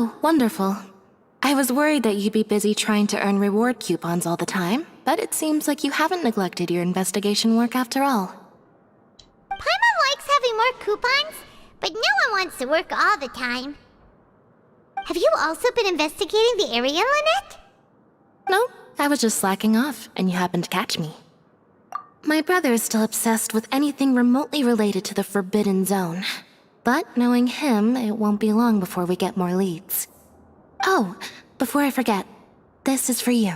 Oh, wonderful. I was worried that you'd be busy trying to earn reward coupons all the time, but it seems like you haven't neglected your investigation work after all.
Paimon likes having more coupons, but no one wants to work all the time. Have you also been investigating the area, Lynette?
No, I was just slacking off, and you happened to catch me. My brother is still obsessed with anything remotely related to the Forbidden Zone. But knowing him, it won't be long before we get more leads. Oh, before I forget, this is for you.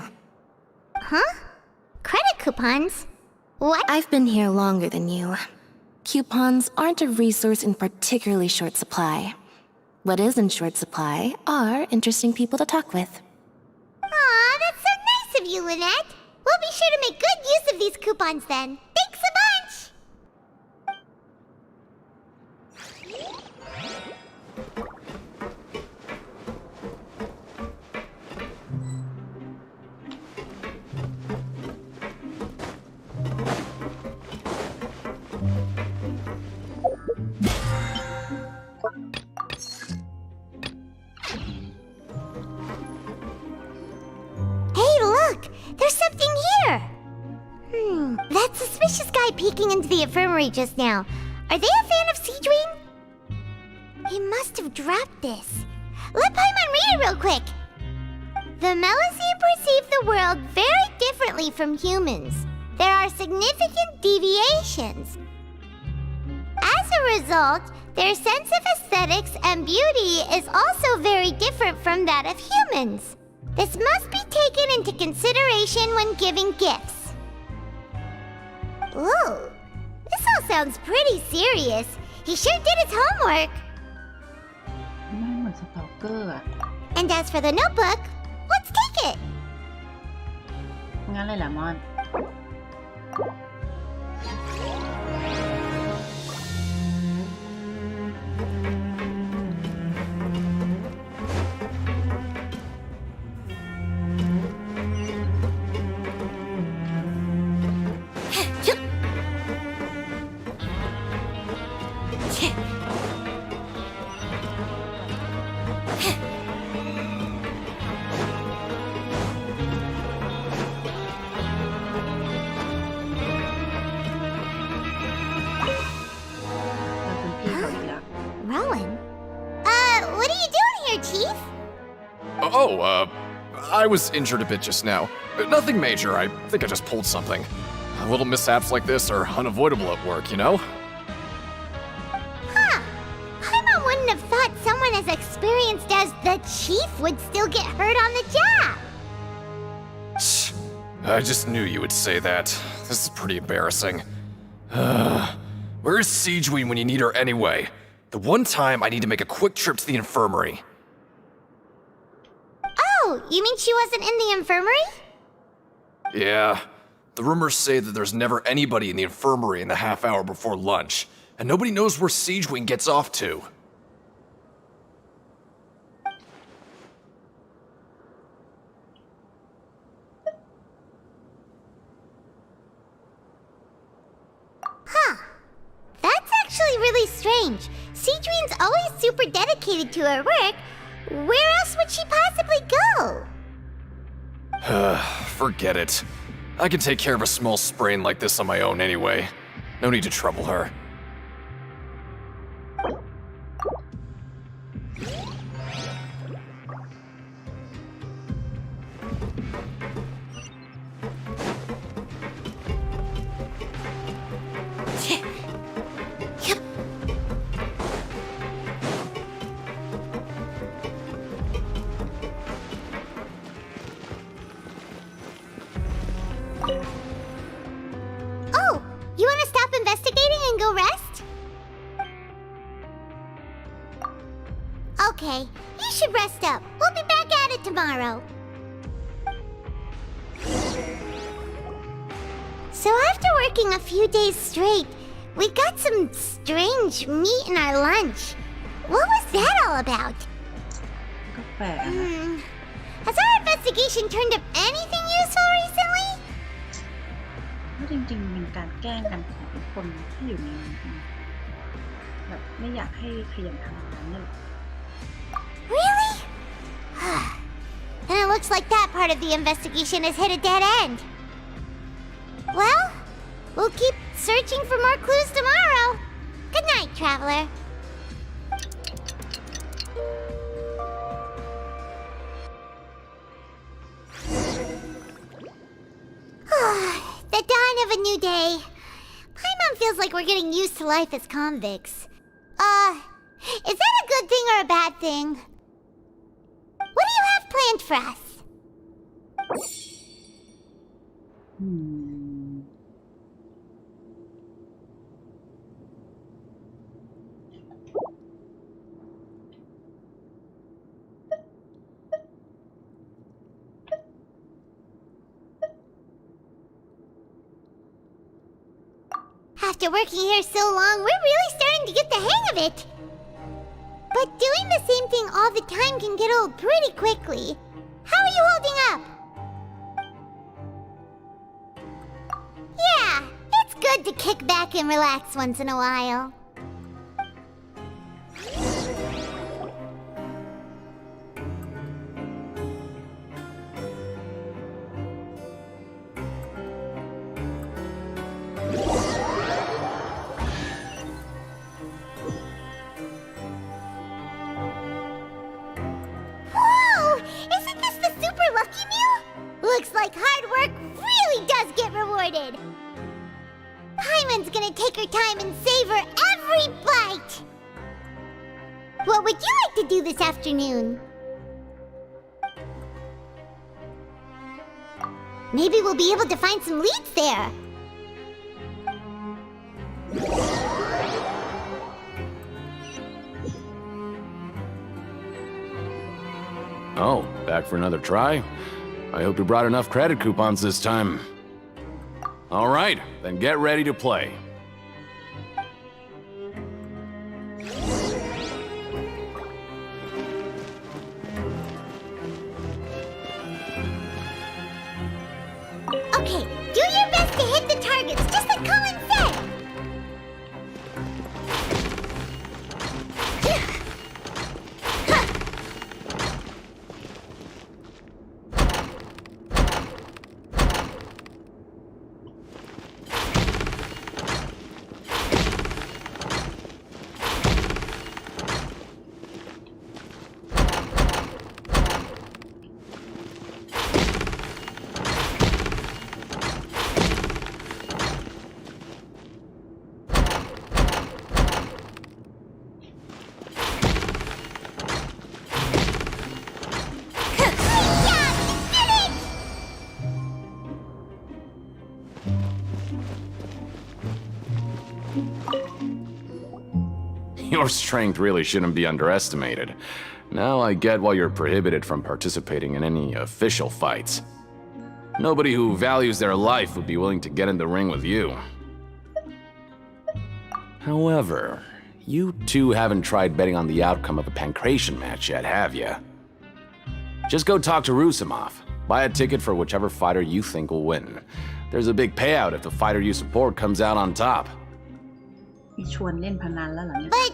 Huh? Credit coupons? What?
I've been here longer than you. Coupons aren't a resource in particularly short supply. What is in short supply are interesting people to talk with.
Aw, that's so nice of you, Lynette. We'll be sure to make good use of these coupons then. Thanks a bunch! Hey, look! There's something here! That suspicious guy peeking into the infirmary just now. Are they a fan of Seedwing? He must have dropped this. Let Paimon read it real quick! The Melusine perceive the world very differently from humans. There are significant deviations. As a result, their sense of aesthetics and beauty is also very different from that of humans. This must be taken into consideration when giving gifts. Ooh, this all sounds pretty serious. He sure did his homework.
ไม่เหมือนสตอกเกอร์อะ
And as for the notebook, let's take it.
งั้นเลยเหรอมอน
Rowan? What are you doing here, Chief?
I was injured a bit just now. Nothing major, I think I just pulled something. Little mishaps like this are unavoidable at work, you know?
Huh. Paimon wouldn't have thought someone as experienced as the Chief would still get hurt on the job.
I just knew you would say that. This is pretty embarrassing. Where's Siegeween when you need her anyway? The one time I need to make a quick trip to the infirmary.
Oh, you mean she wasn't in the infirmary?
Yeah. The rumors say that there's never anybody in the infirmary in the half hour before lunch, and nobody knows where Siegeween gets off to.
Huh. That's actually really strange. Seedween's always super dedicated to her work. Where else would she possibly go?
Forget it. I can take care of a small sprain like this on my own anyway. No need to trouble her.
Oh, you want to stop investigating and go rest? Okay, you should rest up. We'll be back at it tomorrow. So after working a few days straight, we got some strange meat in our lunch. What was that all about? Has our investigation turned up anything useful recently?
จริงๆเป็นการแกล้งกันของทุกคนที่อยู่ในนี้แบบไม่อยากให้ขยันทำงานนี่แหละ
Really? And it looks like that part of the investigation has hit a dead end. Well, we'll keep searching for more clues tomorrow. Good night, Traveler. The dawn of a new day. Paimon feels like we're getting used to life as convicts. Is that a good thing or a bad thing? What do you have planned for us? After working here so long, we're really starting to get the hang of it. But doing the same thing all the time can get old pretty quickly. How are you holding up? Yeah, it's good to kick back and relax once in a while. Looks like hard work really does get rewarded. Paimon's gonna take her time and savor every bite. What would you like to do this afternoon? Maybe we'll be able to find some leads there.
Oh, back for another try? I hope you brought enough credit coupons this time. All right, then get ready to play.
Okay, do your best to hit the targets, just like Colin said.
Your strength really shouldn't be underestimated. Now I get why you're prohibited from participating in any official fights. Nobody who values their life would be willing to get in the ring with you. However, you two haven't tried betting on the outcome of a pancration match yet, have you? Just go talk to Rusimov. Buy a ticket for whichever fighter you think will win. There's a big payout if the fighter you support comes out on top.
มีชวนเล่นพนันแล้วเหรอเนี่ย
But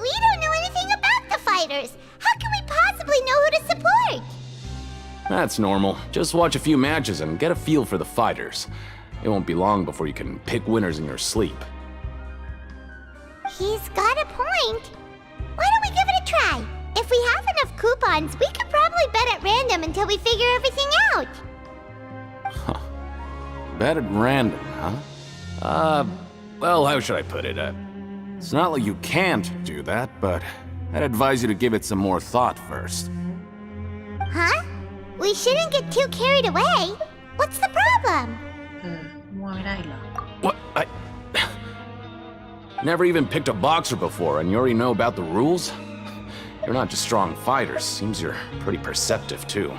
we don't know anything about the fighters. How can we possibly know who to support?
That's normal. Just watch a few matches and get a feel for the fighters. It won't be long before you can pick winners in your sleep.
He's got a point. Why don't we give it a try? If we have enough coupons, we could probably bet at random until we figure everything out.
Bet at random, huh? Well, how should I put it? It's not like you can't do that, but I'd advise you to give it some more thought first.
Huh? We shouldn't get too carried away. What's the problem?
มั่วไม่ได้เหรอ
What? Never even picked a boxer before, and you already know about the rules? You're not just strong fighters. Seems you're pretty perceptive, too.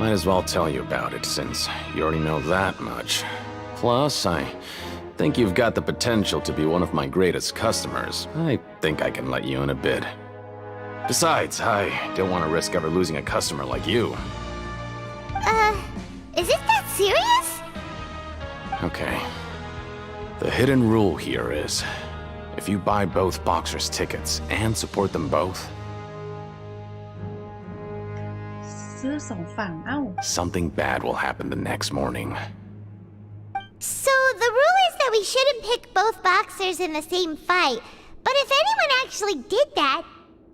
Might as well tell you about it, since you already know that much. Plus, I think you've got the potential to be one of my greatest customers. I think I can let you in a bid. Besides, I don't want to risk ever losing a customer like you.
Is it that serious?
Okay. The hidden rule here is, if you buy both boxers' tickets and support them both,
สองฝั่งเอ้า
Something bad will happen the next morning.
So the rule is that we shouldn't pick both boxers in the same fight. But if anyone actually did that,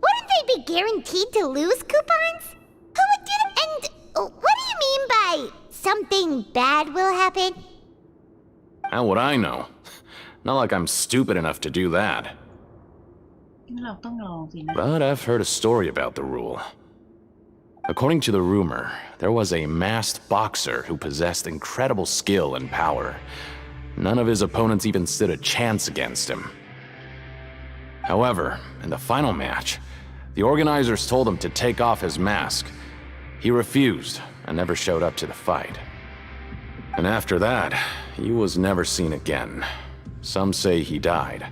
wouldn't they be guaranteed to lose coupons? Who would do them? And what do you mean by something bad will happen?
How would I know? Not like I'm stupid enough to do that.
เราต้องลองสินะ
But I've heard a story about the rule. According to the rumor, there was a masked boxer who possessed incredible skill and power. None of his opponents even stood a chance against him. However, in the final match, the organizers told him to take off his mask. He refused and never showed up to the fight. And after that, he was never seen again. Some say he died,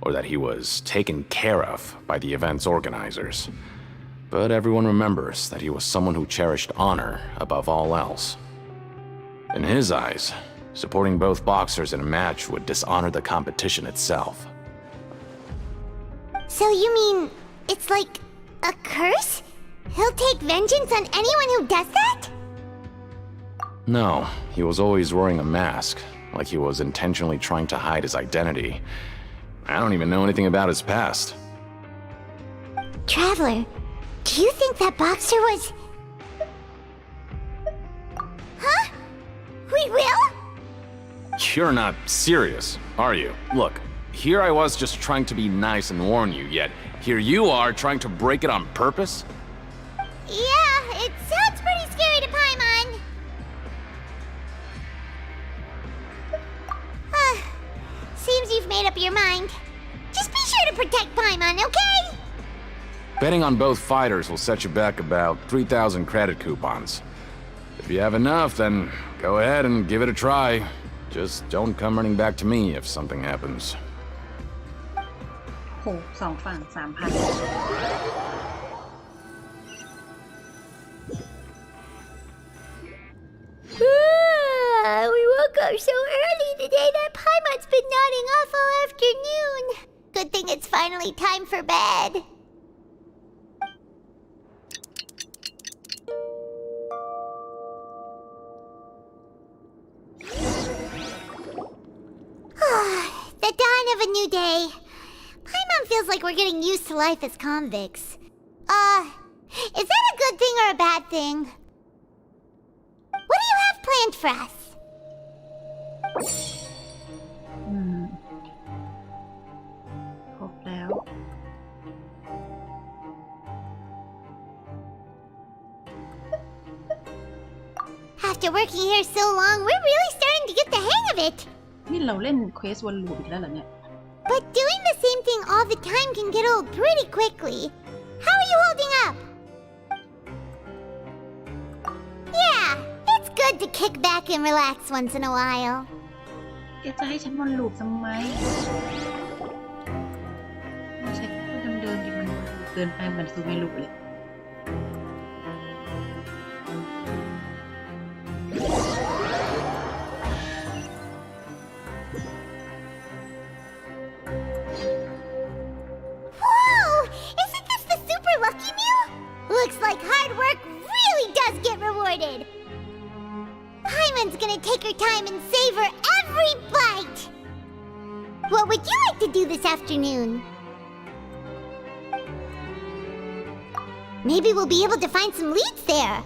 or that he was taken care of by the event's organizers. But everyone remembers that he was someone who cherished honor above all else. In his eyes, supporting both boxers in a match would dishonor the competition itself.
So you mean it's like a curse? He'll take vengeance on anyone who does that?
No, he was always wearing a mask, like he was intentionally trying to hide his identity. I don't even know anything about his past.
Traveler, do you think that boxer was... Huh? We will?
You're not serious, are you? Look, here I was just trying to be nice and warn you, yet here you are trying to break it on purpose?
Yeah, it sounds pretty scary to Paimon. Seems you've made up your mind. Just be sure to protect Paimon, okay?
Betting on both fighters will set you back about 3,000 credit coupons. If you have enough, then go ahead and give it a try. Just don't come running back to me if something happens.
โหสองฝั่ง 3,000
We woke up so early today that Paimon's been nodding off all afternoon. Good thing it's finally time for bed. The dawn of a new day. Paimon feels like we're getting used to life as convicts. Is that a good thing or a bad thing? What do you have planned for us?
Hmm. ครบแล้ว
After working here so long, we're really starting to get the hang of it.
นี่เราเล่นเควสวนลูปอีกแล้วเหรอเนี่ย
But doing the same thing all the time can get old pretty quickly. How are you holding up? Yeah, it's good to kick back and relax once in a while.
จะให้ฉันวนลูปทำไมไม่ใช่เดิมๆดิมันเกินไปเหมือนซูเมลูปเลย
Whoa! Isn't this the super lucky meal? Looks like hard work really does get rewarded. Paimon's gonna take her time and savor every bite. What would you like to do this afternoon? Maybe we'll be able to find some leads there.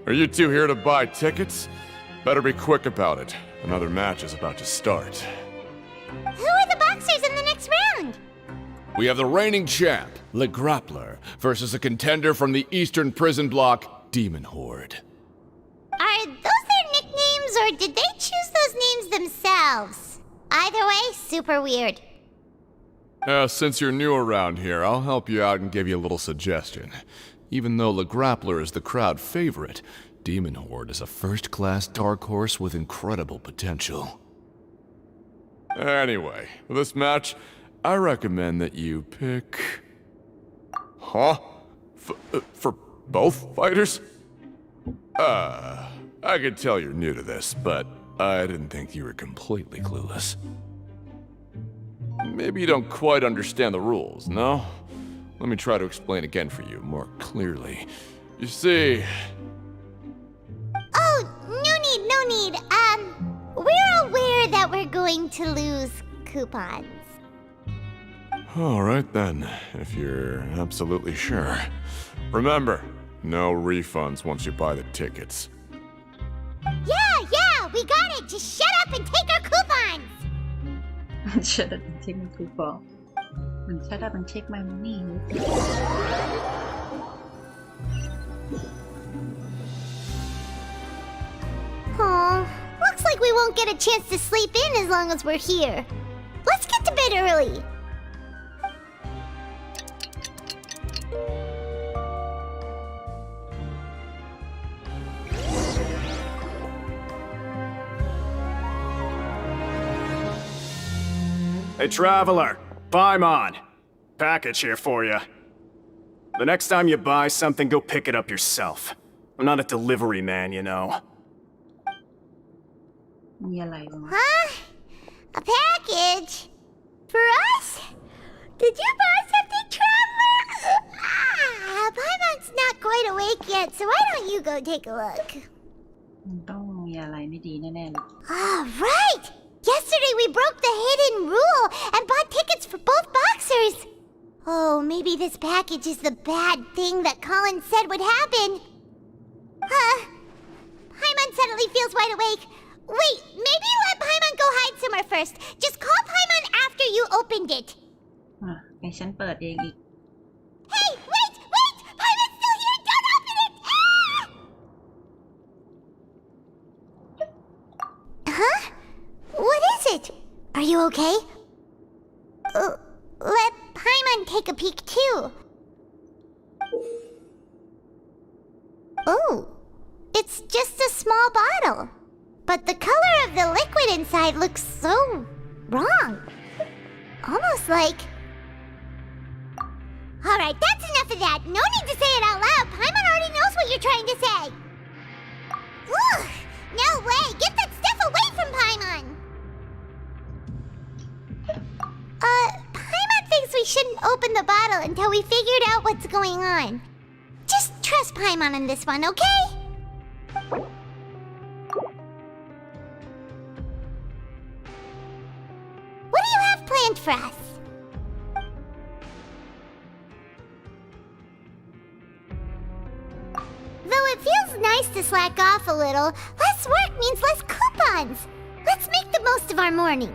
Are you two here to buy tickets? Better be quick about it. Another match is about to start.
Who are the boxers in the next round?
We have the reigning champ, Le Grappler, versus a contender from the Eastern Prison Block, Demon Horde.
Are those their nicknames, or did they choose those names themselves? Either way, super weird.
Since you're new around here, I'll help you out and give you a little suggestion. Even though Le Grappler is the crowd favorite, Demon Horde is a first-class dark horse with incredible potential. Anyway, for this match, I recommend that you pick... Huh? For both fighters? I can tell you're new to this, but I didn't think you were completely clueless. Maybe you don't quite understand the rules, no? Let me try to explain again for you more clearly. You see...
Oh, no need. We're aware that we're going to lose coupons.
Alright then, if you're absolutely sure. Remember, no refunds once you buy the tickets.
Yeah, we got it! Just shut up and take our coupons!
Shut up and take my coupon. Shut up and take my money.
Aw, looks like we won't get a chance to sleep in as long as we're here. Let's get to bed early.
Hey, traveler, Paimon. Package here for you. The next time you buy something, go pick it up yourself. I'm not a delivery man, you know.
มีอะไรวะ
Huh? A package? For us? Did you buy something, traveler? Paimon's not quite awake yet, so why don't you go take a look?
มันต้องมีอะไรไม่ดีแน่ๆเลย
Right! Yesterday we broke the hidden rule and bought tickets for both boxers. Oh, maybe this package is the bad thing that Colin said would happen. Paimon suddenly feels wide awake. Wait, maybe let Paimon go hide somewhere first. Just call Paimon after you opened it.
ให้ฉันเปิดเองอีก
Hey, wait! Paimon's still here! Don't open it! Huh? What is it? Are you okay? Let Paimon take a peek too. Oh, it's just a small bottle. But the color of the liquid inside looks so wrong. Almost like... Alright, that's enough of that. No need to say it out loud. Paimon already knows what you're trying to say. Ugh, no way. Get that stuff away from Paimon. Paimon thinks we shouldn't open the bottle until we figured out what's going on. Just trust Paimon on this one, okay? What do you have planned for us? Though it feels nice to slack off a little, less work means less coupons. Let's make the most of our morning.